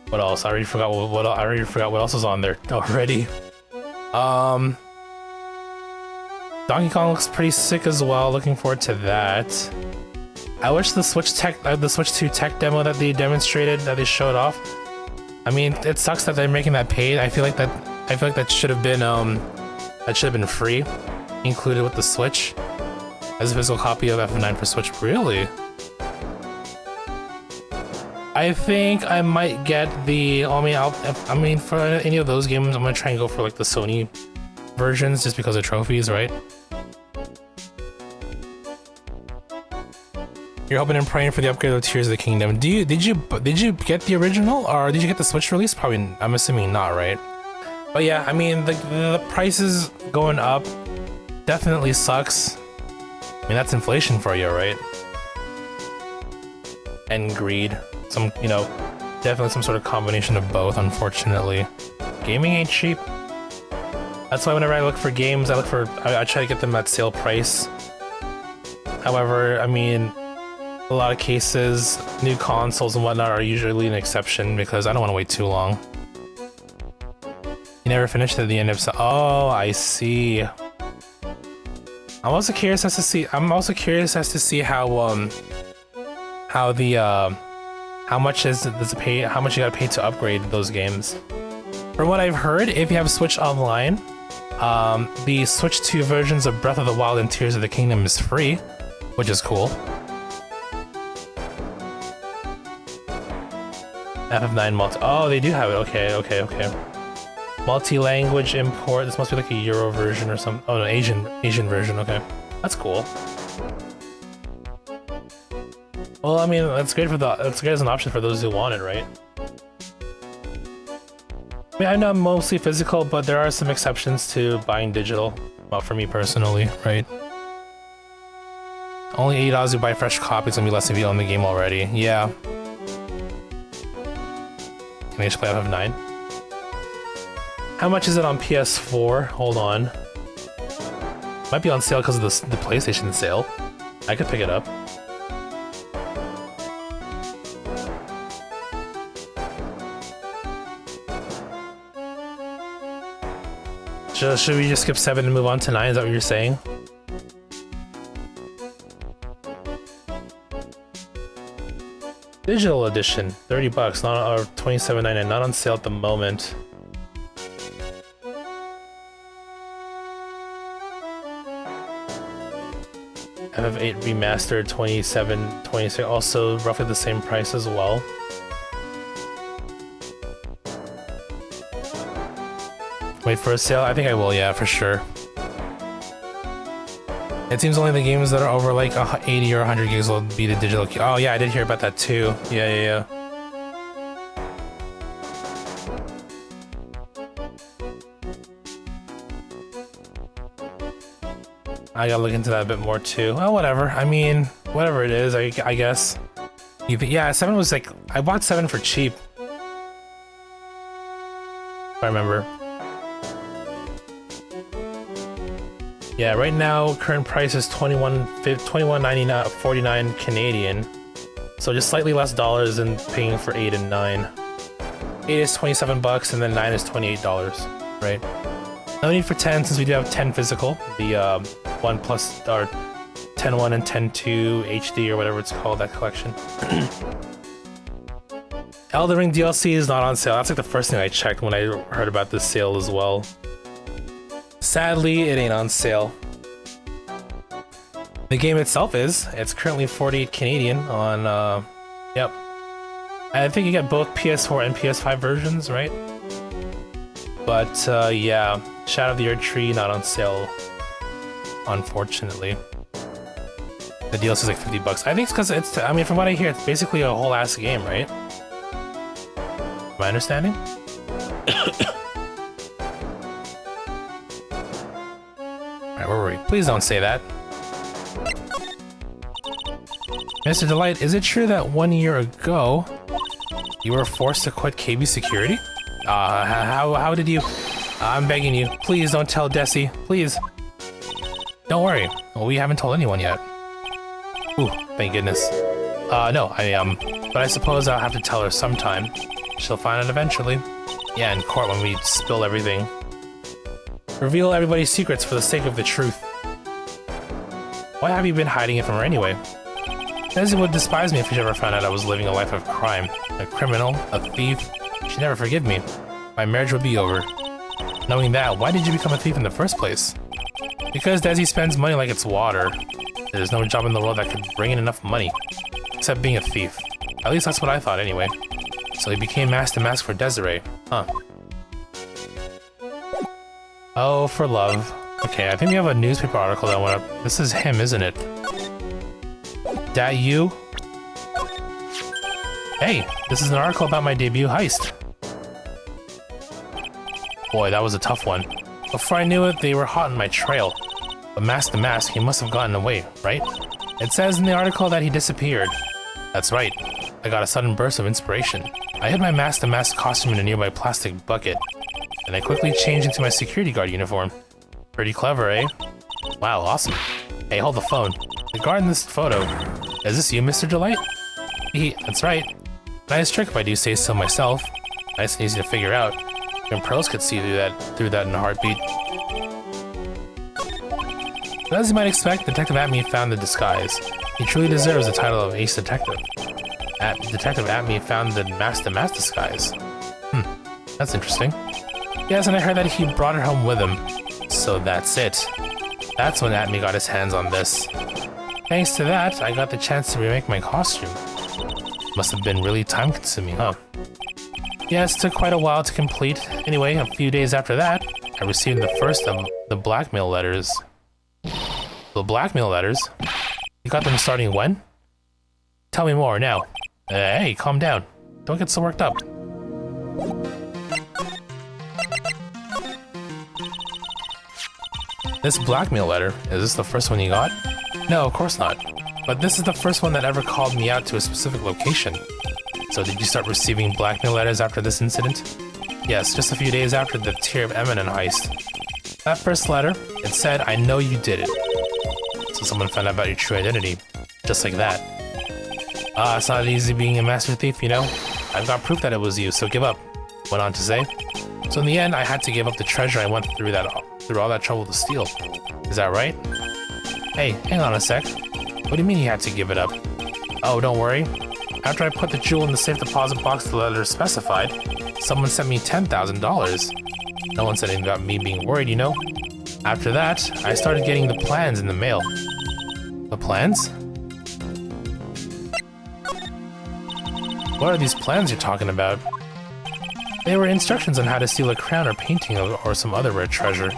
What else? I already forgot what else was on there already. Donkey Kong looks pretty sick as well. Looking forward to that. I wish the Switch 2 tech demo that they demonstrated, that they showed off. I mean, it sucks that they're making that paid. I feel like that should have been free, included with the Switch, as a physical copy of FF9 for Switch. Really? I think I might get the. I mean, for any of those games, I'm gonna try and go for like the Sony versions, just because of trophies, right? You're hoping and praying for the upgrade of Tears of the Kingdom. Did you get the original, or did you get the Switch release? Probably, I'm assuming not, right? But yeah, I mean, the prices going up definitely sucks. I mean, that's inflation for you, right? And greed. Definitely some sort of combination of both, unfortunately. Gaming ain't cheap. That's why whenever I look for games, I try to get them at sale price. However, I mean, a lot of cases, new consoles and whatnot are usually an exception because I don't want to wait too long. You never finished at the end of Oh, I see. I'm also curious as to see how much you gotta pay to upgrade those games. From what I've heard, if you have Switch Online, the Switch 2 versions of Breath of the Wild and Tears of the Kingdom is free, which is cool. FF9 multi. Oh, they do have it. Okay. Multi-language import. This must be like a Euro version or something. Oh no, Asian version. Okay, that's cool. Well, I mean, that's great as an option for those who want it, right? I mean, I know I'm mostly physical, but there are some exceptions to buying digital. Well, for me personally, right? Only $80 to buy fresh copies, gonna be less if you own the game already. Yeah. Can I just play FF9? How much is it on PS4? Hold on. Might be on sale because of the PlayStation sale. I could pick it up. Should we just skip 7 and move on to 9? Is that what you're saying? Digital edition, $30, not or $27.99, not on sale at the moment. FF8 remastered, $27.26, also roughly the same price as well. Wait for a sale? I think I will, yeah, for sure. It seems only the games that are over like 80 or 100 gigs will be the digital. Oh yeah, I did hear about that too. Yeah. I gotta look into that a bit more too. Well, whatever. I mean, whatever it is, I guess. Yeah, 7 was like, I bought 7 for cheap. If I remember. Yeah, right now current price is $21.49 Canadian, so just slightly less dollars than paying for 8 and 9. 8 is $27 and then 9 is $28, right? No need for 10 since we do have 10 physical, the 1 plus or 10.1 and 10.2 HD or whatever it's called, that collection. Elden Ring DLC is not on sale. That's like the first thing I checked when I heard about this sale as well. Sadly, it ain't on sale. The game itself is. It's currently 48 Canadian on, yep. I think you get both PS4 and PS5 versions, right? But, yeah, Shadow of the Erdtree not on sale, unfortunately. The DLC is like $50. I think it's because it's, I mean, from what I hear, it's basically a whole ass game, right? My understanding? Alright, where were we? Please don't say that. Mr. Delight, is it true that 1 year ago you were forced to quit KB Security? How did you? I'm begging you, please don't tell Desi, please. Don't worry, we haven't told anyone yet. Ooh, thank goodness. No, but I suppose I'll have to tell her sometime. She'll find it eventually. Yeah, in court when we spill everything. Reveal everybody's secrets for the sake of the truth. Why have you been hiding it from her anyway? Desi would despise me if she ever found out I was living a life of crime. A criminal, a thief. She'd never forgive me. My marriage would be over. Knowing that, why did you become a thief in the first place? Because Desi spends money like it's water. There's no job in the world that could bring in enough money. Except being a thief. At least that's what I thought anyway. So he became Master Mask for Desiree. Huh. Oh, for love. Okay, I think we have a newspaper article that went up. This is him, isn't it? That you? Hey, this is an article about my debut heist. Boy, that was a tough one. Before I knew it, they were hot on my trail. But Master Mask, he must have gotten away, right? It says in the article that he disappeared. That's right. I got a sudden burst of inspiration. I hid my Master Mask costume in a nearby plastic bucket. And I quickly changed into my security guard uniform. Pretty clever, eh? Wow, awesome. Hey, hold the phone. The guard in this photo. Is this you, Mr. Delight? That's right. Nice trick if I do say so myself. Nice and easy to figure out. Even pros could see through that in a heartbeat. But as you might expect, Detective Atme found the disguise. He truly deserves the title of Ace Detective. Detective Atme found the Master Mask disguise. That's interesting. Yes, and I heard that he brought it home with him. So that's it. That's when Atme got his hands on this. Thanks to that, I got the chance to remake my costume. Must have been really time-consuming, huh? Yes, it took quite a while to complete. Anyway, a few days after that, I received the first of the blackmail letters. The blackmail letters? You got them starting when? Tell me more, now. Hey, calm down. Don't get so worked up. This blackmail letter, is this the first one you got? No, of course not. But this is the first one that ever called me out to a specific location. So did you start receiving blackmail letters after this incident? Yes, just a few days after the Tier of Eminent heist. That first letter, it said, I know you did it. So someone found out about your true identity. Just like that. It's not easy being a master thief, you know? I've got proof that it was you, so give up. Went on to say. So in the end, I had to give up the treasure I went through all that trouble to steal. Is that right? Hey, hang on a sec. What do you mean you had to give it up? Oh, don't worry. After I put the jewel in the safe deposit box the letter specified, someone sent me $10,000. No one said anything about me being worried, you know? After that, I started getting the plans in the mail. The plans? What are these plans you're talking about? They were instructions on how to steal a crown or painting or some other rare treasure.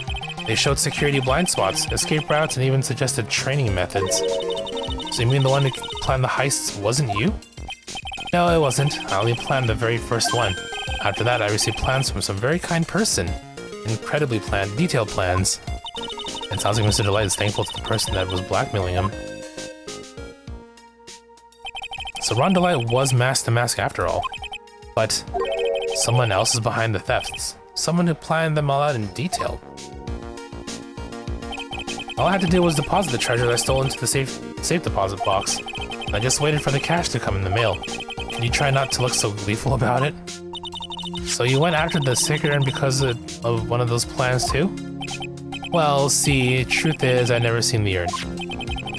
They showed security blind spots, escape routes, and even suggested training methods. So you mean the one who planned the heists wasn't you? No, it wasn't. I only planned the very first one. After that, I received plans from some very kind person. Incredibly detailed plans. It sounds like Mr. Delight is thankful to the person that was blackmailing him. So Ron Delight was Master Mask after all. But someone else is behind the thefts. Someone who planned them all out in detail. All I had to do was deposit the treasure that I stole into the safe deposit box. I just waited for the cash to come in the mail. Can you try not to look so gleeful about it? So you went after the secret urn because of one of those plans too? Well, see, truth is I never seen the urn.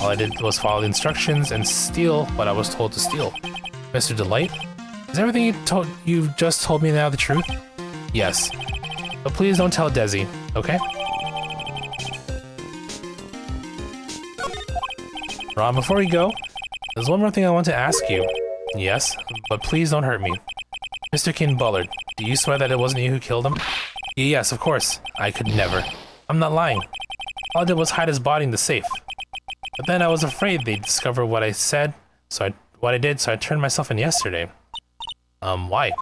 All I did was follow the instructions and steal what I was told to steal. Mr. Delight? Is everything you've just told me now the truth? Yes. But please don't tell Desi, okay? Ron, before we go, there's one more thing I want to ask you. Yes, but please don't hurt me. Mr. King Bullard, do you swear that it wasn't you who killed him? Yes, of course. I could never. I'm not lying. All I did was hide his body in the safe. But then I was afraid they'd discover what I said, so I turned myself in yesterday. Why?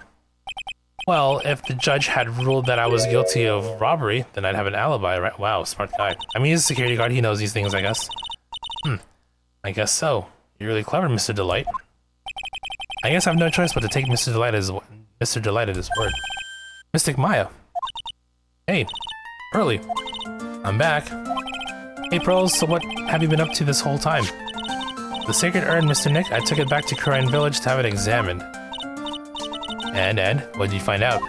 Well, if the judge had ruled that I was guilty of robbery, then I'd have an alibi, right? Wow, smart guy. I mean, he's a security guard, he knows these things, I guess. I guess so. You're really clever, Mr. Delight. I guess I have no choice but to take Mr. Delight at his word. Mystic Maya. Hey, Pearly. I'm back. Hey, Pearls, so what have you been up to this whole time? The sacred urn, Mr. Nick, I took it back to Crane Village to have it examined. And, what did you find out?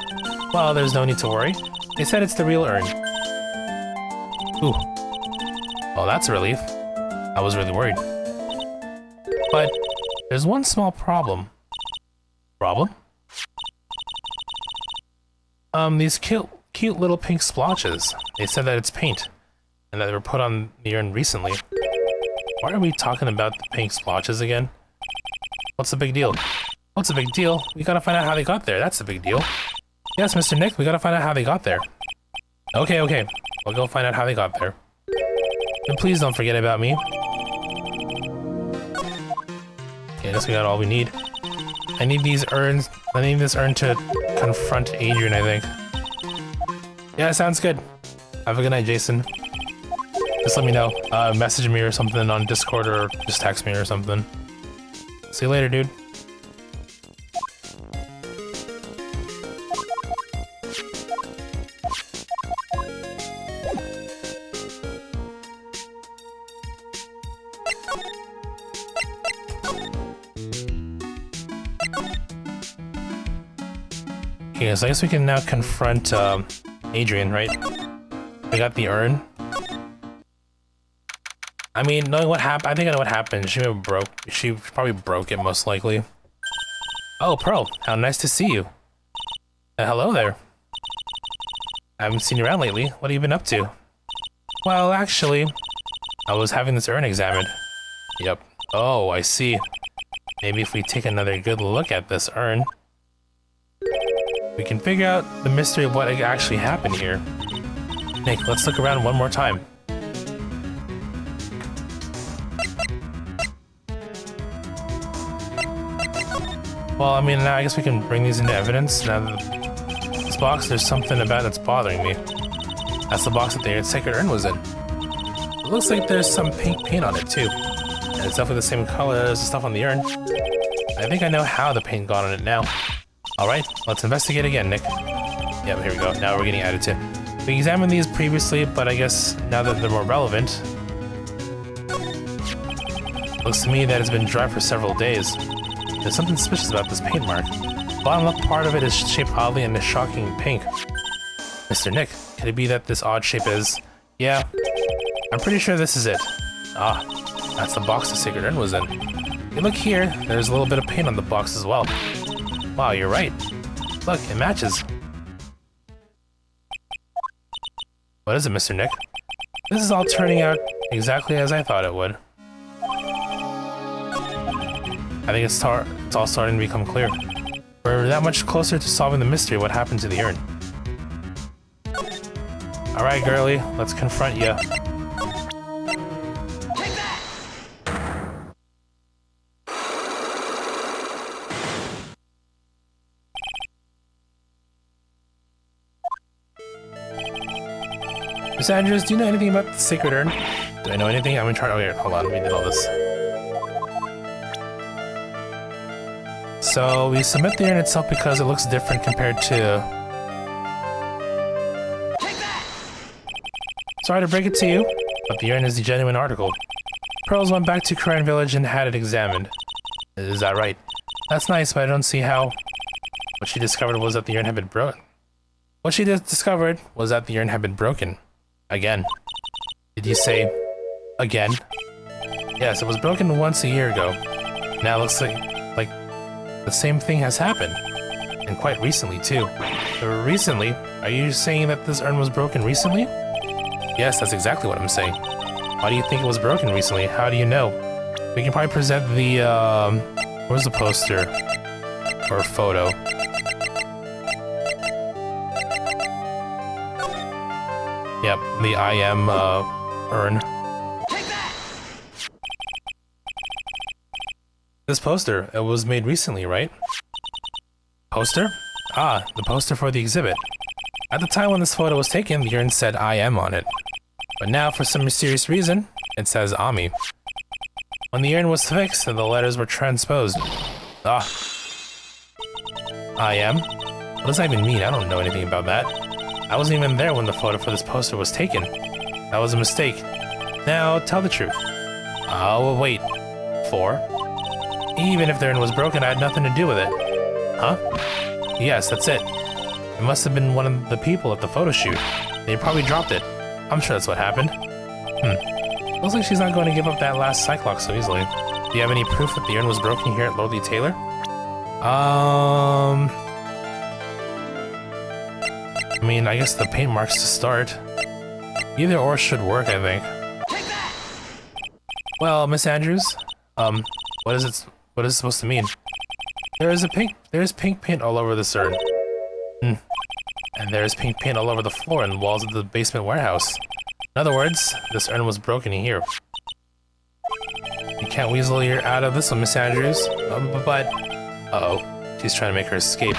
Well, there's no need to worry. They said it's the real urn. Ooh. Well, that's a relief. I was really worried. But there's one small problem. Problem? These cute little pink splotches. They said that it's paint, and that they were put on the urn recently. Why are we talking about the pink splotches again? What's the big deal? What's the big deal? We gotta find out how they got there. That's the big deal. Yes, Mr. Nick, we gotta find out how they got there. Okay. We'll go find out how they got there. And please don't forget about me. Okay, I guess we got all we need. I need these urns. I need this urn to confront Adrian, I think. Yeah, sounds good. Have a good night, Jason. Just let me know. Message me or something on Discord or just text me or something. See you later, dude. Okay, so I guess we can now confront Adrian, right? We got the urn. I mean, knowing what happened, I think I know what happened. She probably broke it, most likely. Oh, Pearl, how nice to see you. Hello there. I haven't seen you around lately. What have you been up to? Well, actually, I was having this urn examined. Yep. Oh, I see. Maybe if we take another good look at this urn, we can figure out the mystery of what actually happened here. Nick, let's look around one more time. Well, I mean, now I guess we can bring these into evidence. Now that this box, there's something about it that's bothering me. That's the box that the sacred urn was in. It looks like there's some pink paint on it too. And it's definitely the same color as the stuff on the urn. I think I know how the paint got on it now. Alright, let's investigate again, Nick. Yep, here we go. Now we're getting added to. We examined these previously, but I guess now that they're more relevant. Looks to me that it's been dry for several days. There's something suspicious about this paint mark. The bottom left part of it is shaped oddly in a shocking pink. Mr. Nick, could it be that this odd shape is... Yeah, I'm pretty sure this is it. Ah, that's the box the sacred urn was in. You look here, there's a little bit of paint on the box as well. Wow, you're right. Look, it matches. What is it, Mr. Nick? This is all turning out exactly as I thought it would. I think it's all starting to become clear. We're that much closer to solving the mystery of what happened to the urn. Alright, girly, let's confront ya. Take that! Miss Andrews, do you know anything about the sacred urn? Do I know anything? I'm in charge. Okay, hold on, let me do all this. So we submit the urn itself because it looks different compared to... Take that! Sorry to break it to you, but the urn is the genuine article. Pearls went back to Crane Village and had it examined. Is that right? That's nice, but I don't see how... What she discovered was that the urn had been broken. What she discovered was that the urn had been broken. Again. Did you say... again? Yes, it was broken once a year ago. Now it looks like the same thing has happened. And quite recently, too. Recently? Are you saying that this urn was broken recently? Yes, that's exactly what I'm saying. Why do you think it was broken recently? How do you know? We can probably present the, where's the poster? Or photo? Yep, the I am, urn. Take that! This poster, it was made recently, right? Poster? Ah, the poster for the exhibit. At the time when this photo was taken, the urn said I am on it. But now, for some mysterious reason, it says Ami. When the urn was fixed and the letters were transposed. Ah. I am? What does that even mean? I don't know anything about that. I wasn't even there when the photo for this poster was taken. That was a mistake. Now, tell the truth. Oh, wait. 4? Even if the urn was broken, I had nothing to do with it. Huh? Yes, that's it. It must have been one of the people at the photo shoot. They probably dropped it. I'm sure that's what happened. Looks like she's not going to give up that last Cyclops so easily. Do you have any proof that the urn was broken here at Lordly Taylor? I mean, I guess the paint marks to start. Either or should work, I think. Take that! Well, Miss Andrews, what is it supposed to mean? There's pink paint all over this urn. And there's pink paint all over the floor and walls of the basement warehouse. In other words, this urn was broken here. You can't weasel your out of this one, Miss Andrews. But uh-oh, she's trying to make her escape.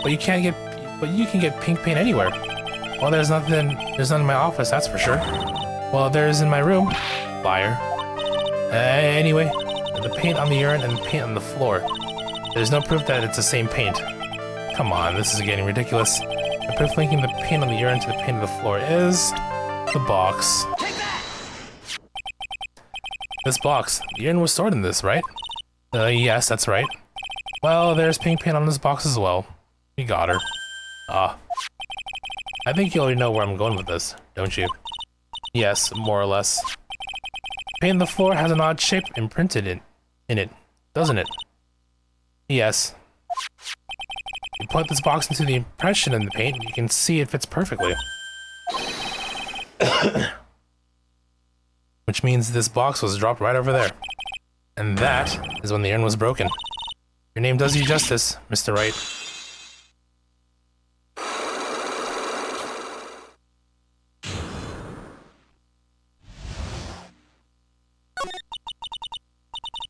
But you can get pink paint anywhere. Well, there's none in my office, that's for sure. Well, there's in my room. Liar. Anyway, the paint on the urn and the paint on the floor. There's no proof that it's the same paint. Come on, this is getting ridiculous. The proof linking the paint on the urn to the paint on the floor is the box. Take that! This box. The urn was stored in this, right? Yes, that's right. Well, there's pink paint on this box as well. We got her. I think you already know where I'm going with this, don't you? Yes, more or less. Paint on the floor has an odd shape imprinted in it, doesn't it? Yes. You put this box into the impression in the paint, you can see it fits perfectly. Which means this box was dropped right over there. And that is when the urn was broken. Your name does you justice, Mr. Wright.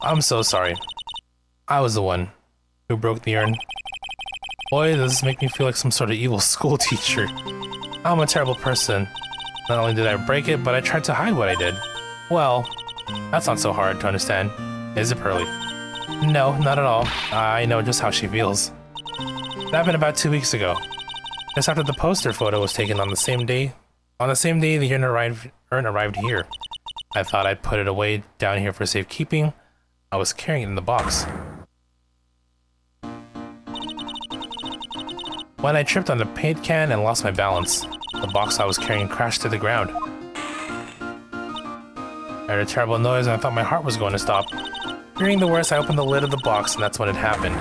I'm so sorry. I was the one who broke the urn. Boy, does this make me feel like some sort of evil school teacher. I'm a terrible person. Not only did I break it, but I tried to hide what I did. Well, that's not so hard to understand, is it, Pearly? No, not at all. I know just how she feels. It happened about 2 weeks ago. Just after the poster photo was taken on the same day. On the same day the urn arrived here. I thought I'd put it away down here for safekeeping. I was carrying it in the box. When I tripped on the paint can and lost my balance, the box I was carrying crashed to the ground. I heard a terrible noise and I thought my heart was going to stop. Fearing the worst, I opened the lid of the box and that's when it happened.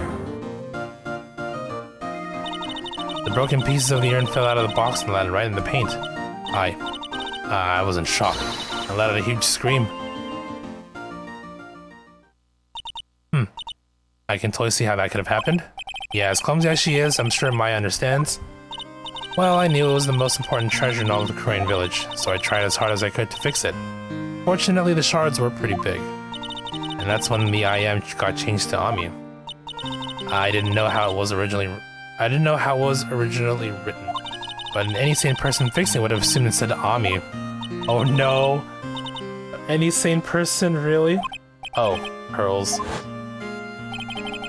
The broken pieces of the urn fell out of the box and landed right in the paint. I was in shock. I let out a huge scream. I can totally see how that could have happened. Yeah, as clumsy as she is, I'm sure Maya understands. Well, I knew it was the most important treasure in all of the Korean village, so I tried as hard as I could to fix it. Fortunately, the shards were pretty big. And that's when the I am got changed to Ami. I didn't know how it was originally written. But any sane person fixing it would have assumed it said Ami. Oh no. Any sane person, really? Oh, pearls.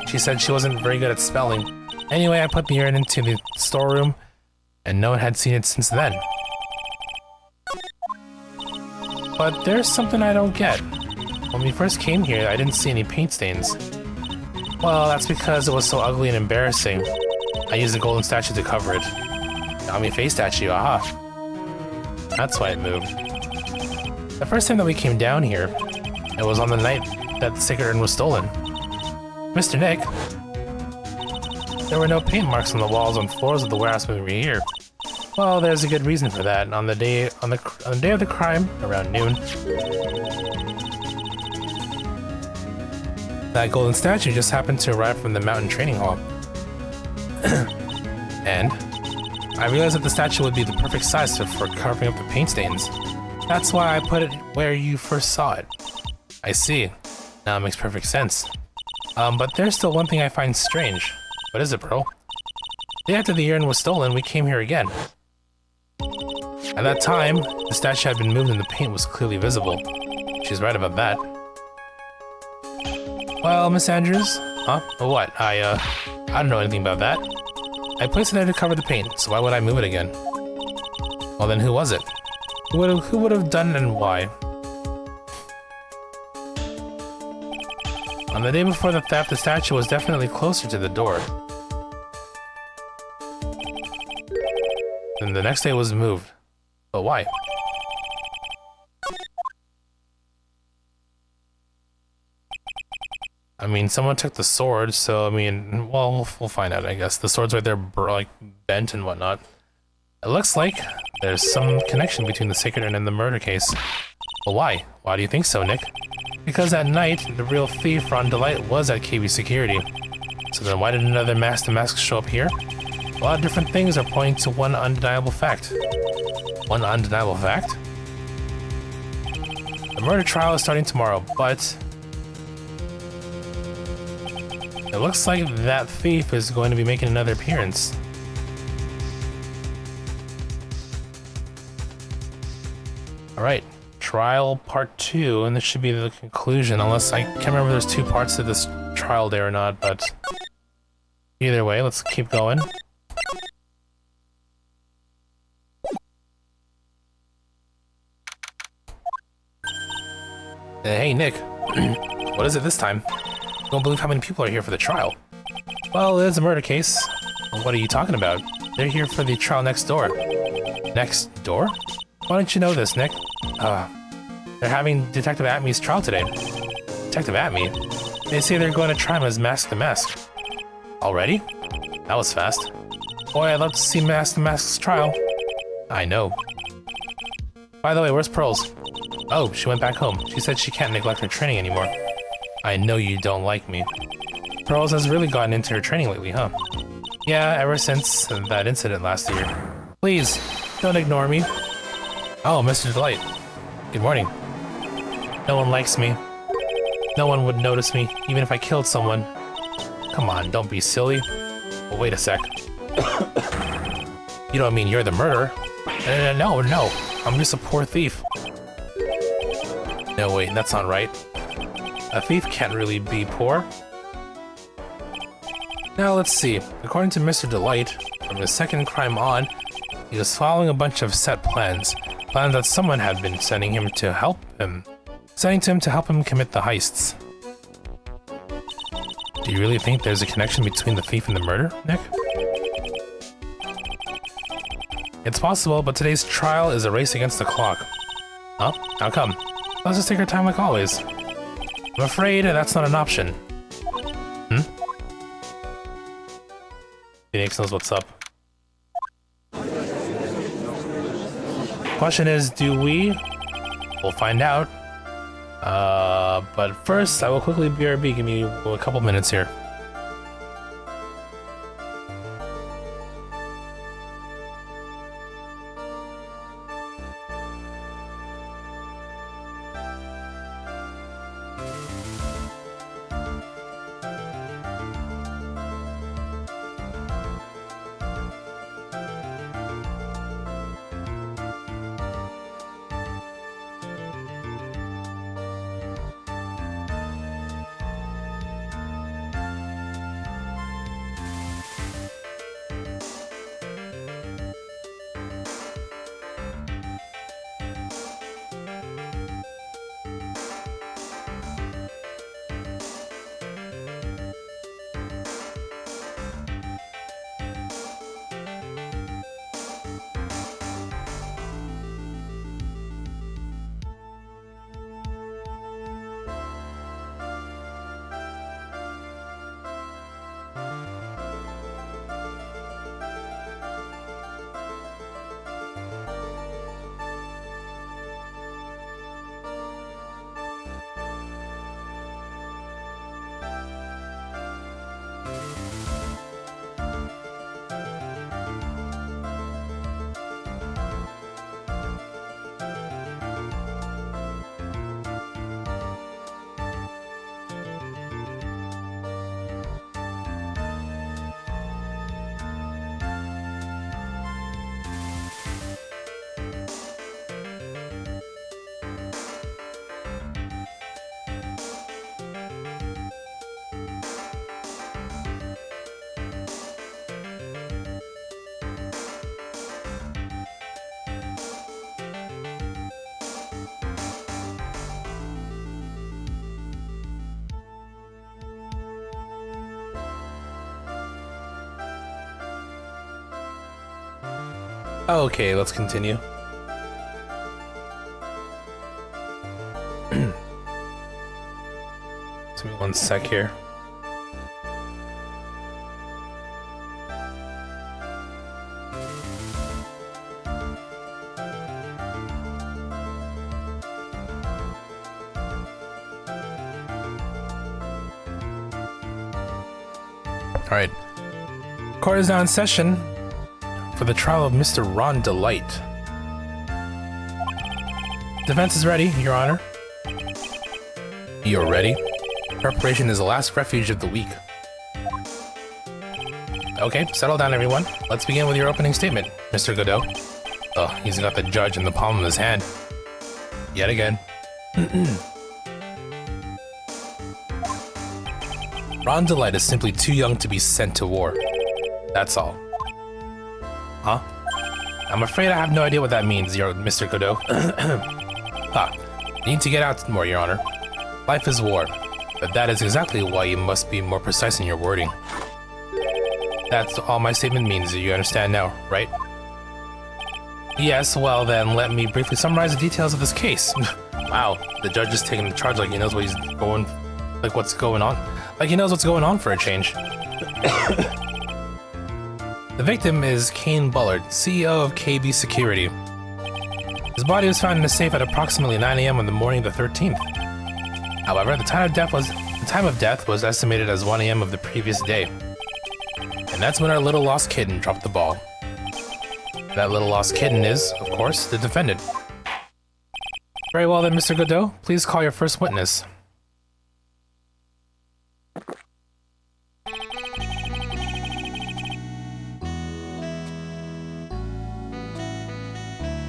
She said she wasn't very good at spelling. Anyway, I put the urn into the storeroom, and no one had seen it since then. But there's something I don't get. When we first came here, I didn't see any paint stains. Well, that's because it was so ugly and embarrassing. I used a golden statue to cover it. Ami face statue, aha. That's why it moved. The first time that we came down here, it was on the night that the sacred urn was stolen. Mr. Nick, there were no paint marks on the walls and floors of the warehouse when we were here. Well, there's a good reason for that. On the day of the crime, around noon, that golden statue just happened to arrive from the mountain training hall. And I realized that the statue would be the perfect size for covering up the paint stains. That's why I put it where you first saw it. I see. Now it makes perfect sense. But there's still one thing I find strange. What is it, Pearl? The day after the urn was stolen, we came here again. At that time, the statue had been moved and the paint was clearly visible. She's right about that. Well, Miss Andrews? Huh? What? I don't know anything about that. I placed it there to cover the paint, so why would I move it again? Well then, who was it? Who would have done it and why? On the day before the theft, the statue was definitely closer to the door. And the next day it was moved. But why? I mean, someone took the sword, so I mean, well, we'll find out, I guess. The sword's right there, like, bent and whatnot. It looks like there's some connection between the sacred urn and the murder case. But why? Why do you think so, Nick? Because that night, the real thief, Ron Delight, was at KB Security. So then why did another masked mask show up here? A lot of different things are pointing to one undeniable fact. One undeniable fact? The murder trial is starting tomorrow, but it looks like that thief is going to be making another appearance. Alright, trial part 2, and this should be the conclusion, unless I can't remember if there's 2 parts to this trial day or not, but either way, let's keep going. Hey, Nick. What is it this time? You won't believe how many people are here for the trial. Well, it's a murder case. What are you talking about? They're here for the trial next door. Next door? Why don't you know this, Nick? They're having Detective Atme's trial today. Detective Atme? They say they're going to try him as Mask the Mask. Already? That was fast. Boy, I'd love to see Mask the Mask's trial. I know. By the way, where's Pearls? Oh, she went back home. She said she can't neglect her training anymore. I know you don't like me. Pearls has really gotten into her training lately, huh? Yeah, ever since that incident last year. Please, don't ignore me. Oh, Mr. Delight. Good morning. No one likes me. No one would notice me, even if I killed someone. Come on, don't be silly. Well, wait a sec. You don't mean you're the murderer? No, I'm just a poor thief. No, wait, that's not right. A thief can't really be poor. Now let's see. According to Mr. Delight, from his second crime on, he was following a bunch of set plans. Plans that someone had been sending him to help him. Sending to him to help him commit the heists. Do you really think there's a connection between the thief and the murder, Nick? It's possible, but today's trial is a race against the clock. Huh? How come? Let's just take our time like always. I'm afraid that's not an option. Phoenix knows what's up. Question is, do we? We'll find out. But first, I will quickly BRB. Give me a couple minutes here. Okay, let's continue. Give me 1 sec here. Alright. Court is now in session for the trial of Mr. Ron Delight. Defense is ready, Your Honor. You're ready? Preparation is the last refuge of the week. Okay, settle down everyone. Let's begin with your opening statement, Mr. Godot. Oh, he's got the judge in the palm of his hand. Yet again. Ron Delight is simply too young to be sent to war. That's all. Huh? I'm afraid I have no idea what that means, Mr. Godot. You need to get out more, Your Honor. Life is war, but that is exactly why you must be more precise in your wording. That's all my statement means, you understand now, right? Yes, well then, let me briefly summarize the details of this case. Wow, the judge is taking the charge like he knows what he's going... like what's going on. Like he knows what's going on for a change. The victim is Kane Bullard, CEO of KB Security. His body was found in a safe at approximately 9 AM on the morning of the 13th. However, the time of death was estimated as 1 AM of the previous day. And that's when our little lost kitten dropped the ball. That little lost kitten is, of course, the defendant. Very well then, Mr. Godot, please call your first witness.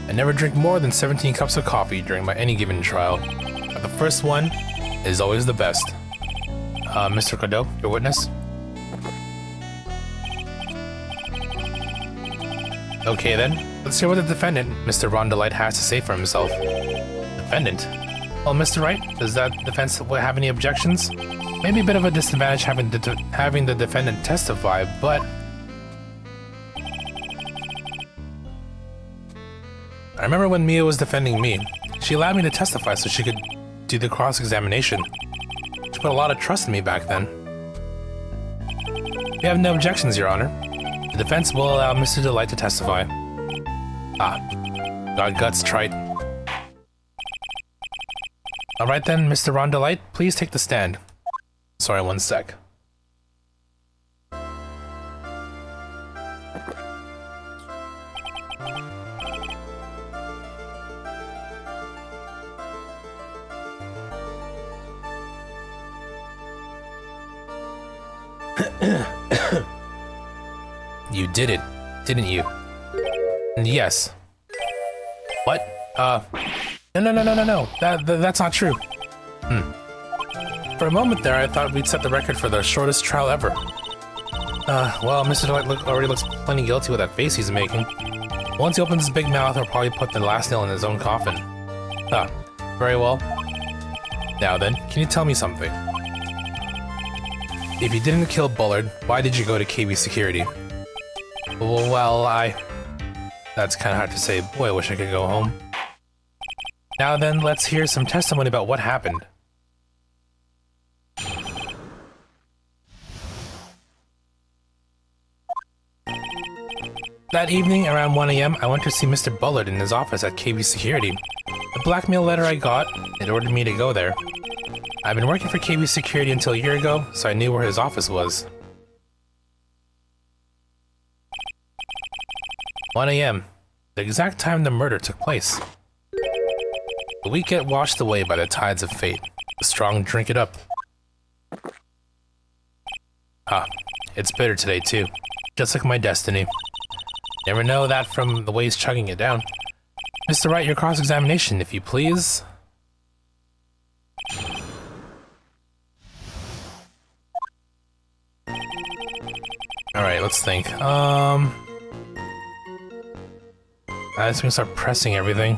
I never drink more than 17 cups of coffee during any given trial, but the first one is always the best. Mr. Godot, your witness? Okay then, let's hear what the defendant, Mr. Ron Delight, has to say for himself. Defendant? Well, Mr. Wright, does that defense have any objections? Maybe a bit of a disadvantage having the defendant testify, but... I remember when Mia was defending me, she allowed me to testify so she could do the cross-examination. She put a lot of trust in me back then. We have no objections, Your Honor. The defense will allow Mr. Delight to testify. Got guts, trite. Alright then, Mr. Ron Delight, please take the stand. Sorry, 1 sec. You did it, didn't you? And yes. What? No. That's not true. For a moment there, I thought we'd set the record for the shortest trial ever. Well, Mr. Delight already looks plenty guilty with that face he's making. Once he opens his big mouth, he'll probably put the last nail in his own coffin. Very well. Now then, can you tell me something? If you didn't kill Bullard, why did you go to KB Security? Well, That's kinda hard to say. Boy, I wish I could go home. Now then, let's hear some testimony about what happened. That evening, around 1 AM, I went to see Mr. Bullard in his office at KB Security. The blackmail letter I got, it ordered me to go there. I've been working for KB Security until a year ago, so I knew where his office was. 1 AM, the exact time the murder took place. The weak get washed away by the tides of fate. The strong drink it up. It's bitter today too, just like my destiny. Never know that from the way he's chugging it down. Mr. Wright, your cross-examination, if you please. Alright, let's think. I'm just gonna start pressing everything.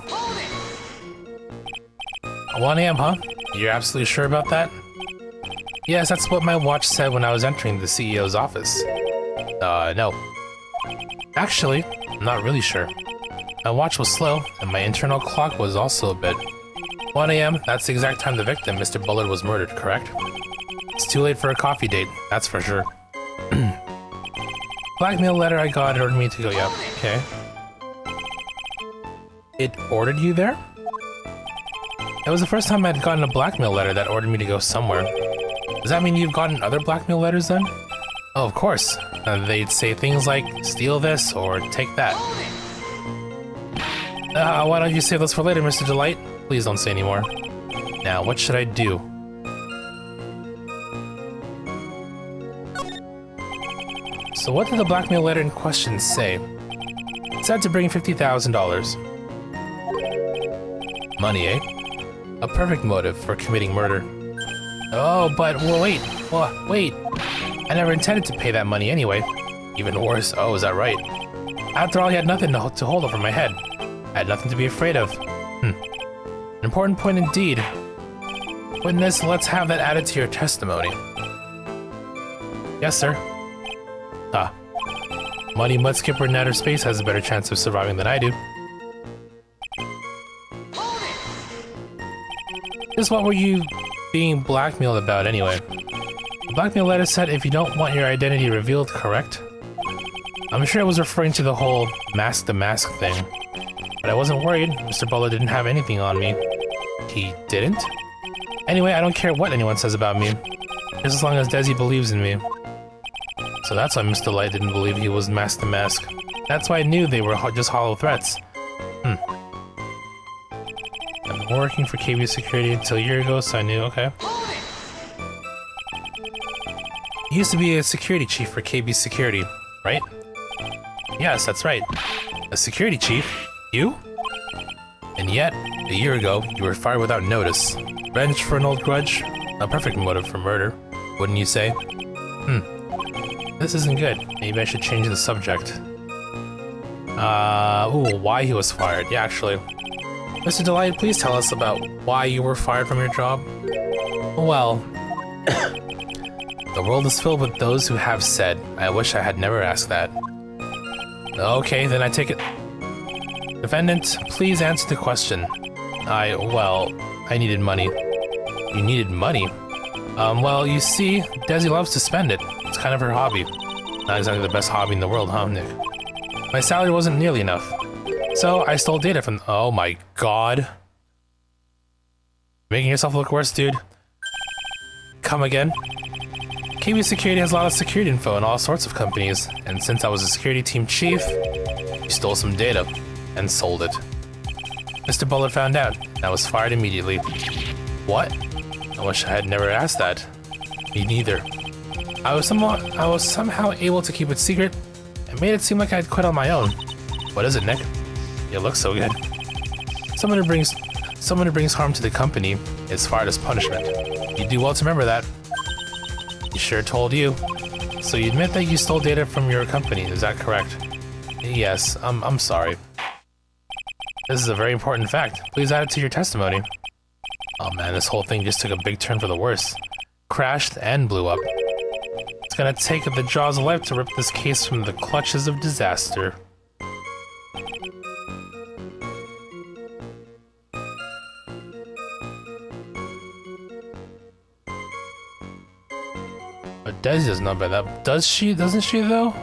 1 AM, huh? You're absolutely sure about that? Yes, that's what my watch said when I was entering the CEO's office. No. Actually, I'm not really sure. My watch was slow, and my internal clock was also a bit. 1 a.m., that's the exact time the victim, Mr. Bullard, was murdered, correct? It's too late for a coffee date, that's for sure. Blackmail letter I got ordered me to go, yeah, okay. It ordered you there? That was the first time I'd gotten a blackmail letter that ordered me to go somewhere. Does that mean you've gotten other blackmail letters then? Oh, of course. They'd say things like, steal this, or take that. Why don't you save those for later, Mr. Delight? Please don't say any more. Now, what should I do? So what did the blackmail letter in question say? It said to bring $50,000. Money, eh? A perfect motive for committing murder. Oh, but wait. I never intended to pay that money anyway. Even worse, oh, is that right? After all, he had nothing to hold over my head. I had nothing to be afraid of. An important point indeed. Witness, let's have that added to your testimony. Yes, sir. Muddy Mudskipper in outer space has a better chance of surviving than I do. Just what were you being blackmailed about anyway? The blackmail letter said if you don't want your identity revealed, correct? I'm sure it was referring to the whole mask the mask thing. But I wasn't worried. Mr. Bullard didn't have anything on me. He didn't? Anyway, I don't care what anyone says about me. Just as long as Desi believes in me. So that's why Mr. Light didn't believe he was mask to mask. That's why I knew they were just hollow threats. I've been working for KB Security until a year ago, so I knew, okay. You used to be a security chief for KB Security, right? Yes, that's right. A security chief? You? And yet, a year ago, you were fired without notice. Revenge for an old grudge? A perfect motive for murder, wouldn't you say? This isn't good. Maybe I should change the subject. Why he was fired. Yeah, actually. Mr. Delight, please tell us about why you were fired from your job. Well, the world is filled with those who have said, I wish I had never asked that. Okay, then I take it. Defendant, please answer the question. I needed money. You needed money? Well, you see, Desi loves to spend it. It's kind of her hobby. Not exactly the best hobby in the world, huh, Nick? My salary wasn't nearly enough. So I stole data from— oh my god. Making yourself look worse, dude. Come again? KB Security has a lot of security info in all sorts of companies, and since I was a security team chief, you stole some data and sold it. Mr. Bullard found out, and I was fired immediately. What? I wish I had never asked that. Me neither. I was somehow able to keep it secret and made it seem like I'd quit on my own. What is it, Nick? You look so good. Someone who brings harm to the company is fired as punishment. You do well to remember that. He sure told you. So you admit that you stole data from your company, is that correct? Yes, I'm sorry. This is a very important fact. Please add it to your testimony. Oh man, this whole thing just took a big turn for the worse. Crashed and blew up. It's gonna take the jaws of life to rip this case from the clutches of disaster. But Desi doesn't know about that. Does she? Doesn't she though?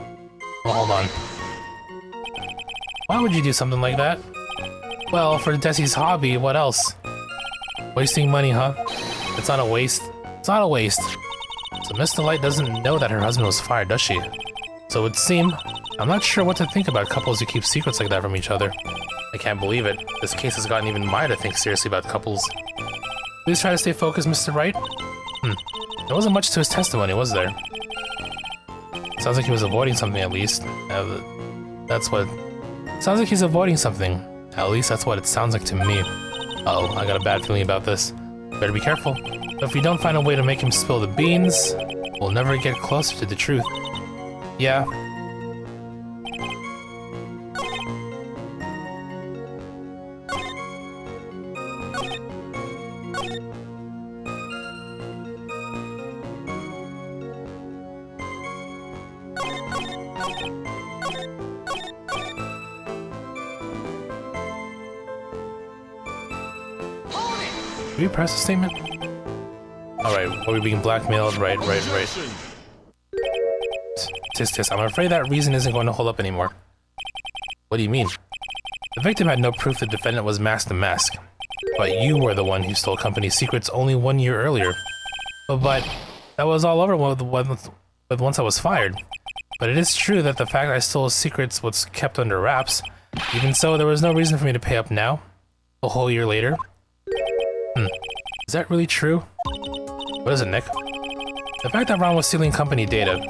Oh, hold on. Why would you do something like that? Well, for Desi's hobby, what else? Wasting money, huh? It's not a waste. It's not a waste. So Miss Delight doesn't know that her husband was fired, does she? So it would seem, I'm not sure what to think about couples who keep secrets like that from each other. I can't believe it. This case has gotten even madder to think seriously about couples. Please try to stay focused, Mr. Wright. There wasn't much to his testimony, was there? Sounds like he was avoiding something at least. Sounds like he's avoiding something. At least that's what it sounds like to me. Uh-oh, I got a bad feeling about this. Better be careful. If we don't find a way to make him spill the beans, we'll never get closer to the truth. Yeah. we press the statement? Alright, are we being blackmailed? Right. Tisk, I'm afraid that reason isn't going to hold up anymore. What do you mean? The victim had no proof the defendant was Mask the Mask. But you were the one who stole company secrets only 1 year earlier. But that was all over once I was fired. But it is true that the fact I stole secrets was kept under wraps. Even so, there was no reason for me to pay up now. A whole year later. Is that really true? What is it, Nick? The fact that Ron was stealing company data.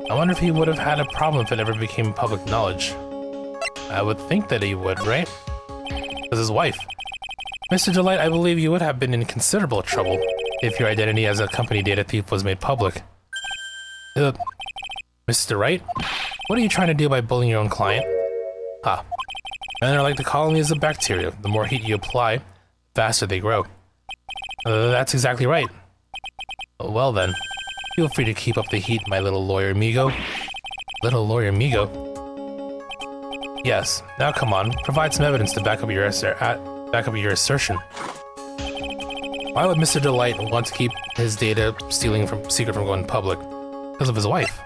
I wonder if he would have had a problem if it ever became public knowledge. I would think that he would, right? As his wife. Mr. Delight, I believe you would have been in considerable trouble if your identity as a company data thief was made public. Mr. Wright? What are you trying to do by bullying your own client? Men are like the colonies of bacteria. The more heat you apply, the faster they grow. That's exactly right. Well then, feel free to keep up the heat, my little lawyer amigo. Little lawyer amigo? Yes, now come on, provide some evidence to back up your assertion. Why would Mr. Delight want to keep his data secret from going public? Because of his wife.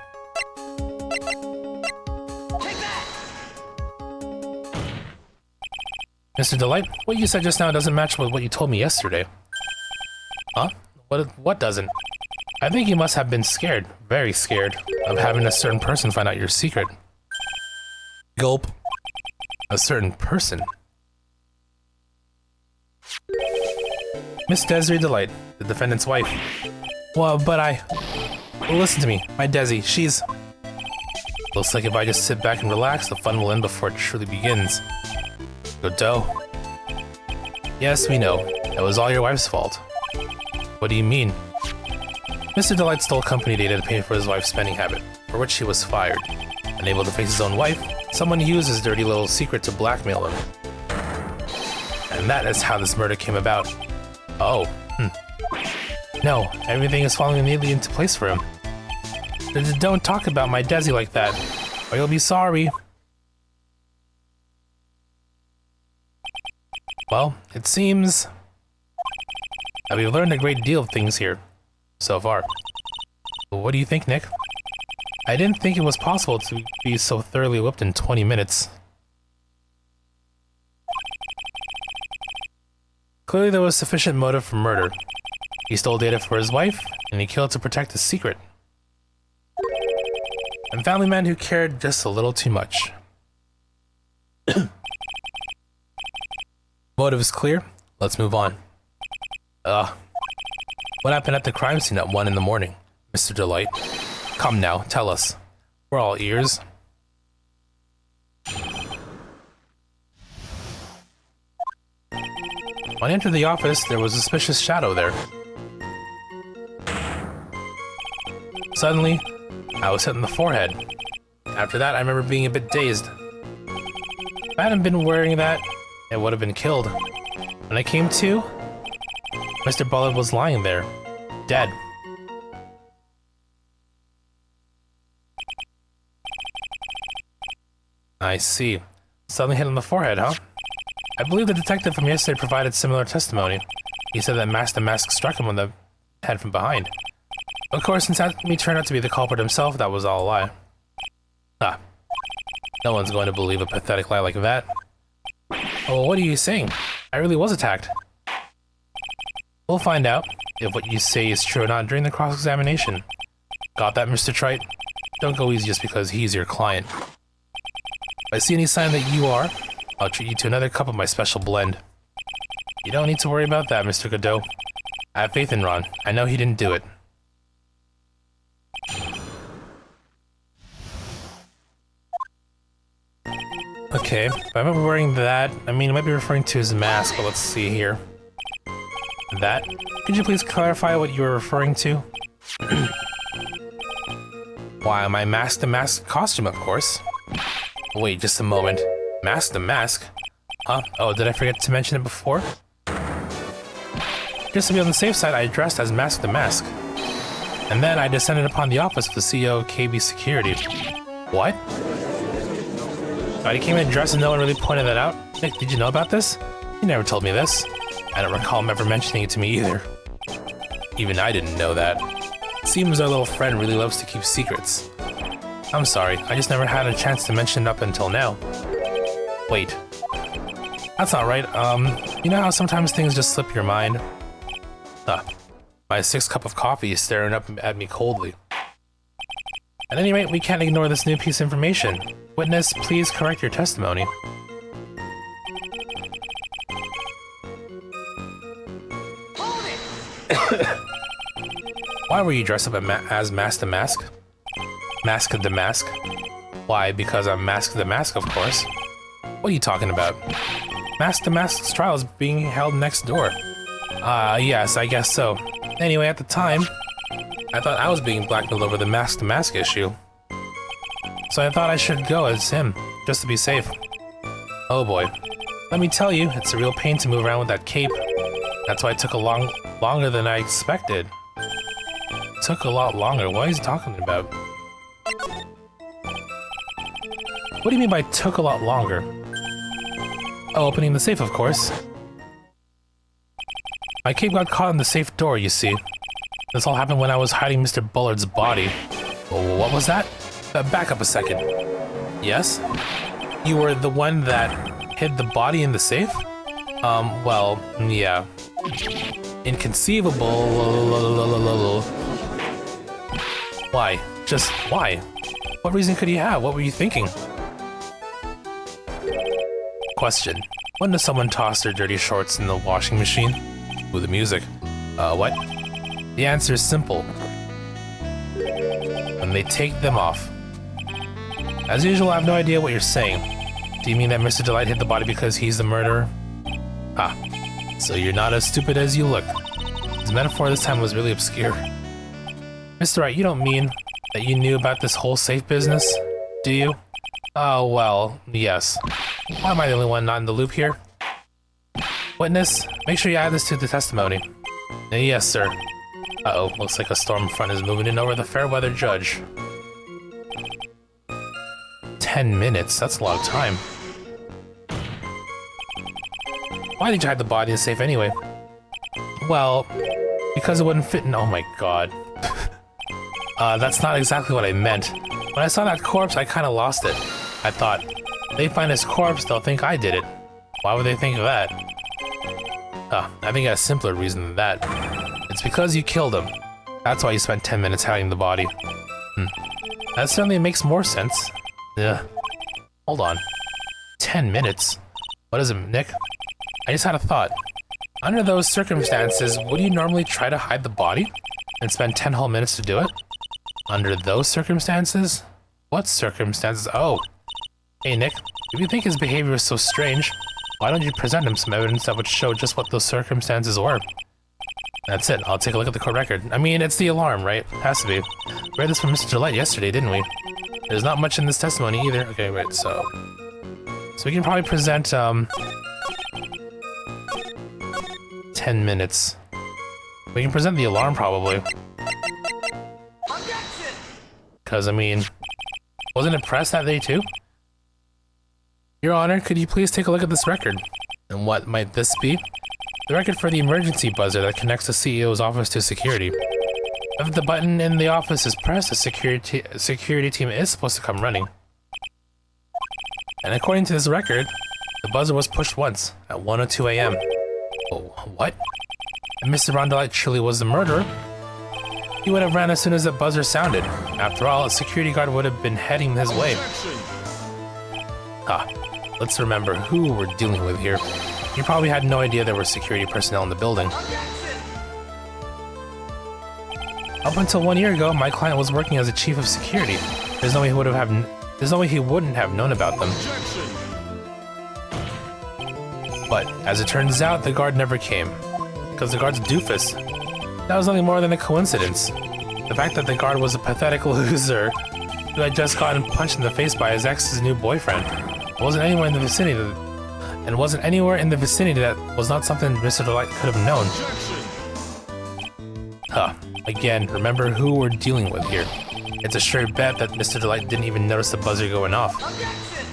Mr. Delight, what you said just now doesn't match with what you told me yesterday. Huh? What doesn't? I think you must have been scared, very scared, of having a certain person find out your secret. Gulp. A certain person? Miss Desiree Delight, the defendant's wife. Well, listen to me, my Desi, she's... Looks like if I just sit back and relax, the fun will end before it truly begins. Godot. Yes, we know. It was all your wife's fault. What do you mean? Mr. Delight stole company data to pay for his wife's spending habit, for which he was fired. Unable to face his own wife, someone used his dirty little secret to blackmail him. And that is how this murder came about. Oh, No, everything is falling neatly into place for him. Don't talk about my Desi like that, or you'll be sorry. Well, it seems that we've learned a great deal of things here, so far. What do you think, Nick? I didn't think it was possible to be so thoroughly whipped in 20 minutes. Clearly there was sufficient motive for murder. He stole data for his wife, and he killed to protect his secret. A family man who cared just a little too much. Motive is clear. Let's move on. What happened at the crime scene at 1 in the morning, Mr. Delight? Come now, tell us. We're all ears. When I entered the office, there was a suspicious shadow there. Suddenly, I was hit in the forehead. After that, I remember being a bit dazed. If I hadn't been wearing that, it would have been killed. When I came to, Mr. Bullard was lying there, dead. I see. Suddenly hit on the forehead, huh? I believe the detective from yesterday provided similar testimony. He said that Mask the Mask struck him on the head from behind. Of course, since me turned out to be the culprit himself, that was all a lie. No one's going to believe a pathetic lie like that. Oh, what are you saying? I really was attacked. We'll find out if what you say is true or not during the cross-examination. Got that, Mr. Trite? Don't go easy just because he's your client. If I see any sign that you are, I'll treat you to another cup of my special blend. You don't need to worry about that, Mr. Godot. I have faith in Ron. I know he didn't do it. Okay, if I remember wearing that, I mean, it might be referring to his mask, but let's see here. That? Could you please clarify what you were referring to? Why, my Mask the Mask costume, of course. Wait, just a moment. Mask the Mask? Huh? Oh, did I forget to mention it before? Just to be on the safe side, I dressed as Mask the Mask. And then I descended upon the office of the CEO of KB Security. What? I came in dressed and no one really pointed that out? Nick, did you know about this? You never told me this. I don't recall him ever mentioning it to me either. Even I didn't know that. It seems our little friend really loves to keep secrets. I'm sorry, I just never had a chance to mention it up until now. Wait. That's not right. You know how sometimes things just slip your mind? My 6th cup of coffee is staring up at me coldly. At any rate, we can't ignore this new piece of information. Witness, please correct your testimony. Hold it! Why were you dressed up as Mask the Mask? Mask the Mask? Why, because I'm Mask the Mask, of course. What are you talking about? Mask the Mask's trial is being held next door. Yes, I guess so. Anyway, at the time, I thought I was being blackmailed over the Mask the Mask issue. So I thought I should go as him, just to be safe. Oh boy. Let me tell you, it's a real pain to move around with that cape. That's why it took longer than I expected. Took a lot longer. What is he talking about? What do you mean by took a lot longer? Oh, opening the safe, of course. My cape got caught in the safe door, you see. This all happened when I was hiding Mr. Bullard's body. Oh, what was that? Back up a second. Yes? You were the one that hid the body in the safe? Well, yeah. Inconceivable. Why? Just why? What reason could you have? What were you thinking? Question. When does someone toss their dirty shorts in the washing machine? With the music. What? The answer is simple. When they take them off. As usual, I have no idea what you're saying. Do you mean that Mr. Delight hid the body because he's the murderer? Ah, so you're not as stupid as you look. His metaphor this time was really obscure. Mr. Wright, you don't mean that you knew about this whole safe business, do you? Oh, well, yes. Why am I the only one not in the loop here? Witness, make sure you add this to the testimony. Yes, sir. Uh-oh, looks like a storm front is moving in over the fair weather judge. 10 minutes? That's a long time. Why did you hide the body in the safe anyway? Well, because it wouldn't fit in— oh my god. That's not exactly what I meant. When I saw that corpse, I kinda lost it. I thought, if they find his corpse, they'll think I did it. Why would they think of that? I think a simpler reason than that. It's because you killed him. That's why you spent 10 minutes hiding the body. That certainly makes more sense. Ugh. Hold on. 10 minutes? What is it, Nick? I just had a thought. Under those circumstances, would you normally try to hide the body? And spend 10 whole minutes to do it? Under those circumstances? What circumstances? Oh. Hey, Nick. If you think his behavior is so strange, why don't you present him some evidence that would show just what those circumstances were? That's it. I'll take a look at the court record. I mean, it's the alarm, right? Has to be. We read this from Mr. Delight yesterday, didn't we? There's not much in this testimony either. Okay, right, so we can probably present, 10 minutes. We can present the alarm, probably. Because, I mean, wasn't it pressed that day, too? Your Honor, could you please take a look at this record? And what might this be? The record for the emergency buzzer that connects the CEO's office to security. If the button in the office is pressed, the security team is supposed to come running. And according to this record, the buzzer was pushed once, at 1:02 a.m. Oh, what? If Mr. Ron Delight truly was the murderer, he would have ran as soon as the buzzer sounded. After all, a security guard would have been heading his way. Let's remember who we're dealing with here. You probably had no idea there were security personnel in the building. Up until 1 year ago, my client was working as a chief of security. There's no way he wouldn't have known about them. But, as it turns out, the guard never came. Because the guard's a doofus. That was nothing more than a coincidence. The fact that the guard was a pathetic loser who had just gotten punched in the face by his ex's new boyfriend. Wasn't anywhere in the vicinity that was not something Mr. Delight could have known. Again, remember who we're dealing with here. It's a sure bet that Mr. Delight didn't even notice the buzzer going off.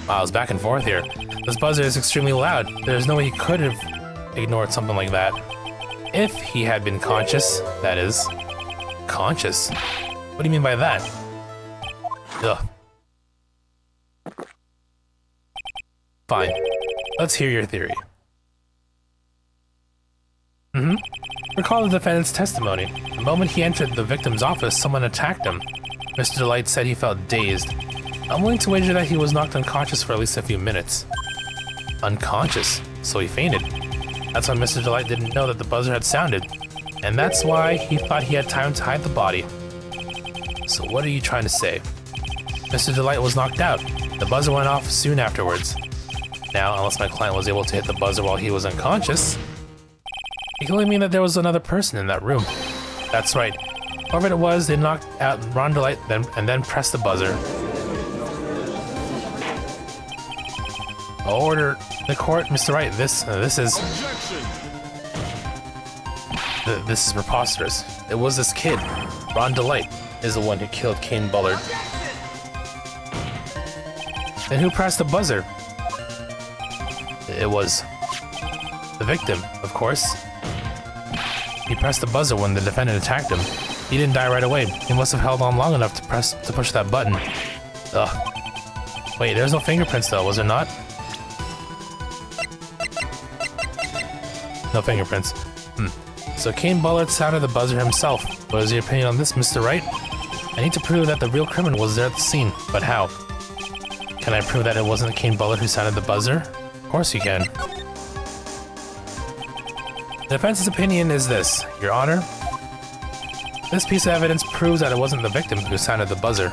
Wow, it's back and forth here. This buzzer is extremely loud. There's no way he could have ignored something like that. If he had been conscious, that is. Conscious? What do you mean by that? Ugh. Fine. Let's hear your theory. Recall the defendant's testimony. The moment he entered the victim's office, someone attacked him. Mr. Delight said he felt dazed. I'm willing to wager that he was knocked unconscious for at least a few minutes. Unconscious? So he fainted. That's why Mr. Delight didn't know that the buzzer had sounded. And that's why he thought he had time to hide the body. So what are you trying to say? Mr. Delight was knocked out. The buzzer went off soon afterwards. Now, unless my client was able to hit the buzzer while he was unconscious, it can only mean that there was another person in that room. That's right. Whoever it was, they knocked out Ron Delight and then pressed the buzzer. Order the court, Mr. Wright. This is preposterous. It was this kid, Ron Delight, is the one who killed Kane Bullard. And who pressed the buzzer? It was the victim, of course. He pressed the buzzer when the defendant attacked him. He didn't die right away. He must have held on long enough to push that button. Ugh. Wait, there's no fingerprints though, was there not? No fingerprints. So Kane Bullard sounded the buzzer himself. What is your opinion on this, Mr. Wright? I need to prove that the real criminal was there at the scene, but how? Can I prove that it wasn't Kane Bullard who sounded the buzzer? Of course you can. The defense's opinion is this, Your Honor. This piece of evidence proves that it wasn't the victim who sounded the buzzer.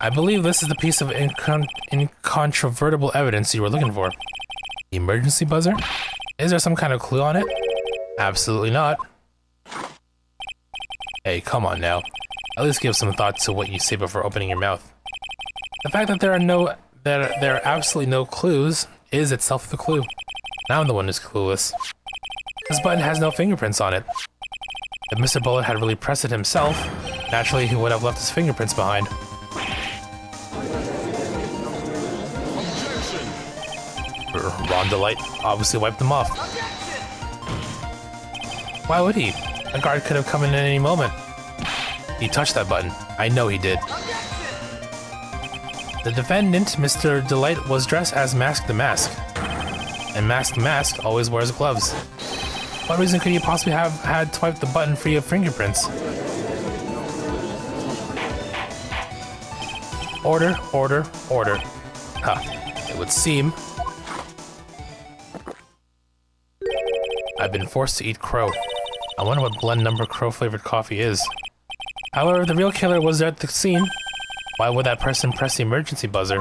I believe this is the piece of incontrovertible evidence you were looking for. The emergency buzzer? Is there some kind of clue on it? Absolutely not. Hey, come on now. At least give some thought to what you say before opening your mouth. The fact that there are absolutely no clues is itself the clue. Now I'm the one who's clueless. This button has no fingerprints on it. If Mr. Bullard had really pressed it himself, naturally he would have left his fingerprints behind. Ron Delight obviously wiped them off. Why would he? A guard could have come in at any moment. He touched that button. I know he did. The defendant, Mr. Delight, was dressed as Mask the Mask. And Mask the Mask always wears gloves. What reason could he possibly have had to wipe the button free of fingerprints? Order, order, order. It would seem I've been forced to eat crow. I wonder what blend number crow flavored coffee is. However, the real killer was there at the scene. Why would that person press the emergency buzzer?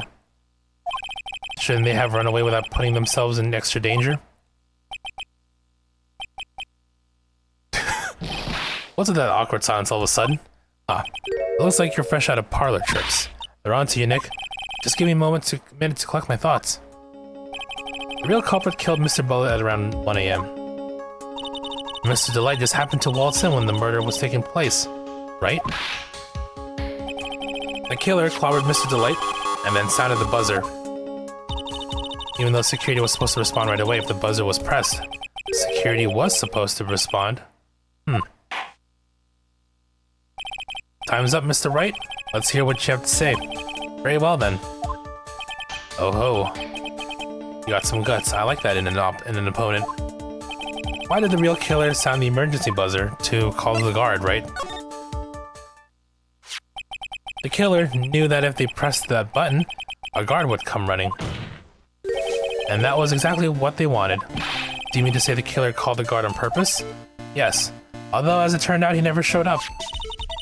Shouldn't they have run away without putting themselves in extra danger? What's with that awkward silence all of a sudden? It looks like you're fresh out of parlor tricks. They're on to you, Nick. Just give me a minute to collect my thoughts. The real culprit killed Mr. Bullard at around 1 a.m. Mr. Delight just happened to waltz in when the murder was taking place, right? The killer clobbered Mr. Delight and then sounded the buzzer. Even though security was supposed to respond right away if the buzzer was pressed, security was supposed to respond. Time's up, Mr. Wright. Let's hear what you have to say. Very well then. Oh ho. You got some guts. I like that in an opponent. Why did the real killer sound the emergency buzzer to call the guard, right? The killer knew that if they pressed that button, a guard would come running. And that was exactly what they wanted. Do you mean to say the killer called the guard on purpose? Yes. Although, as it turned out, he never showed up.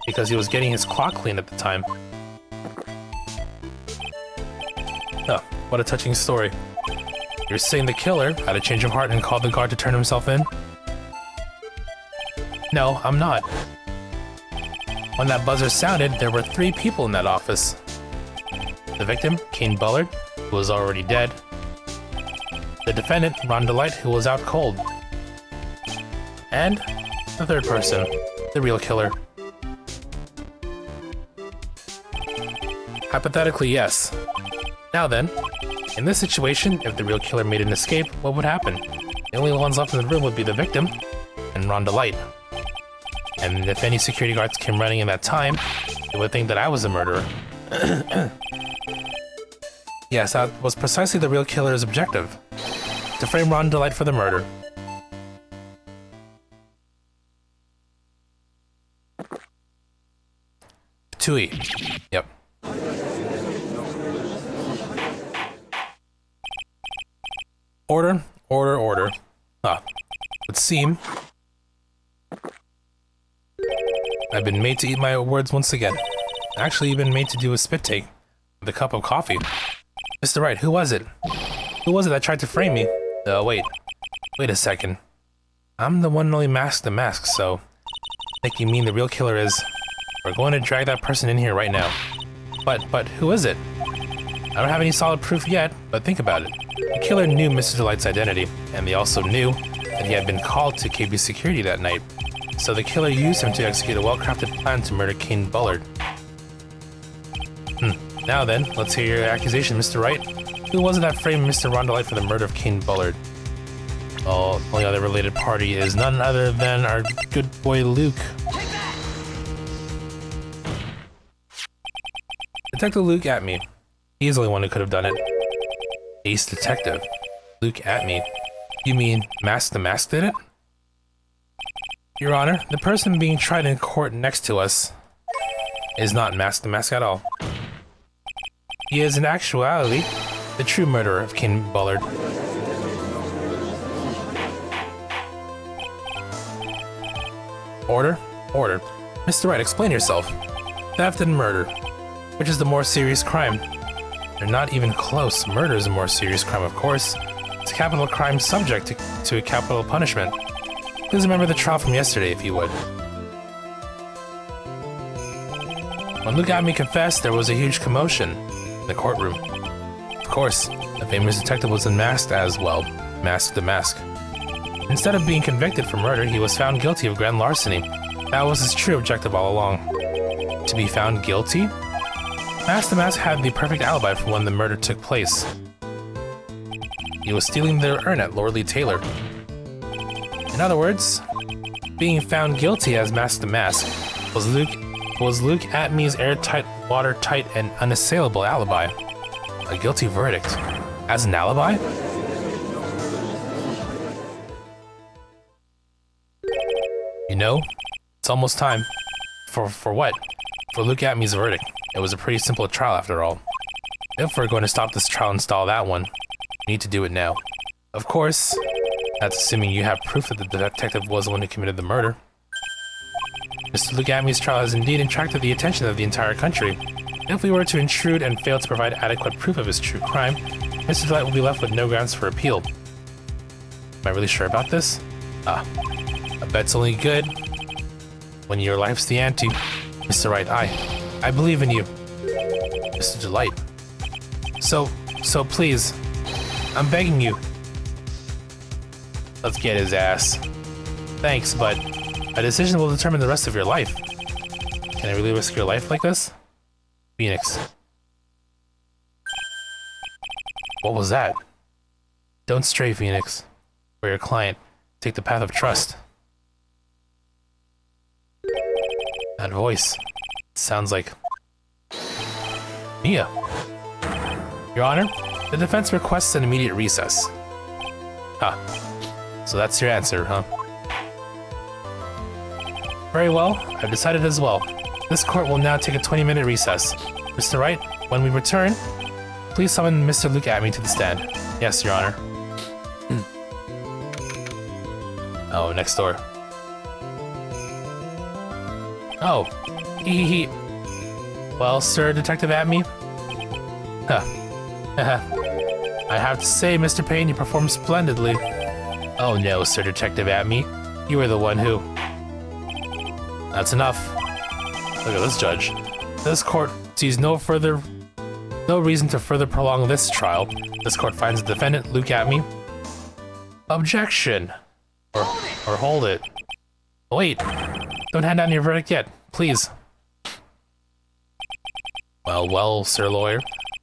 Because he was getting his clock cleaned at the time. Oh, what a touching story. You're saying the killer had a change of heart and called the guard to turn himself in? No, I'm not. When that buzzer sounded, there were 3 people in that office. The victim, Kane Bullard, who was already dead. The defendant, Ron Delight, who was out cold. And the third person, the real killer. Hypothetically, yes. Now then, in this situation, if the real killer made an escape, what would happen? The only ones left in the room would be the victim and Ron DeLight. And if any security guards came running in that time, they would think that I was the murderer. Yes, that was precisely the real killer's objective. To frame Ron DeLight for the murder. Tui. Yep. Order, order, order. Ah, would seem I've been made to eat my words once again. Actually, even made to do a spit take with a cup of coffee. Mr. Wright, who was it? Who was it that tried to frame me? Wait a second. I'm the one and only Mask the Mask, so I think you mean the real killer is. We're going to drag that person in here right now. But who is it? I don't have any solid proof yet, but think about it. The killer knew Mr. DeLight's identity, and they also knew that he had been called to KB security that night. So the killer used him to execute a well-crafted plan to murder Kane Bullard. Now then, let's hear your accusation, Mr. Wright. Who was it that framed Mr. Ron DeLight for the murder of Kane Bullard? Oh, only other related party is none other than our good boy Luke. Detective Luke at me. He's the only one who could have done it. Ace Detective. Luke at me. You mean Mask the Mask did it? Your Honor, the person being tried in court next to us is not Mask the Mask at all. He is in actuality the true murderer of Kane Bullard. Order? Order. Mr. Wright, explain yourself. Theft and murder. Which is the more serious crime? They're not even close. Murder is a more serious crime, of course. It's a capital crime subject to a capital punishment. Please remember the trial from yesterday, if you would. When Luke at me confessed, there was a huge commotion in the courtroom. Of course, the famous detective was unmasked as well. Mask the Mask. Instead of being convicted for murder, he was found guilty of grand larceny. That was his true objective all along. To be found guilty? Mask the Mask had the perfect alibi for when the murder took place. He was stealing the urn at Lord Lee Taylor. In other words, being found guilty as Mask the Mask was Luke at me's airtight, watertight, and unassailable alibi. A guilty verdict. As an alibi? You know, it's almost time. For what? For Luke at me's verdict. It was a pretty simple trial after all. If we're going to stop this trial and stall that one, we need to do it now. Of course, that's assuming you have proof that the detective was the one who committed the murder. Mr. Luke Atmey's trial has indeed attracted the attention of the entire country. If we were to intrude and fail to provide adequate proof of his true crime, Mr. DeLight will be left with no grounds for appeal. Am I really sure about this? A bet's only good when your life's the ante. Mr. Wright, I believe in you. Mr. DeLight. So please, I'm begging you. Let's get his ass. Thanks, but a decision will determine the rest of your life. Can I really risk your life like this? Phoenix. What was that? Don't stray, Phoenix. For your client, take the path of trust. That voice. Sounds like Mia. Your Honor, the defense requests an immediate recess. So that's your answer, huh? Very well, I've decided as well. This court will now take a 20-minute recess. Mr. Wright, when we return, please summon Mr. Luke Atmey to the stand. Yes, Your Honor. Oh, next door. Oh, he. Well, Sir Detective Atmey? I have to say, Mr. Payne, you performed splendidly. Oh no, Sir Detective Atmey. You were the one who... That's enough. Look at this judge. This court sees no reason to further prolong this trial. This court finds the defendant, Luke Atmey. Objection. Or hold it. Wait. Don't hand down your verdict yet, please. Well, Sir Lawyer.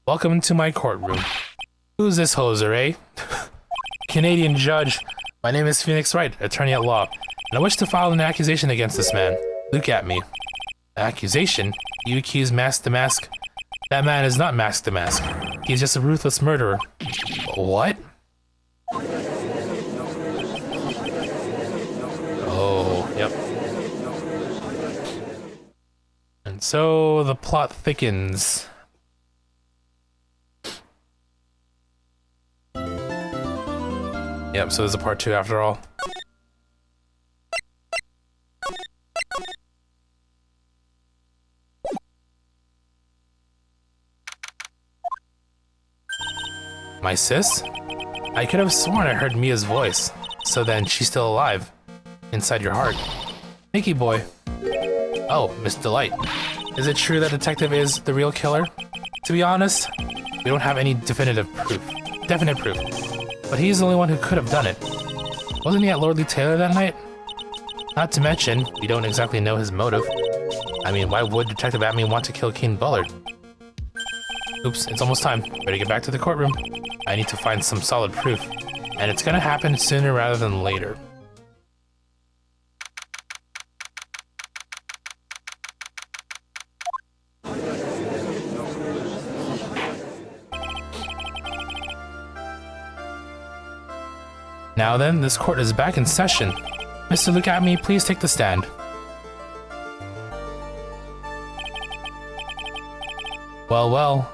Welcome to my courtroom. Who's this hoser, eh? Canadian judge. My name is Phoenix Wright, attorney at law, and I wish to file an accusation against this man. Look at me. Accusation? You accuse Mask the Mask? That man is not Mask the Mask. He's just a ruthless murderer. What? Oh, yep. And so the plot thickens. Yep, so there's a part 2 after all. My sis? I could have sworn I heard Mia's voice. So then, she's still alive. Inside your heart. Nicky boy. Oh, Miss Delight. Is it true that Detective is the real killer? To be honest, we don't have any definite proof. But he's the only one who could have done it. Wasn't he at Lordly Taylor that night? Not to mention, we don't exactly know his motive. I mean, why would Detective Atme want to kill Kane Bullard? Oops, it's almost time. Better get back to the courtroom. I need to find some solid proof. And it's gonna happen sooner rather than later. Now then, this court is back in session. Mr. Look at me, please take the stand. Well, well.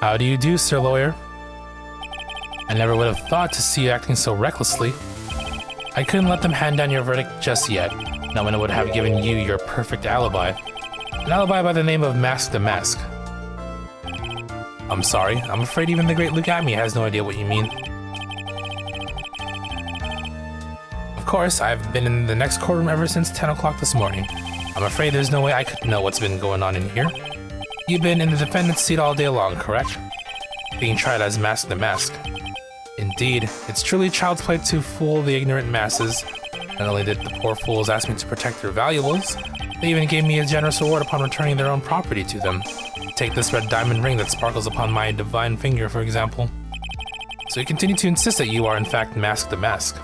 How do you do, Sir Lawyer? I never would have thought to see you acting so recklessly. I couldn't let them hand down your verdict just yet, not when it would have given you your perfect alibi. An alibi by the name of Mask the Mask. I'm sorry, I'm afraid even the great Look at me has no idea what you mean. Of course, I've been in the next courtroom ever since 10 o'clock this morning. I'm afraid there's no way I could know what's been going on in here. You've been in the defendant's seat all day long, correct? Being tried as Mask the Mask. Indeed, it's truly child's play to fool the ignorant masses. Not only did the poor fools ask me to protect their valuables, they even gave me a generous reward upon returning their own property to them. Take this red diamond ring that sparkles upon my divine finger, for example. So you continue to insist that you are in fact Mask the Mask.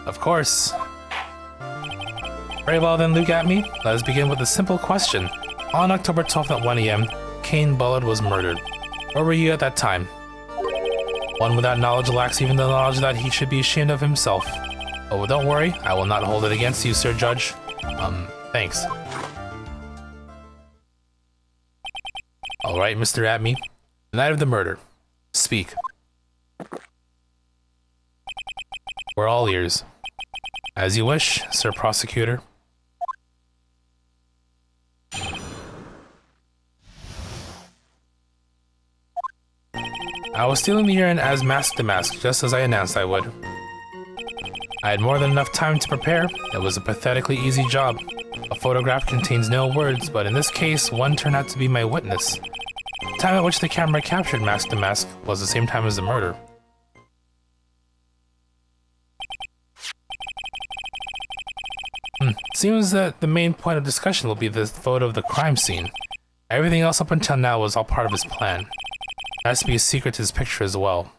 Of course. Very well then, Look at me. Let us begin with a simple question. On October 12th at 1 AM, Kane Bullard was murdered. Where were you at that time? One without knowledge lacks even the knowledge that he should be ashamed of himself. Oh, don't worry, I will not hold it against you, Sir Judge. Thanks. Alright, Mr. Atme. The night of the murder. Speak. We're all ears. As you wish, Sir Prosecutor. I was stealing the urine as Mask the Mask, just as I announced I would. I had more than enough time to prepare. It was a pathetically easy job. A photograph contains no words, but in this case, one turned out to be my witness. The time at which the camera captured Mask the Mask was the same time as the murder. Seems that the main point of discussion will be the photo of the crime scene. Everything else up until now was all part of his plan. It has to be a secret to his picture as well.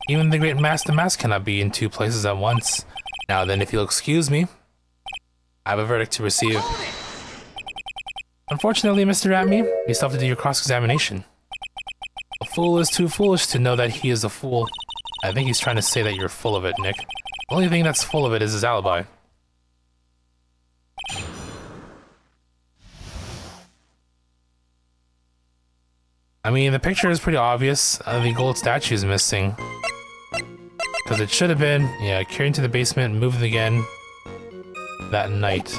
Even the great Mask the Mask cannot be in two places at once. Now then, if you'll excuse me, I have a verdict to receive. Unfortunately, Mr. Atme, you still have to do your cross-examination. A fool is too foolish to know that he is a fool. I think he's trying to say that you're full of it, Nick. The only thing that's full of it is his alibi. I mean, the picture is pretty obvious. The gold statue is missing. Because it should have been, yeah, carried to the basement, moved again that night.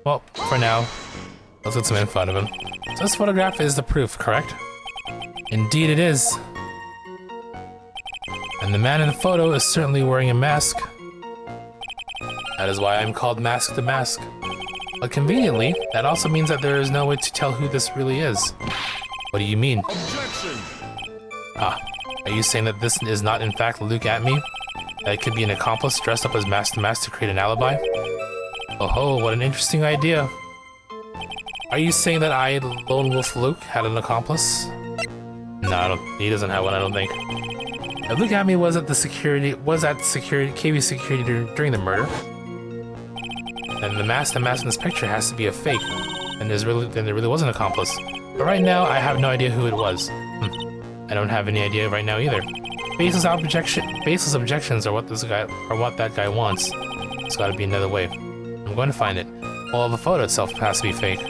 Well, for now, let's get some info out of him. So this photograph is the proof, correct? Indeed it is. And the man in the photo is certainly wearing a mask. That is why I'm called Mask the Mask. But conveniently, that also means that there is no way to tell who this really is. What do you mean? Objection! Ah, are you saying that this is not in fact Look at me? That could be an accomplice dressed up as mask to mask to create an alibi? Oh ho, what an interesting idea. Are you saying that I, Lone Wolf Luke, had an accomplice? No, he doesn't have one, I don't think. If Luke Acme was at KV security during the murder, then the mask in this picture has to be a fake, and there really was an accomplice. But right now, I have no idea who it was. I don't have any idea right now either. Baseless objections are what that guy wants. It's got to be another way. I'm going to find it. Well, the photo itself has to be fake.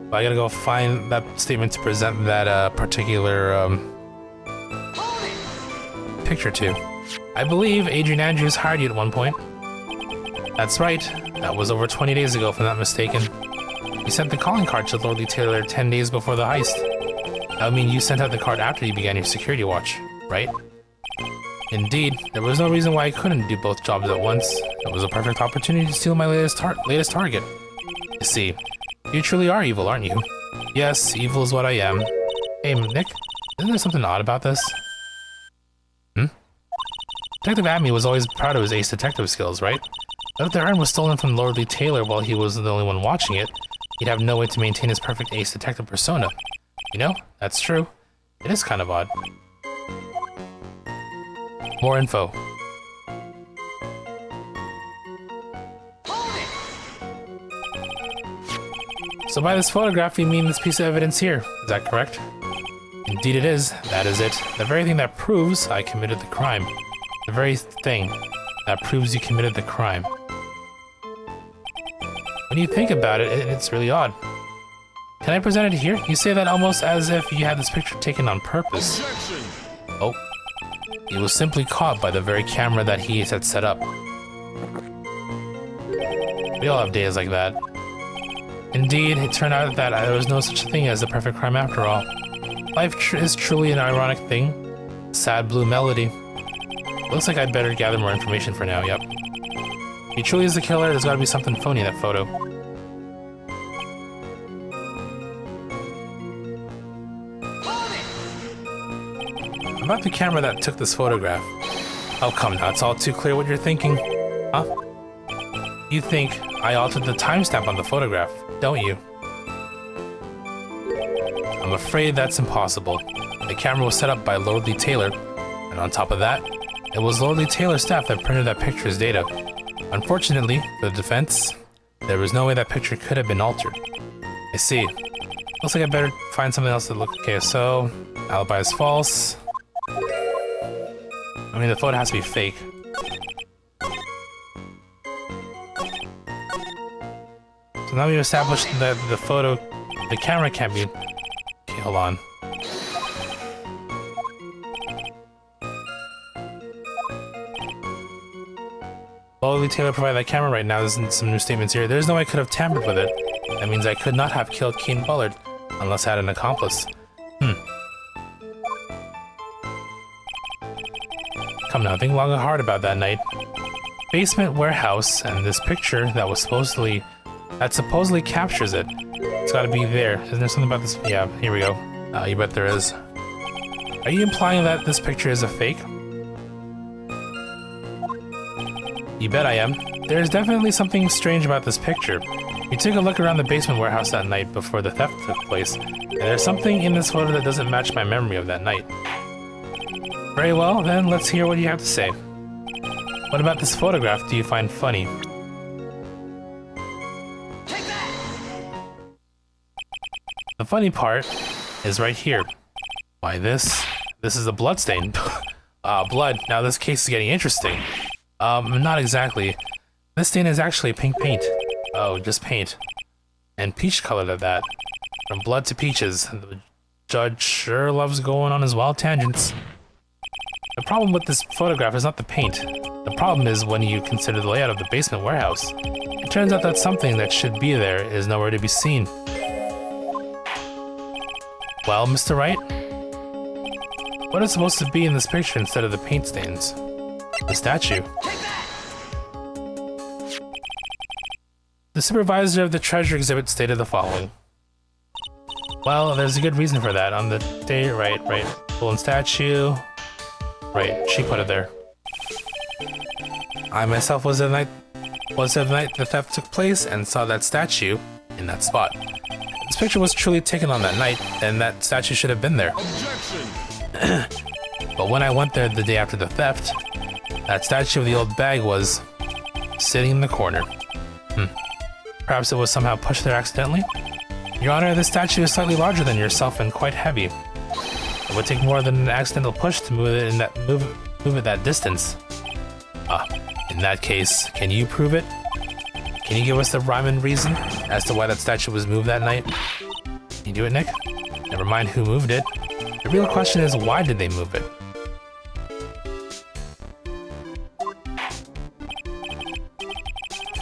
But I gotta go find that statement to present that particular picture to. I believe Adrian Andrews hired you at one point. That's right. That was over 20 days ago, if I'm not mistaken. You sent the calling card to Lord Lee Taylor 10 days before the heist. That would mean you sent out the card after you began your security watch, right? Indeed, there was no reason why I couldn't do both jobs at once. It was a perfect opportunity to steal my latest target. You see, you truly are evil, aren't you? Yes, evil is what I am. Hey, Nick, isn't there something odd about this? Detective Acme was always proud of his ace detective skills, right? But if the urn was stolen from Lord Lee Taylor while he was the only one watching it, he'd have no way to maintain his perfect ace detective persona. You know, that's true. It is kind of odd. More info. So by this photograph, you mean this piece of evidence here, is that correct? Indeed it is. That is it. The very thing that proves I committed the crime. The very thing that proves you committed the crime. When you think about it, it's really odd. Can I present it here? You say that almost as if you had this picture taken on purpose. Oh. It was simply caught by the very camera that he had set up. We all have days like that. Indeed, it turned out that there was no such thing as the perfect crime after all. Life is truly an ironic thing. Sad blue melody. Looks like I'd better gather more information for now, yep. If he truly is the killer, there's gotta be something phony in that photo. About the camera that took this photograph. Oh, come now, it's all too clear what you're thinking. Huh? You think I altered the timestamp on the photograph, don't you? I'm afraid that's impossible. The camera was set up by Lord Lee Taylor, and on top of that, it was Lord Lee Taylor's staff that printed that picture's data. Unfortunately, for the defense, there was no way that picture could have been altered. I see. Looks like I better find something else to look. Okay, so alibi is false. I mean, the photo has to be fake. So now we've established that the camera can't be. Okay, hold on. Lord Lee Taylor provided that camera right now. There's some new statements here. There's no way I could have tampered with it. That means I could not have killed Keen Bullard unless I had an accomplice. Come now, think long and hard about that night. Basement warehouse and this picture that supposedly captures it. It's gotta be there. Isn't there something about this? Yeah, here we go. You bet there is. Are you implying that this picture is a fake? You bet I am. There's definitely something strange about this picture. We took a look around the basement warehouse that night before the theft took place, and there's something in this photo that doesn't match my memory of that night. Very well, then let's hear what you have to say. What about this photograph do you find funny? Take that! The funny part is right here. Why this is a blood stain. Blood. Now this case is getting interesting. Not exactly. This stain is actually pink paint. Oh, just paint. And peach colored at that. From blood to peaches. The judge sure loves going on his wild tangents. The problem with this photograph is not the paint. The problem is when you consider the layout of the basement warehouse. It turns out that something that should be there is nowhere to be seen. Well, Mr. Wright? What is supposed to be in this picture instead of the paint stains? The statue. The supervisor of the treasure exhibit stated the following. Well, there's a good reason for that. On the day, right, golden statue. Right, she put it there. I myself was the night the theft took place and saw that statue in that spot. If this picture was truly taken on that night, then that statue should have been there. But when I went there the day after the theft, that statue of the old bag was sitting in the corner. Perhaps it was somehow pushed there accidentally? Your Honor, this statue is slightly larger than yourself and quite heavy. It would take more than an accidental push to move it that distance. In that case, can you prove it? Can you give us the rhyme and reason as to why that statue was moved that night? Can you do it, Nick? Never mind who moved it. The real question is, why did they move it?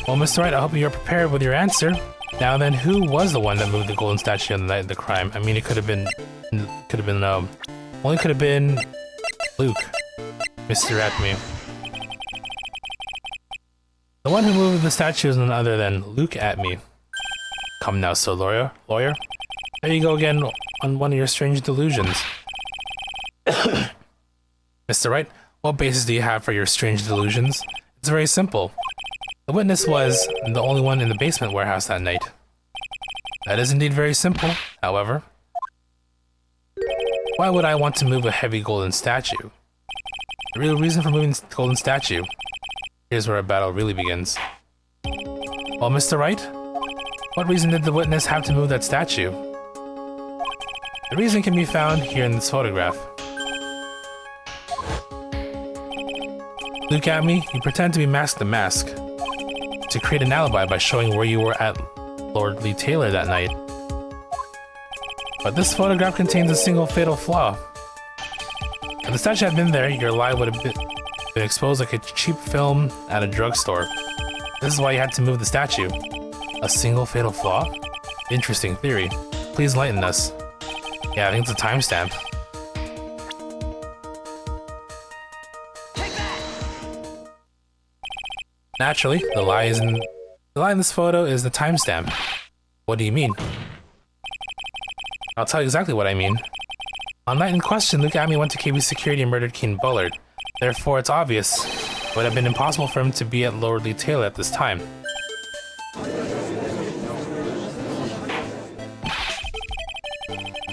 Well, Mr. Wright, I hope you're prepared with your answer. Now then, who was the one that moved the golden statue on the night of the crime? I mean, it could have been Luke. Mr. Atme. The one who moved the statue is none other than Luke Atme. Come now, so lawyer. There you go again on one of your strange delusions. Mr. Wright, what basis do you have for your strange delusions? It's very simple. The witness was the only one in the basement warehouse that night. That is indeed very simple, however. Why would I want to move a heavy golden statue? The real reason for moving the golden statue. Here's where our battle really begins. Well, Mr. Wright, what reason did the witness have to move that statue? The reason can be found here in this photograph. Look at me, you pretend to be Mask the Mask to create an alibi by showing where you were at Lord Lee Taylor that night. But this photograph contains a single fatal flaw. If the statue had been there, your lie would have been exposed like a cheap film at a drugstore. This is why you had to move the statue. A single fatal flaw? Interesting theory. Please enlighten us. Yeah, I think it's a timestamp. Naturally, the lie in this photo is the timestamp. What do you mean? I'll tell you exactly what I mean. On night in question, Luke Atme went to KB Security and murdered Keen Bullard. Therefore, it's obvious it would have been impossible for him to be at Lord Lee Taylor at this time.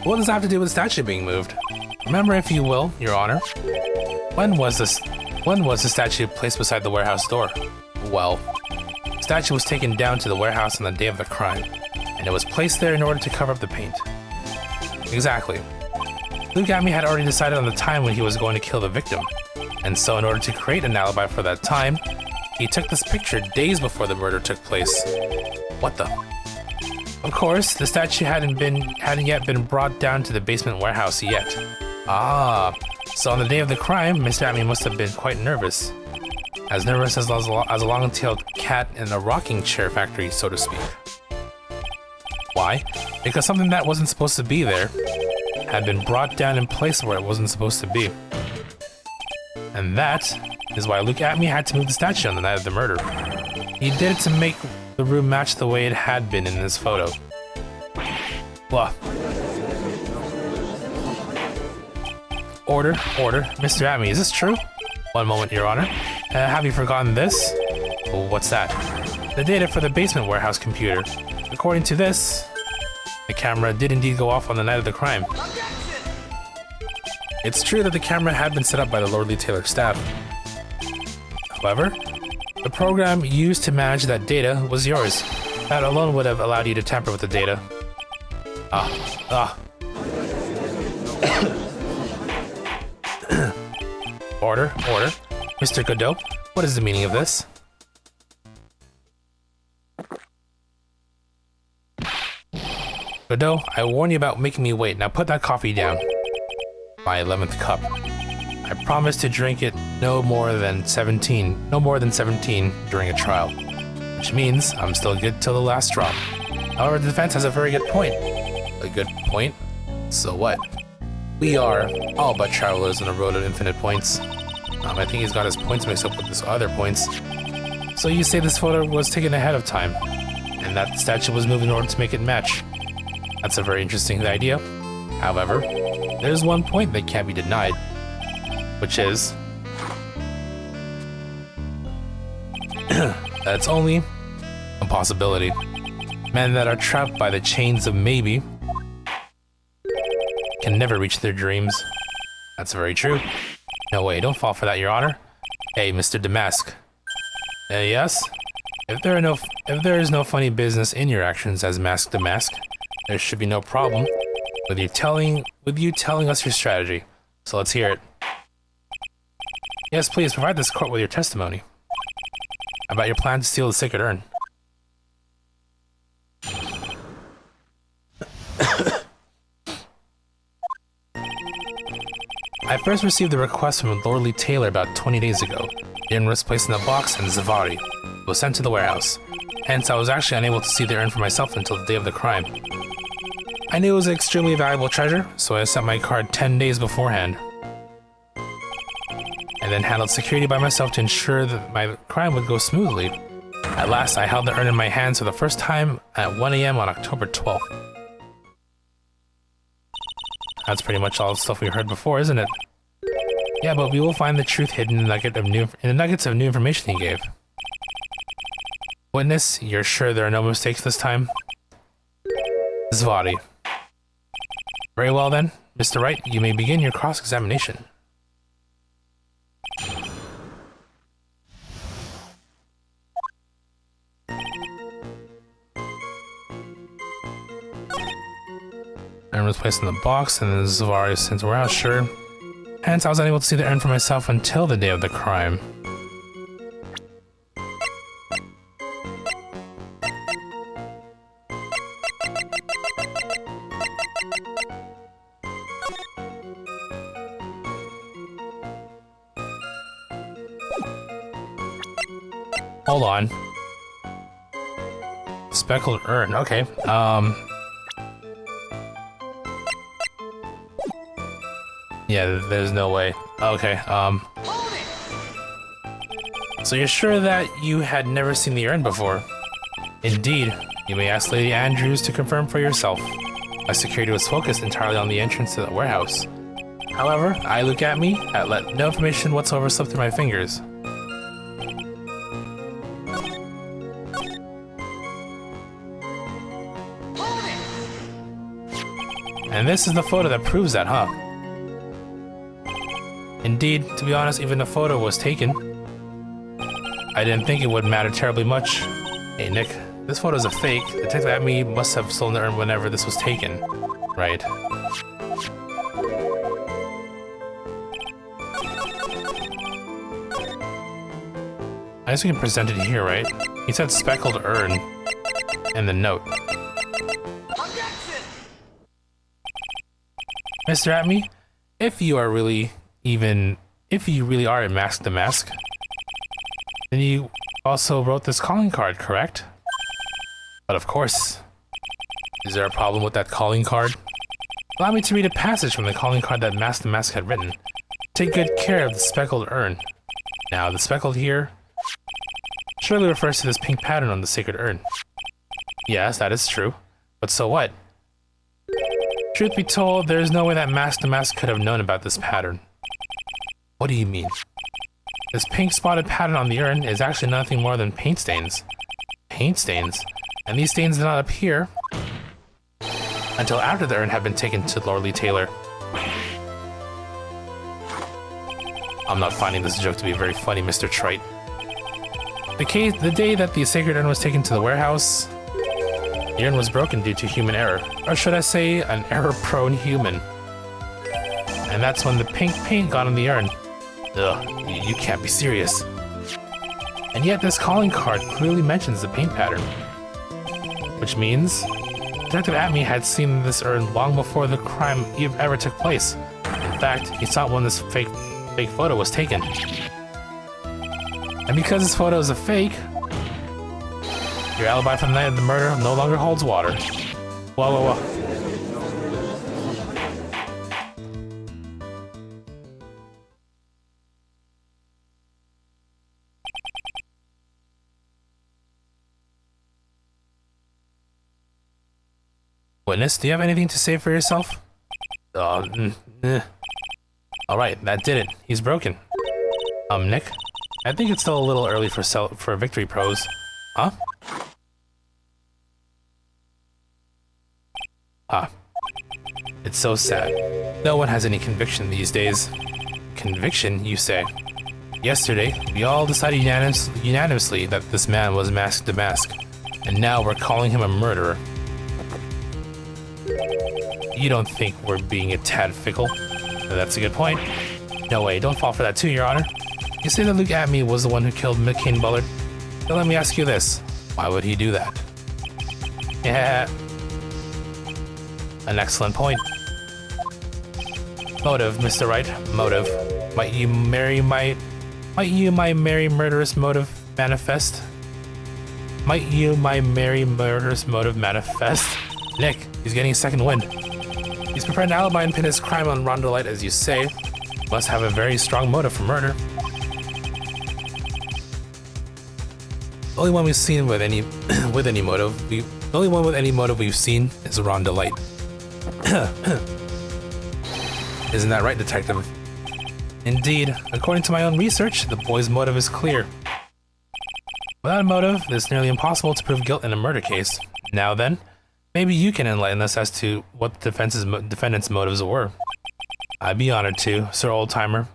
What does that have to do with the statue being moved? Remember, if you will, Your Honor, when was the statue placed beside the warehouse door? Well, the statue was taken down to the warehouse on the day of the crime, and it was placed there in order to cover up the paint. Exactly. Luke Atme had already decided on the time when he was going to kill the victim, and so in order to create an alibi for that time, he took this picture days before the murder took place. What the? Of course, the statue hadn't yet been brought down to the basement warehouse yet. So on the day of the crime, Mr. Atme must have been quite nervous. As nervous as a long-tailed cat in a rocking chair factory, so to speak. Why? Because something that wasn't supposed to be there had been brought down in place where it wasn't supposed to be. And that is why Luke Atme had to move the statue on the night of the murder. He did it to make the room match the way it had been in this photo. Blah. Order. Mr. Atme, is this true? One moment, Your Honor. Have you forgotten this? What's that? The data for the basement warehouse computer. According to this, the camera did indeed go off on the night of the crime. It's true that the camera had been set up by the Lord Lee Taylor staff. However, the program used to manage that data was yours. That alone would have allowed you to tamper with the data. Order. Mr. Godot, what is the meaning of this? Godot, I warn you about making me wait. Now put that coffee down. My 11th cup. I promise to drink it no more than 17 during a trial. Which means I'm still good till the last drop. However, the defense has a very good point. A good point? So what? We are all but travelers on a road of infinite points. I think he's got his points mixed up with his other points. So you say this photo was taken ahead of time, and that statue was moved in order to make it match. That's a very interesting idea. However, there's one point that can't be denied, which is That's only a possibility. Men that are trapped by the chains of maybe can never reach their dreams. That's very true. No way, don't fall for that, Your Honor. Hey, Mr. Damask. Yes? If there is no funny business in your actions as Mask Damask, there should be no problem with you telling us your strategy. So let's hear it. Yes, please provide this court with your testimony about your plan to steal the sacred urn. I first received the request from Lordly Taylor about 20 days ago. The urn was placed in a box and Zavari was sent to the warehouse. Hence, I was actually unable to see the urn for myself until the day of the crime. I knew it was an extremely valuable treasure, so I sent my card 10 days beforehand. And then handled security by myself to ensure that my crime would go smoothly. At last, I held the urn in my hands for the first time at 1 AM on October 12th. That's pretty much all the stuff we heard before, isn't it? Yeah, but we will find the truth hidden in the nuggets of new information he gave. Witness, you're sure there are no mistakes this time? Zvati. Very well then, Mr. Wright, you may begin your cross-examination. Urn was placed in the box, and then Zavari was sent to warehouse, sure. Hence, I was unable to see the urn for myself until the day of the crime. Hold on. Speckled urn, okay. Yeah, there's no way. Okay, so you're sure that you had never seen the urn before? Indeed. You may ask Lady Andrews to confirm for yourself. My security was focused entirely on the entrance to the warehouse. However, I look at me, I let no information whatsoever slip through my fingers. And this is the photo that proves that, huh? Indeed, to be honest, even the photo was taken. I didn't think it would matter terribly much. Hey Nick, this photo is a fake. The detective at me must have stolen the urn whenever this was taken. Right. I guess we can present it here, right? He said speckled urn in the note. Mr. Atme, if you really are a Mask Damask, then you also wrote this calling card, correct? But of course. Is there a problem with that calling card? Allow me to read a passage from the calling card that Mask Damask had written. Take good care of the speckled urn. Now, the speckled here surely refers to this pink pattern on the sacred urn. Yes, that is true. But so what? Truth be told, there is no way that Mask Damask could have known about this pattern. What do you mean? This pink spotted pattern on the urn is actually nothing more than paint stains. Paint stains? And these stains did not appear until after the urn had been taken to Lordly Taylor. I'm not finding this joke to be very funny, Mr. Trite. The day that the sacred urn was taken to the warehouse, the urn was broken due to human error, or should I say, an error-prone human. And that's when the pink paint got on the urn. Ugh, you can't be serious. And yet this calling card clearly mentions the paint pattern. Which means, Detective Atme had seen this urn long before the crime ever took place. In fact, he saw it when this fake photo was taken. And because this photo is a fake, your alibi from the night of the murder no longer holds water. Whoa. Witness, do you have anything to say for yourself? Alright, that did it. He's broken. Nick? I think it's still a little early for victory pros. Huh? Ah. It's so sad. No one has any conviction these days. Conviction, you say? Yesterday, we all decided unanimously that this man was masked to mask, and now we're calling him a murderer. You don't think we're being a tad fickle? That's a good point. No way, don't fall for that too, Your Honor. You say that Luke Atme was the one who killed Kane Bullard? Then let me ask you this. Why would he do that? Yeah. An excellent point. Motive, Mr. Wright. Motive. Might you my merry murderous motive manifest? Might you my merry murderous motive manifest? Nick, he's getting a second wind. He's prepared an alibi and pin his crime on Ron DeLite, as you say. Must have a very strong motive for murder. The only one we've seen with any motive, the only one with any motive we've seen is Ron DeLite. Isn't that right, Detective? Indeed. According to my own research, the boy's motive is clear. Without a motive, it's nearly impossible to prove guilt in a murder case. Now then, maybe you can enlighten us as to what the defendant's motives were. I'd be honored to, Sir Oldtimer.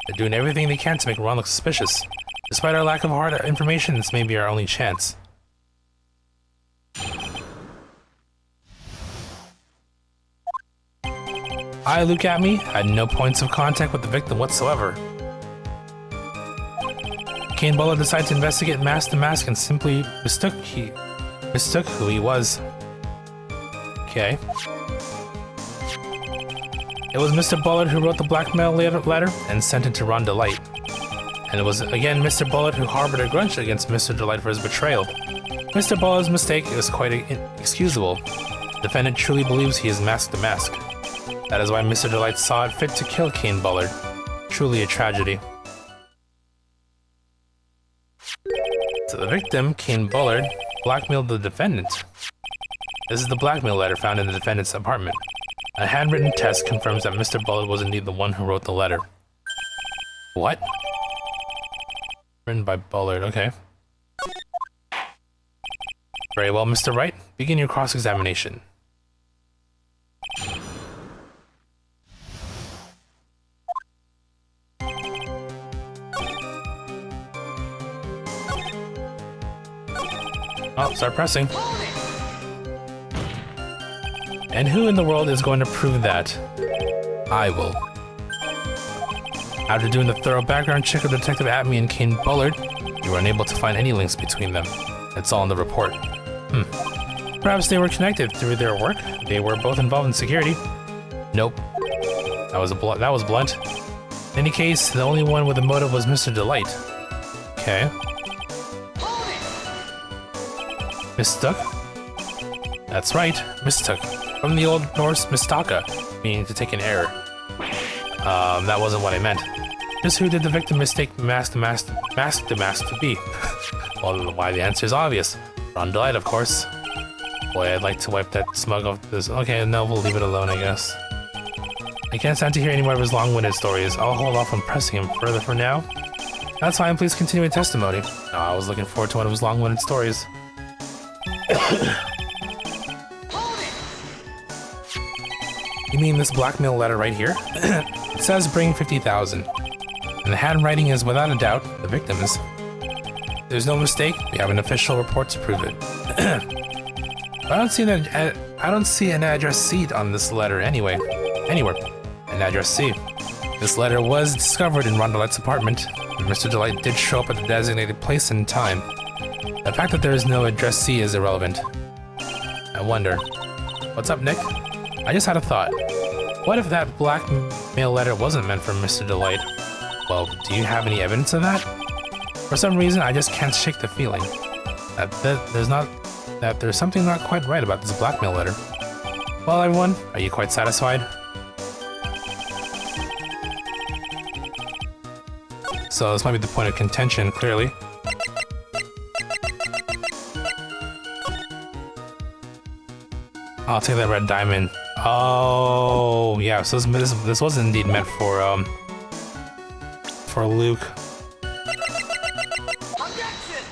They're doing everything they can to make Ron look suspicious. Despite our lack of hard information, this may be our only chance. I, Luke Atme, had no points of contact with the victim whatsoever. Kane Bullard decided to investigate mask to mask and simply mistook who he was. Okay. It was Mr. Bullard who wrote the blackmail letter and sent it to Ron DeLite. And it was again Mr. Bullard who harbored a grudge against Mr. DeLite for his betrayal. Mr. Bullard's mistake is quite inexcusable. The defendant truly believes he is masked to mask. That is why Mr. DeLite saw it fit to kill Kane Bullard. Truly a tragedy. So the victim, Kane Bullard, blackmailed the defendant. This is the blackmail letter found in the defendant's apartment. A handwritten test confirms that Mr. Bullard was indeed the one who wrote the letter. What? Written by Bullard, okay. Very well, Mr. Wright. Begin your cross-examination. Oh, start pressing. And who in the world is going to prove that? I will. After doing the thorough background check of Detective Atme and Kane Bullard, you were unable to find any links between them. It's all in the report. Perhaps they were connected through their work. They were both involved in security. Nope. That was blunt. In any case, the only one with a motive was Mr. DeLite. Okay. Mistook? That's right, mistook. From the Old Norse mistaka, meaning to take an error. That wasn't what I meant. Just who did the victim mistake mask to be? Well, why, the answer is obvious. Ron DeLite, of course. Boy, I'd like to wipe that smug off this. Okay, no, we'll leave it alone, I guess. I can't stand to hear any more of his long-winded stories. I'll hold off on pressing him further for now. That's fine, please continue with testimony. Oh, I was looking forward to one of his long-winded stories. You mean this blackmail letter right here? It says bring 50,000. And the handwriting is without a doubt the victim's. There's no mistake, we have an official report to prove it. I don't see an address C on this letter anywhere. An address C. This letter was discovered in Ron DeLite's apartment, and Mr. DeLite did show up at the designated place and time. The fact that there is no address C is irrelevant. I wonder. What's up, Nick? I just had a thought. What if that blackmail letter wasn't meant for Mr. DeLite? Well, do you have any evidence of that? For some reason, I just can't shake the feeling that there's something not quite right about this blackmail letter. Well, everyone, are you quite satisfied? So this might be the point of contention, clearly. I'll take that red diamond. Oh, yeah. So this was indeed meant for for Luke. Objection!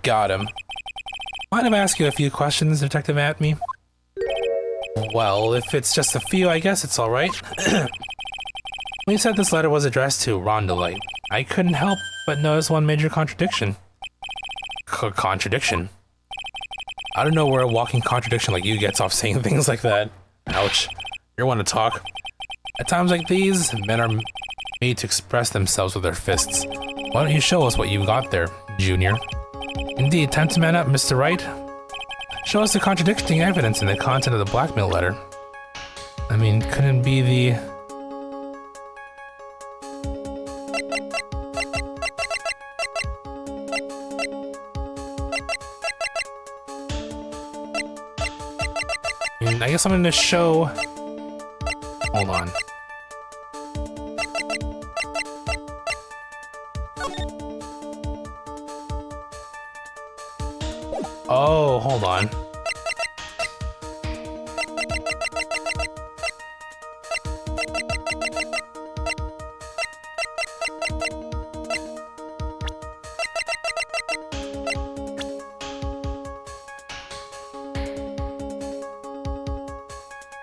Got him. Mind if I ask you a few questions, Detective Atme? Well, if it's just a few, I guess it's alright. You said this letter was addressed to Ron DeLite. I couldn't help but notice one major contradiction. Contradiction? I don't know where a walking contradiction like you gets off saying things like that. Ouch. You're one to talk. At times like these, men are made to express themselves with their fists. Why don't you show us what you got there, Junior? Indeed, time to man up, Mr. Wright. Show us the contradicting evidence in the content of the blackmail letter. I mean, couldn't be the... I guess I'm gonna show... Hold on. Oh, hold on.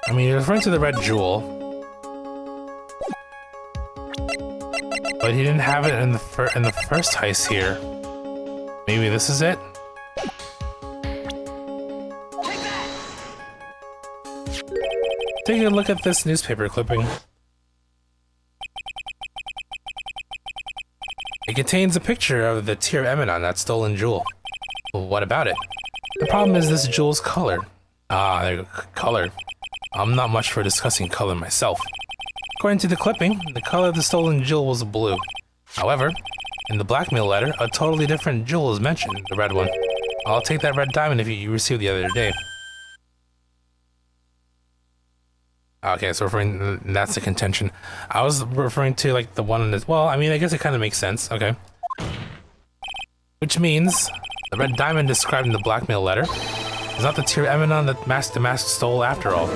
I mean, you're referring to the red jewel, but he didn't have it in the first heist here. Maybe this is it? Take a look at this newspaper clipping. It contains a picture of the Tear of Eminon, that stolen jewel. Well, what about it? The problem is this jewel's color. Ah, there you go. Color. I'm not much for discussing color myself. According to the clipping, the color of the stolen jewel was blue. However, in the blackmail letter, a totally different jewel is mentioned, the red one. I'll take that red diamond if you received the other day. Okay, so that's the contention. I was referring to like the one in this. Well, I mean, I guess it kind of makes sense. Okay. Which means the red diamond described in the blackmail letter is not the Tear of Eminon that the mask stole after all.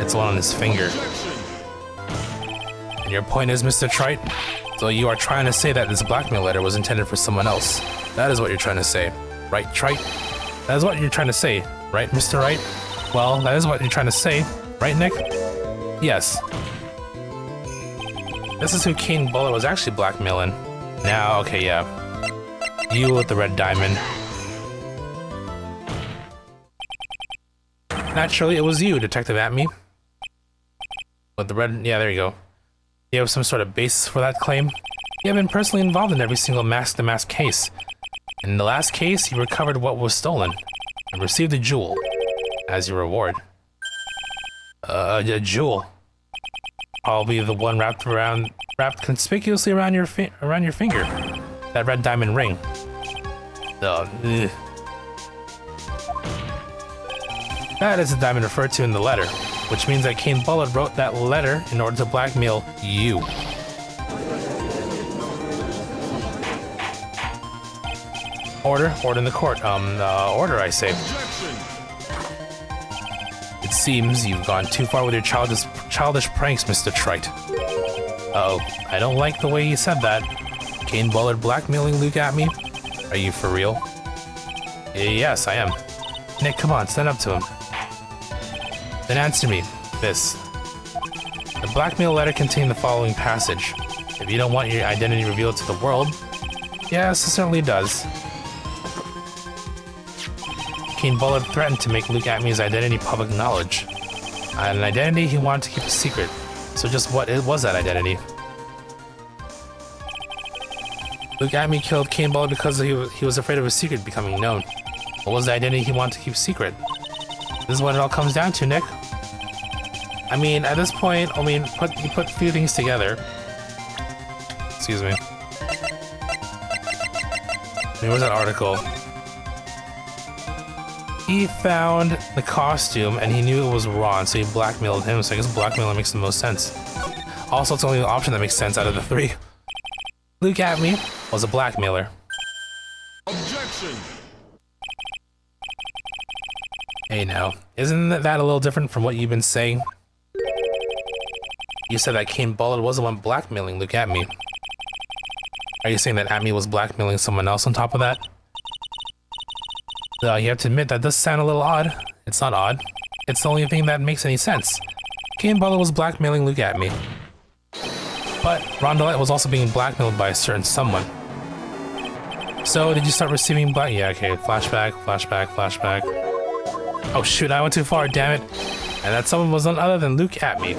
It's the one on his finger. And your point is, Mr. Trite? So you are trying to say that this blackmail letter was intended for someone else. That is what you're trying to say. Right, Trite? That is what you're trying to say. Right, Mr. Wright? Well, that is what you're trying to say. Right, Nick? Yes. This is who Kane Bullet was actually blackmailing. Now, okay, yeah. You with the red diamond. Naturally, it was you, Detective Atme. With the red... Yeah, there you go. You have some sort of basis for that claim? You have been personally involved in every single mask-to-mask case. In the last case, you recovered what was stolen and received a jewel as your reward. A jewel. Probably the one wrapped conspicuously around your finger. That red diamond ring. Ugh. That is the diamond referred to in the letter, which means that Kane Bullet wrote that letter in order to blackmail you. Order in the court. Order, I say. It seems you've gone too far with your childish pranks, Mr. Trite. Uh-oh, I don't like the way you said that. Kane Bullet blackmailing Luke at me? Are you for real? Yes, I am. Nick, come on, stand up to him. Then answer me, this. The blackmail letter contained the following passage. If you don't want your identity revealed to the world, yes, it certainly does. Kane Bullet threatened to make Luke Atme's identity public knowledge. An identity he wanted to keep a secret. So just what was that identity? Luke Atme killed Kane Bullet because he was afraid of his secret becoming known. What was the identity he wanted to keep secret? This is what it all comes down to, Nick. I mean, at this point, you put a few things together. Excuse me. Where's that article? He found the costume and he knew it was Ron, so he blackmailed him, so I guess blackmailing makes the most sense. Also, it's the only option that makes sense out of the three. Luke Atme was a blackmailer. Objection! Hey now, isn't that a little different from what you've been saying? You said that Kane Bullet was the one blackmailing Luke Atme. Are you saying that Amy was blackmailing someone else on top of that? You have to admit that does sound a little odd. It's not odd. It's the only thing that makes any sense. Game Butler was blackmailing Luke at me. But Ron DeLite was also being blackmailed by a certain someone. So did you start receiving yeah, okay, flashback, flashback, flashback. Oh shoot, I went too far, damn it. And that someone was none other than Luke at me.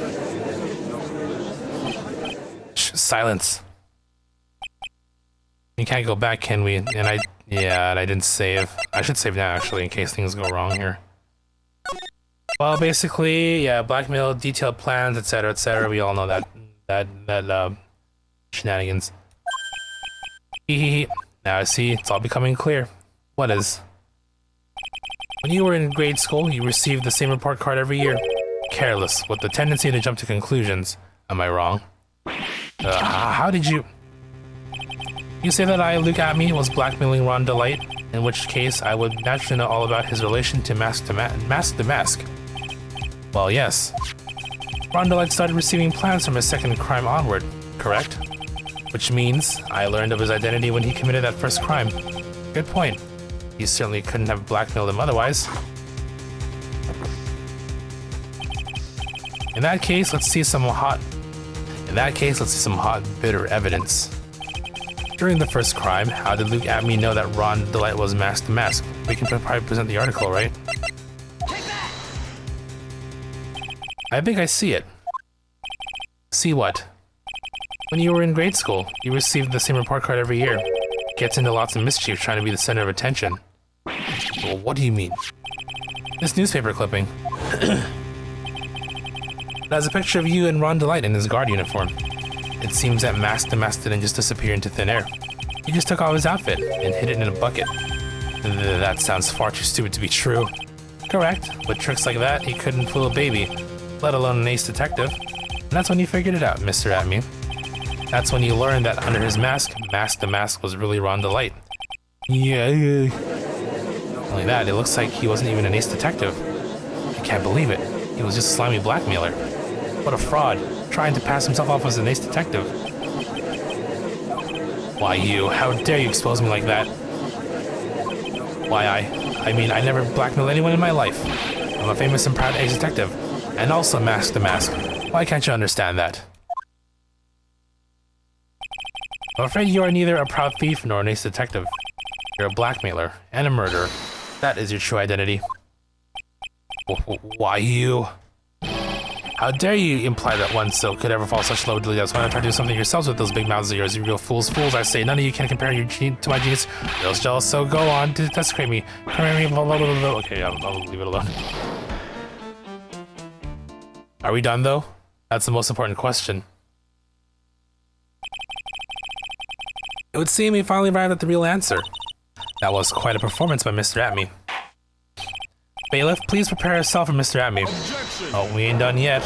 Silence. You can't go back, can we? And I didn't save. I should save now, actually, in case things go wrong here. Well, basically, yeah, blackmail, detailed plans, etc., etc. We all know that shenanigans. Now I see, it's all becoming clear. What is? When you were in grade school, you received the same report card every year. Careless, with the tendency to jump to conclusions. Am I wrong? How did you... You say that I, Luke Atme, was blackmailing Ron DeLite, in which case I would naturally know all about his relation to Mask the Mask. Well, yes. Ron DeLite started receiving plans from his second crime onward, correct? Which means I learned of his identity when he committed that first crime. Good point. You certainly couldn't have blackmailed him otherwise. In that case, let's see some hot, bitter evidence. During the first crime, how did Luke Atme know that Ron DeLite was Mask the Mask? We can probably present the article, right? I think I see it. See what? When you were in grade school, you received the same report card every year. Gets into lots of mischief trying to be the center of attention. Well, what do you mean? This newspaper clipping. It has a picture of you and Ron DeLite in his guard uniform. It seems that Mask the Mask didn't just disappear into thin air. He just took off his outfit and hid it in a bucket. That sounds far too stupid to be true. Correct. With tricks like that, he couldn't fool a baby, let alone an ace detective. And that's when you figured it out, Mr. Atme. That's when you learned that under his mask, Mask the Mask was really Ron DeLite. Yeah. Only that, it looks like he wasn't even an ace detective. I can't believe it. He was just a slimy blackmailer. What a fraud, trying to pass himself off as an ace detective. Why you? How dare you expose me like that? Why I mean, I never blackmailed anyone in my life. I'm a famous and proud ace detective, and also Mask the Mask. Why can't you understand that? I'm afraid you are neither a proud thief nor an ace detective. You're a blackmailer and a murderer. That is your true identity. Why you? How dare you imply that one silk could ever fall such low deals? Why not try to do something yourselves with those big mouths of yours, you real fools? Fools, I say, none of you can compare your gene to my genius. Real jealous, so go on, desecrate me. Okay, I'll leave it alone. Are we done, though? That's the most important question. It would seem we finally arrived at the real answer. That was quite a performance by Mr. Atme. Bailiff, please prepare a cell for Mr. Atme. Objection. Oh, we ain't done yet.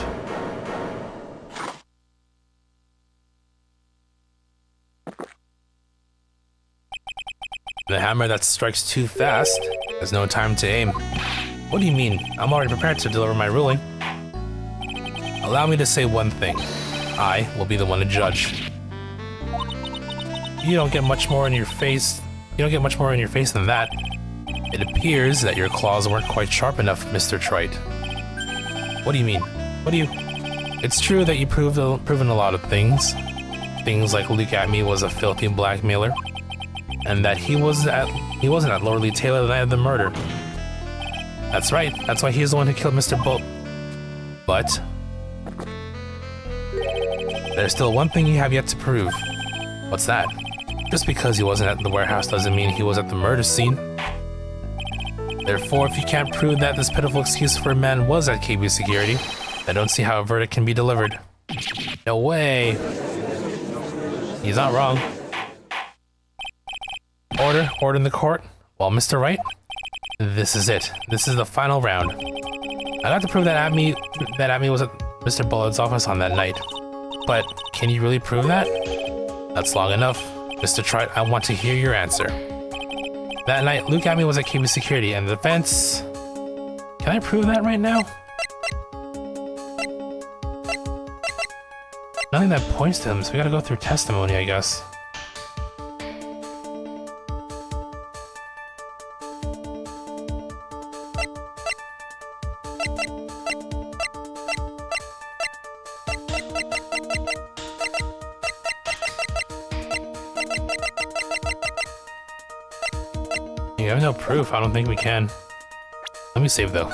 The hammer that strikes too fast has no time to aim. What do you mean? I'm already prepared to deliver my ruling. Allow me to say one thing. I will be the one to judge. You don't get much more in your face. You don't get much more in your face than that. It appears that your claws weren't quite sharp enough, Mr. Trite. What do you mean? It's true that you proven a lot of things. Things like Luke Atme was a filthy blackmailer, and that he wasn't at Lord Lee Taylor the night of the murder. That's right. That's why he's the one who killed Mr. Bull. But there's still one thing you have yet to prove. What's that? Just because he wasn't at the warehouse doesn't mean he was at the murder scene. Therefore, if you can't prove that this pitiful excuse for a man was at KB Security, I don't see how a verdict can be delivered. No way. He's not wrong. Order in the court. Well, Mr. Wright, this is it. This is the final round. I'd have to prove that Atme was at Mr. Bullett's office on that night. But can you really prove that? That's long enough. Mr. Trite, I want to hear your answer. That night, Luke Atme was at KB Security, and the defense... Can I prove that right now? Nothing that points to him, so we gotta go through testimony, I guess. We have no proof. I don't think we can. Let me save though.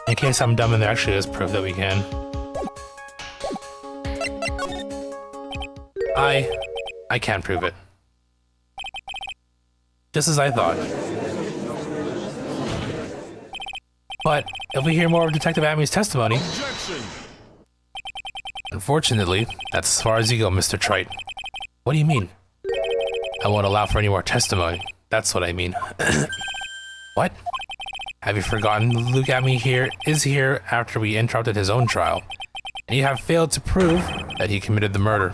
In case I'm dumb and there actually is proof that we can. I can't prove it. Just as I thought. But if we hear more of Detective Amy's testimony... Objection! Unfortunately, that's as far as you go, Mr. Trite. What do you mean? I won't allow for any more testimony. That's what I mean. What? Have you forgotten Luke Amy is here after we interrupted his own trial, and you have failed to prove that he committed the murder.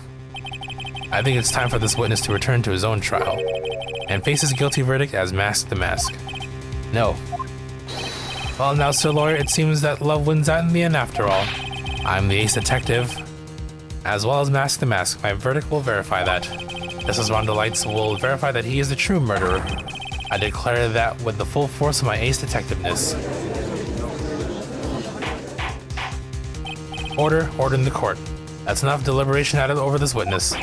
I think it's time for this witness to return to his own trial, and face his guilty verdict as Mask the Mask. No. Well now, Sir Lawyer, it seems that love wins out in the end after all. I'm the ace detective, as well as Mask the Mask. My verdict will verify that. Just as Ron Delights will verify that he is the true murderer. I declare that with the full force of my ace detectiveness. Order in the court. That's enough deliberation out over this witness.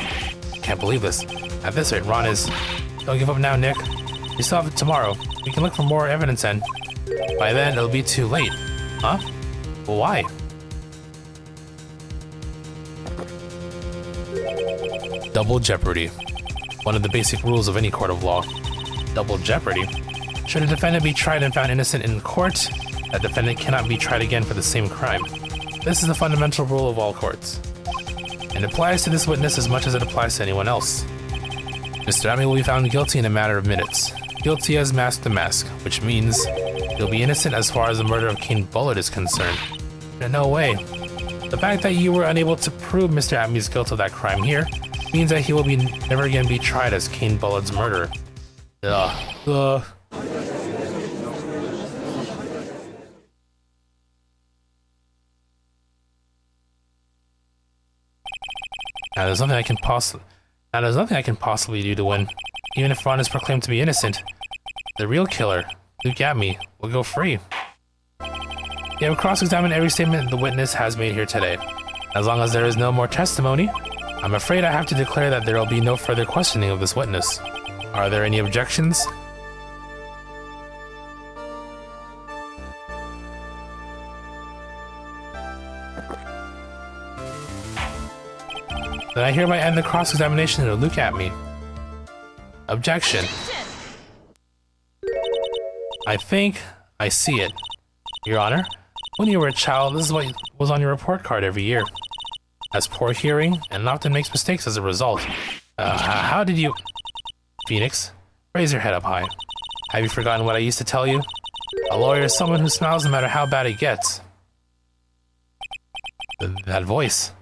Can't believe this. At this rate, Ron is... Don't give up now, Nick. You still have it tomorrow. We can look for more evidence and... By then, it'll be too late. Huh? Well, why? Double jeopardy. One of the basic rules of any court of law. Double jeopardy? Should a defendant be tried and found innocent in court, a defendant cannot be tried again for the same crime. This is the fundamental rule of all courts. And it applies to this witness as much as it applies to anyone else. Mr. Amy will be found guilty in a matter of minutes. Guilty as Mask the Mask, which means he'll be innocent as far as the murder of King Bullet is concerned. No way. The fact that you were unable to prove Mr. Amy's guilt of that crime here means that he will never again be tried as King Bullet's murderer. Ugh. Now there's nothing I can possibly do to win. Even if Ron is proclaimed to be innocent, the real killer, Luke Amy, will go free. You have cross-examined every statement the witness has made here today. As long as there is no more testimony, I'm afraid I have to declare that there will be no further questioning of this witness. Are there any objections? Then I hereby end the cross-examination of Luke Amy. Objection. I think I see it. Your Honor, when you were a child, this is what was on your report card every year. Has poor hearing and often makes mistakes as a result. How did you... Phoenix, raise your head up high. Have you forgotten what I used to tell you? A lawyer is someone who smiles no matter how bad it gets. That voice.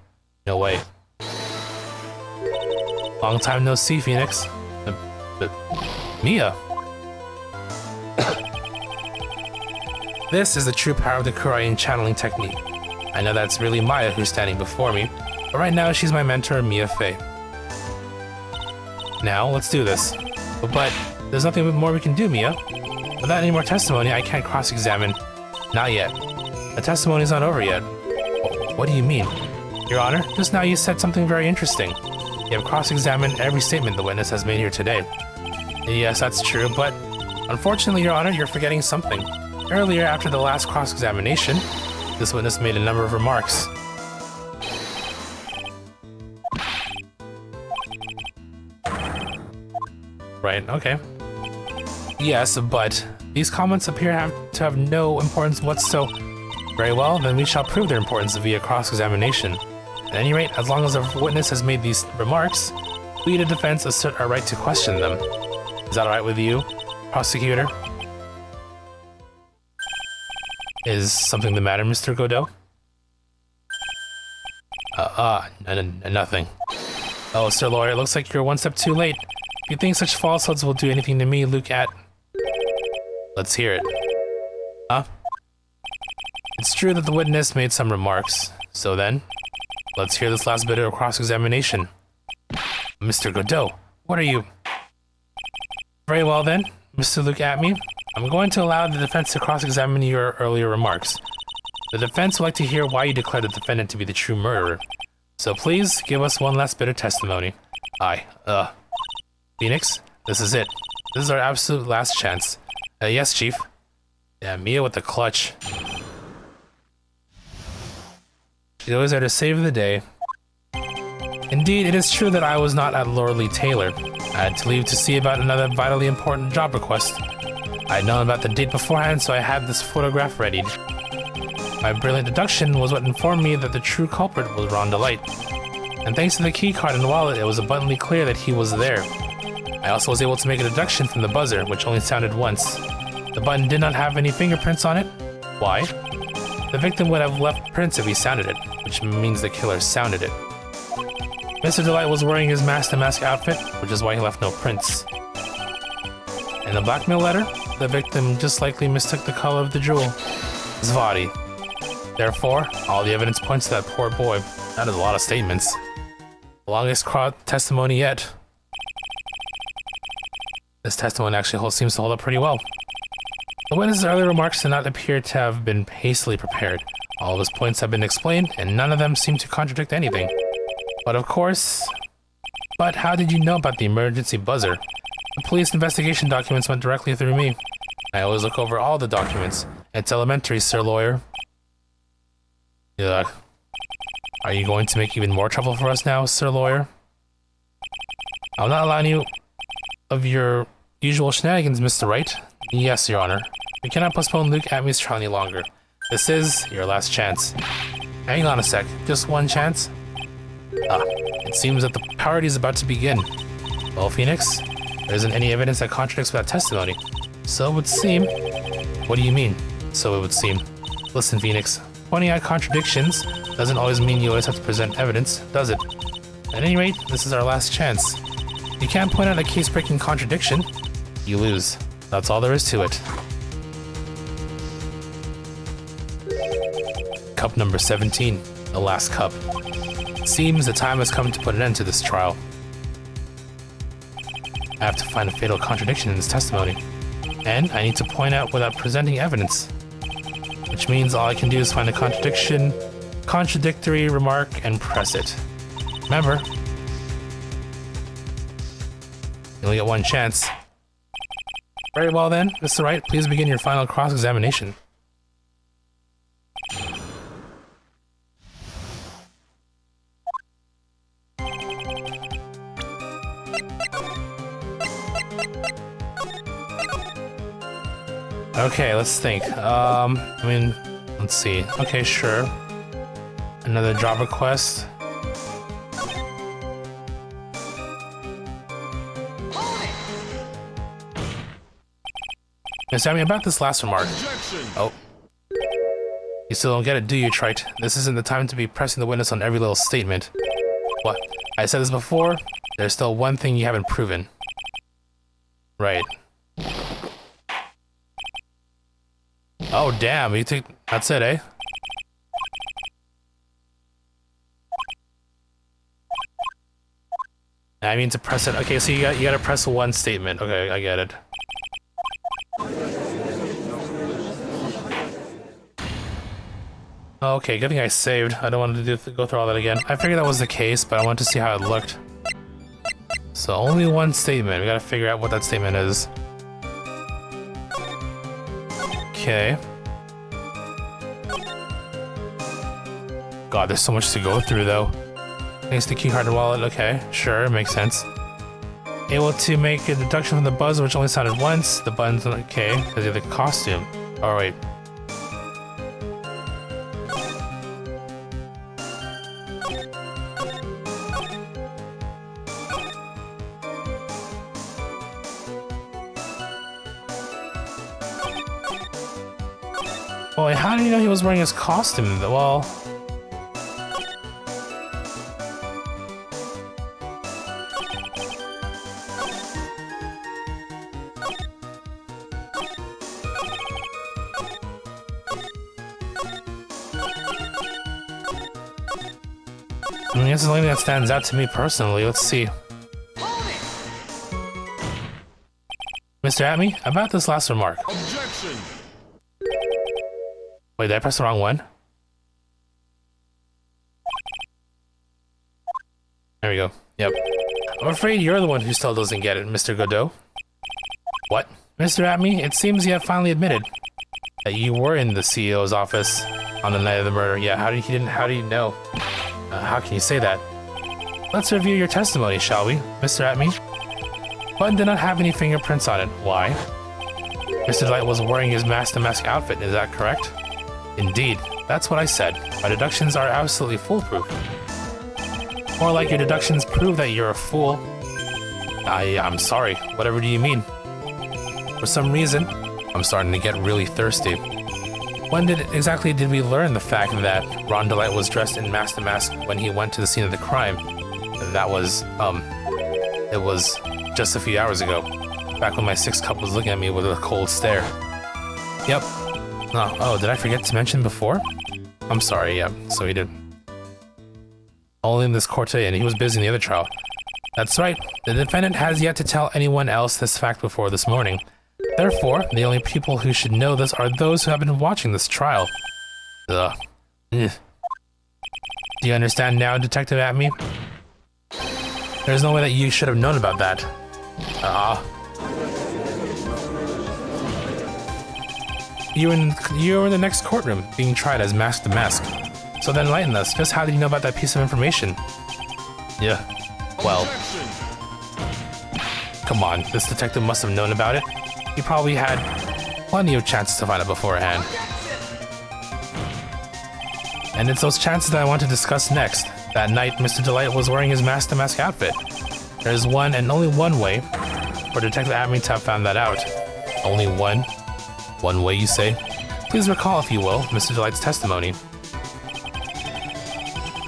No way. Long time no see, Phoenix. Mia. This is the true power of the Kuraian channeling technique. I know that's really Maya who's standing before me, but right now she's my mentor, Mia Fey. Now, let's do this. But there's nothing more we can do, Mia. Without any more testimony, I can't cross-examine. Not yet. The testimony's not over yet. What do you mean? Your Honor, just now you said something very interesting. You have cross-examined every statement the witness has made here today. Yes, that's true, but unfortunately, Your Honor, you're forgetting something. Earlier, after the last cross-examination, this witness made a number of remarks. Right, okay. Yes, but these comments appear to have no importance whatsoever. Very well, then we shall prove their importance via cross-examination. At any rate, as long as the witness has made these remarks, we, the defense, assert our right to question them. Is that alright with you, prosecutor? Is something the matter, Mr. Godot? Nothing. Oh, Sir Lawyer, it looks like you're one step too late. If you think such falsehoods will do anything to me, look at... Let's hear it. Huh? It's true that the witness made some remarks. So then, let's hear this last bit of cross-examination. Mr. Godot, what are you... Very well then, Mr. Luke Atme. I'm going to allow the defense to cross-examine your earlier remarks. The defense would like to hear why you declared the defendant to be the true murderer. So please, give us one last bit of testimony. Phoenix, this is it. This is our absolute last chance. Yes, Chief. Yeah, Mia with the clutch. She's always there to save the day. Indeed, it is true that I was not at Loreley Taylor. I had to leave to see about another vitally important job request. I had known about the date beforehand, so I had this photograph readied. My brilliant deduction was what informed me that the true culprit was Ron Delight. And thanks to the keycard and wallet, it was abundantly clear that he was there. I also was able to make a deduction from the buzzer, which only sounded once. The button did not have any fingerprints on it. Why? The victim would have left prints if he sounded it, which means the killer sounded it. Mr. Delight was wearing his mask-to-mask outfit, which is why he left no prints. In the blackmail letter, the victim just likely mistook the color of the jewel. Zvati. Therefore, all the evidence points to that poor boy. That is a lot of statements. The longest testimony yet. This testimony actually seems to hold up pretty well. The witness's earlier remarks do not appear to have been hastily prepared. All of his points have been explained, and none of them seem to contradict anything. But of course... But how did you know about the emergency buzzer? The police investigation documents went directly through me. I always look over all the documents. It's elementary, Sir Lawyer. Ugh. Are you going to make even more trouble for us now, Sir Lawyer? I'll not allow you of your usual shenanigans, Mr. Wright. Yes, Your Honor. We cannot postpone Luke Atmey's trial any longer. This is your last chance. Hang on a sec. Just one chance? It seems that the party is about to begin. Well, Phoenix, there isn't any evidence that contradicts that testimony. So it would seem... What do you mean, so it would seem? Listen, Phoenix, pointing out contradictions doesn't always mean you always have to present evidence, does it? At any rate, this is our last chance. You can't point out a case-breaking contradiction. You lose. That's all there is to it. Cup number 17, the last cup. It seems the time has come to put an end to this trial. I have to find a fatal contradiction in this testimony, and I need to point out without presenting evidence. Which means all I can do is find a contradictory remark, and press it. Remember, you only get one chance. Very well then, Mr. Wright, please begin your final cross-examination. Okay, let's think. Let's see. Okay, sure. Another job request. Yes, I mean, about this last remark. Objection. Oh. You still don't get it, do you, Trite? This isn't the time to be pressing the witness on every little statement. What? I said this before. There's still one thing you haven't proven. Right. Oh, damn. You think that's it, eh? I mean to press it. Okay, so you gotta press one statement. Okay, I get it. Okay, good thing I saved. I don't want to go through all that again. I figured that was the case, but I wanted to see how it looked. So only one statement. We gotta figure out what that statement is. Okay. God, there's so much to go through, though. Thanks to keycard and wallet. Okay, sure, makes sense. Able to make a deduction from the buzzer, which only sounded once. The button's okay, because of the costume. All right. Boy, how did you know he was wearing his costume? Well... I mean, that's the only thing that stands out to me personally. Let's see. Mr. Atmey, about this last remark. Objection. Wait, did I press the wrong one? There we go. Yep. I'm afraid you're the one who still doesn't get it, Mr. Godot. What? Mr. Atme, it seems you have finally admitted that you were in the CEO's office on the night of the murder. Yeah, how do you know? How can you say that? Let's review your testimony, shall we, Mr. Atme? Button did not have any fingerprints on it. Why? Mr. Delight was wearing his mask-to-mask outfit, is that correct? Indeed, that's what I said. My deductions are absolutely foolproof. More like your deductions prove that you're a fool. I'm sorry, whatever do you mean? For some reason, I'm starting to get really thirsty. When exactly did we learn the fact that Ron Delight was dressed in mask-to-mask when he went to the scene of the crime? That was, it was just a few hours ago. Back when my sixth cup was looking at me with a cold stare. Yep. Oh, did I forget to mention before? I'm sorry, yeah, so he did. Only in this court today, and he was busy in the other trial. That's right, the defendant has yet to tell anyone else this fact before this morning. Therefore, the only people who should know this are those who have been watching this trial. Ugh. Do you understand now, Detective Atme? There's no way that you should have known about that. You were in the next courtroom, being tried as mask to mask. So then enlighten us, just how did you know about that piece of information? Yeah, well... Come on, this detective must have known about it. He probably had plenty of chances to find out beforehand. And it's those chances that I want to discuss next. That night, Mr. Delight was wearing his mask-to-mask outfit. There's one and only one way for Detective Atme to have found that out. Only one? One way, you say? Please recall, if you will, Mr. Delight's testimony.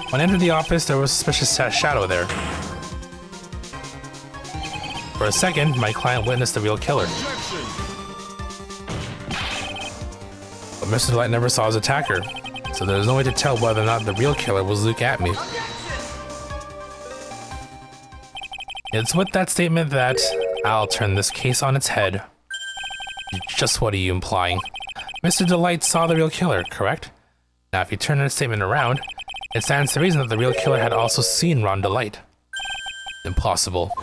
When I entered the office, there was a suspicious shadow there. For a second, my client witnessed the real killer. But Mr. Delight never saw his attacker, so there's no way to tell whether or not the real killer was Luke Atme. It's with that statement that I'll turn this case on its head. Just what are you implying? Mr. Delight saw the real killer, correct? Now, if you turn that statement around, it stands to reason that the real killer had also seen Ron Delight. Impossible.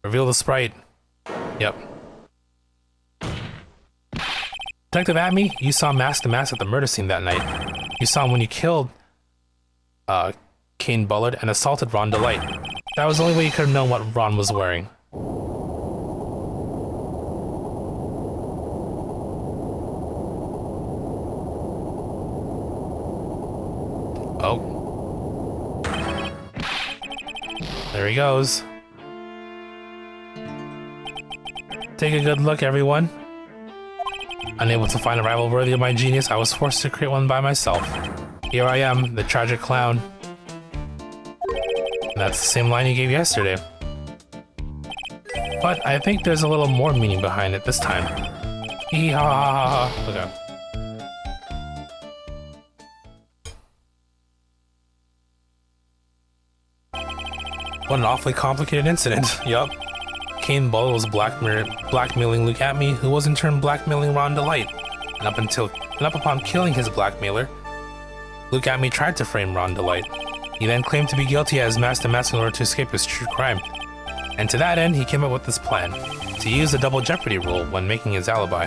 Reveal the sprite. Yep. Detective Atme, you saw Mask to Mask at the murder scene that night. You saw him when you killed Kane Bullard and assaulted Ron Delight. That was the only way you could have known what Ron was wearing. Oh. There he goes. Take a good look, everyone. Unable to find a rival worthy of my genius, I was forced to create one by myself. Here I am, the tragic clown. And that's the same line you gave yesterday. But I think there's a little more meaning behind it this time. Hee ha ha ha ha. Okay. What an awfully complicated incident. Yup. Kane Bull was blackmailing Luke Atme, who was in turn blackmailing Ron Delight. And up upon killing his blackmailer, Luke Atme tried to frame Ron Delight. He then claimed to be guilty as mask to mask in order to escape his true crime. And to that end, he came up with this plan, to use the double jeopardy rule when making his alibi.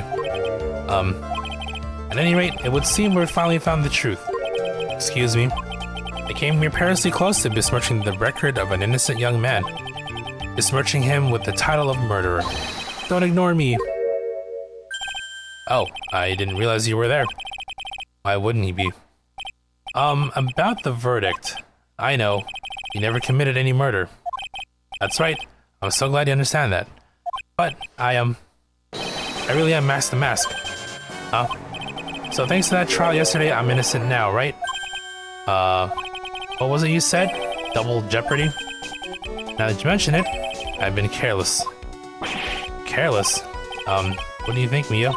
At any rate, it would seem we finally found the truth. Excuse me. I came here perilously close to besmirching the record of an innocent young man. Besmirching him with the title of murderer. Don't ignore me. Oh, I didn't realize you were there. Why wouldn't he be? About the verdict. I know. You never committed any murder. That's right. I'm so glad you understand that. But, I really am mask to mask. Huh? So thanks to that trial yesterday, I'm innocent now, right? What was it you said? Double jeopardy? Now that you mention it, I've been careless. Careless? What do you think, Mia?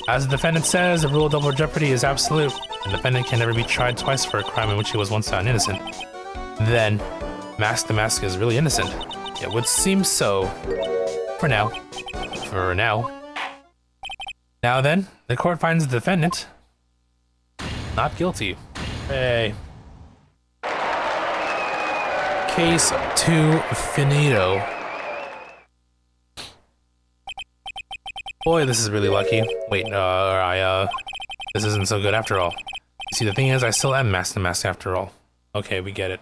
As the defendant says, the rule of double jeopardy is absolute. The defendant can never be tried twice for a crime in which he was once found innocent. Then, mask to mask is really innocent. It would seem so. For now. For now. Now then, the court finds the defendant not guilty. Hey. Case 2 finito. Boy, this is really lucky. Wait, this isn't so good after all. See, the thing is, I still am Master Mask after all. Okay, we get it.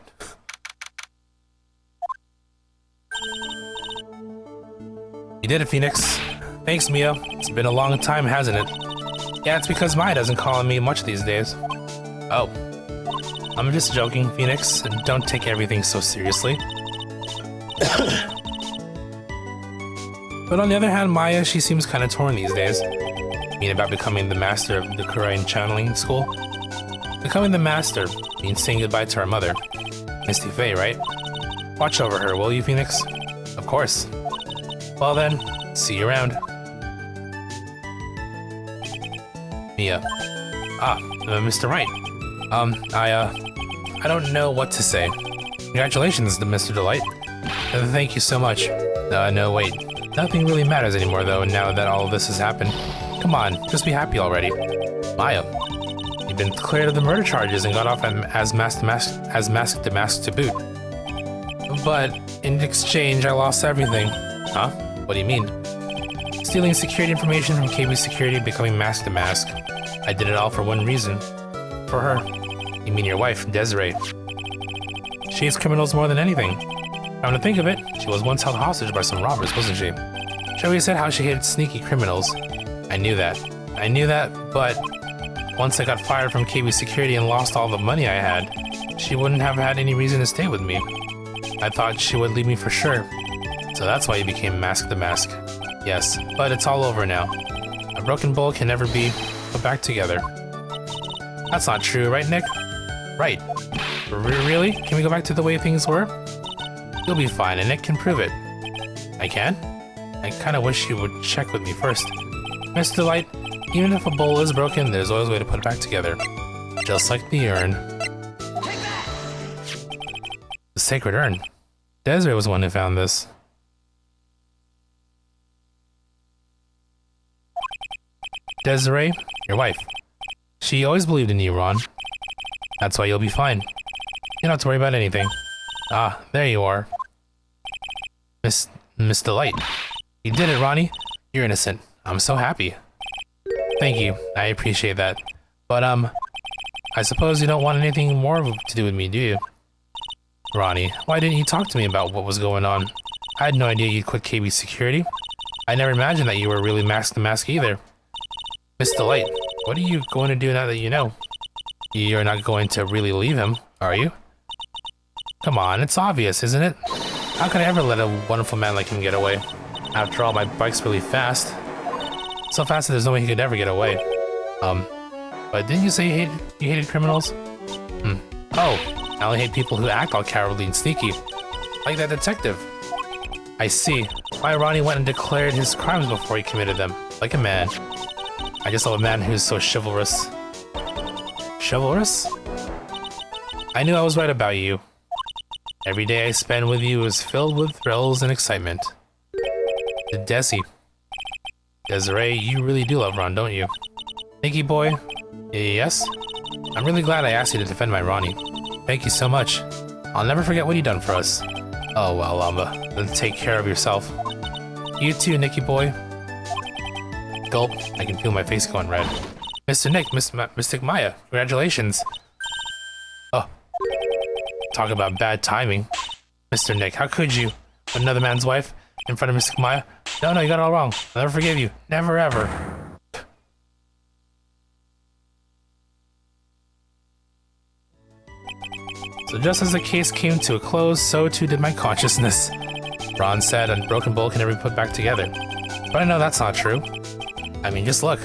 You did it, Phoenix. Thanks, Mia. It's been a long time, hasn't it? Yeah, it's because Maya doesn't call on me much these days. Oh. I'm just joking, Phoenix. Don't take everything so seriously. But on the other hand, Maya, she seems kind of torn these days. I mean, about becoming the master of the Korean channeling school. Becoming the master means saying goodbye to our mother. Misty Faye, right? Watch over her, will you, Phoenix? Of course. Well then, see you around. Mia. Mr. Wright. I don't know what to say. Congratulations, Mr. Delight. Thank you so much. No, wait. Nothing really matters anymore, though, now that all of this has happened. Come on, just be happy already. Maya, you've been cleared of the murder charges and got off as Mask the Mask to boot. But in exchange, I lost everything. Huh? What do you mean? Stealing security information from KB Security and becoming Mask the Mask. I did it all for one reason. For her. You mean your wife, Desiree. She hates criminals more than anything. Come to think of it, she was once held hostage by some robbers, wasn't she? She always said how she hated sneaky criminals. I knew that, but once I got fired from KB Security and lost all the money I had, she wouldn't have had any reason to stay with me. I thought she would leave me for sure. So that's why you became Mask the Mask. Yes, but it's all over now. A broken bowl can never be put back together. That's not true, right, Nick? Right. Really? Can we go back to the way things were? You'll be fine, and Nick can prove it. I can? I kinda wish you would check with me first. Mr. Delight, even if a bowl is broken, there's always a way to put it back together. Just like the urn. The sacred urn. Desiree was the one who found this. Desiree, your wife. She always believed in you, Ron. That's why you'll be fine. You don't have to worry about anything. Ah, there you are. Miss Delight. You did it, Ronnie. You're innocent. I'm so happy. Thank you. I appreciate that. But, I suppose you don't want anything more to do with me, do you? Ronnie, why didn't you talk to me about what was going on? I had no idea you'd quit KB Security. I never imagined that you were really Mask the Mask either. Miss Delight, what are you going to do now that you know? You're not going to really leave him, are you? Come on, it's obvious, isn't it? How could I ever let a wonderful man like him get away? After all, my bike's really fast. So fast that there's no way he could ever get away. But didn't you say you hated criminals? Oh, I only hate people who act all cowardly and sneaky. Like that detective. I see. Why Ronnie went and declared his crimes before he committed them. Like a man. I just love a man who's so chivalrous. Chivalrous? I knew I was right about you. Every day I spend with you is filled with thrills and excitement. Desi. Desiree, you really do love Ron, don't you? Nicky boy? Yes? I'm really glad I asked you to defend my Ronnie. Thank you so much. I'll never forget what you done for us. Oh well, then take care of yourself. You too, Nicky boy. Gulp, I can feel my face going red. Mr. Nick, Mystic Maya, congratulations. Oh. Talk about bad timing. Mr. Nick, how could you? Another man's wife? In front of Mystic Maya? No, you got it all wrong. I'll never forgive you. Never, ever. So just as the case came to a close, so too did my consciousness. Ron said a broken bowl can never be put back together. But I know that's not true. I mean, just look.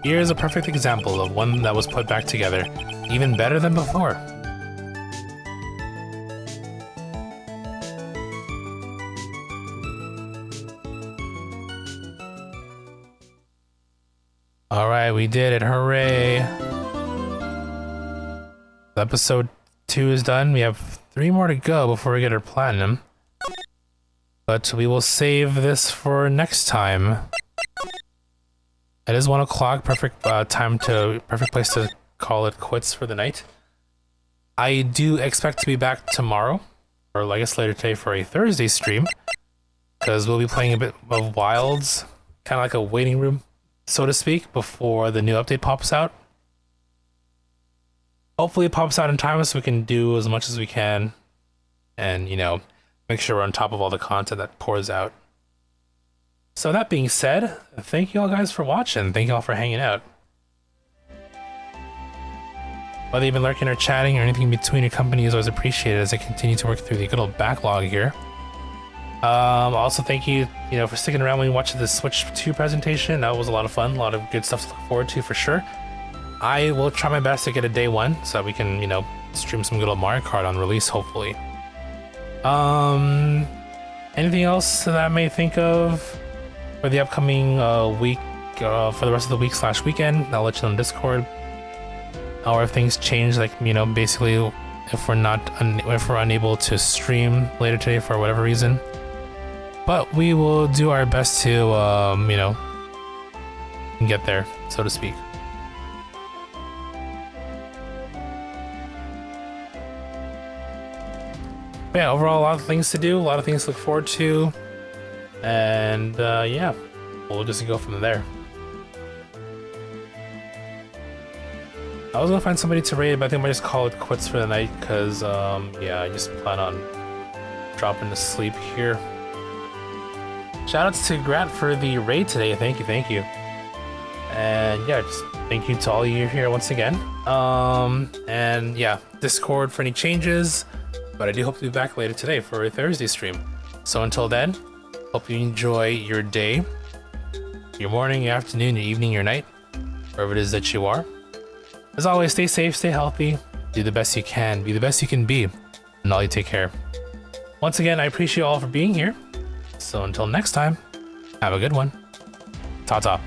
Here's a perfect example of one that was put back together, even better than before. Alright, we did it, hooray! Episode 2 is done, we have 3 more to go before we get our platinum. But we will save this for next time. It is 1 o'clock, perfect perfect place to call it quits for the night. I do expect to be back tomorrow, or I guess later today for a Thursday stream, because we'll be playing a bit of Wilds, kind of like a waiting room, so to speak, before the new update pops out. Hopefully it pops out in time so we can do as much as we can and, you know, make sure we're on top of all the content that pours out. So that being said, thank you all guys for watching. Thank you all for hanging out. Whether you've been lurking or chatting or anything in between, your company is always appreciated as I continue to work through the good old backlog here. Also thank you, for sticking around when you watched the Switch 2 presentation. That was a lot of fun, a lot of good stuff to look forward to for sure. I will try my best to get a day one so that we can, stream some good old Mario Kart on release, hopefully. Anything else that I may think of for the upcoming week, for the rest of the week / weekend? I'll let you know on Discord. Or if things change, like, basically if we're unable to stream later today for whatever reason. But we will do our best to, get there, so to speak. But yeah, overall, a lot of things to do, a lot of things to look forward to. And, yeah, we'll just go from there. I was gonna find somebody to raid, but I think I might just call it quits for the night, because, yeah, I just plan on dropping to sleep here. Shoutouts to Grat for the raid today, thank you. And yeah, just thank you to all you here once again. And yeah, Discord for any changes, but I do hope to be back later today for a Thursday stream. So until then, hope you enjoy your day, your morning, your afternoon, your evening, your night, wherever it is that you are. As always, stay safe, stay healthy, do the best you can, be the best you can be, and all you take care. Once again, I appreciate you all for being here. So until next time, have a good one. Ta-ta.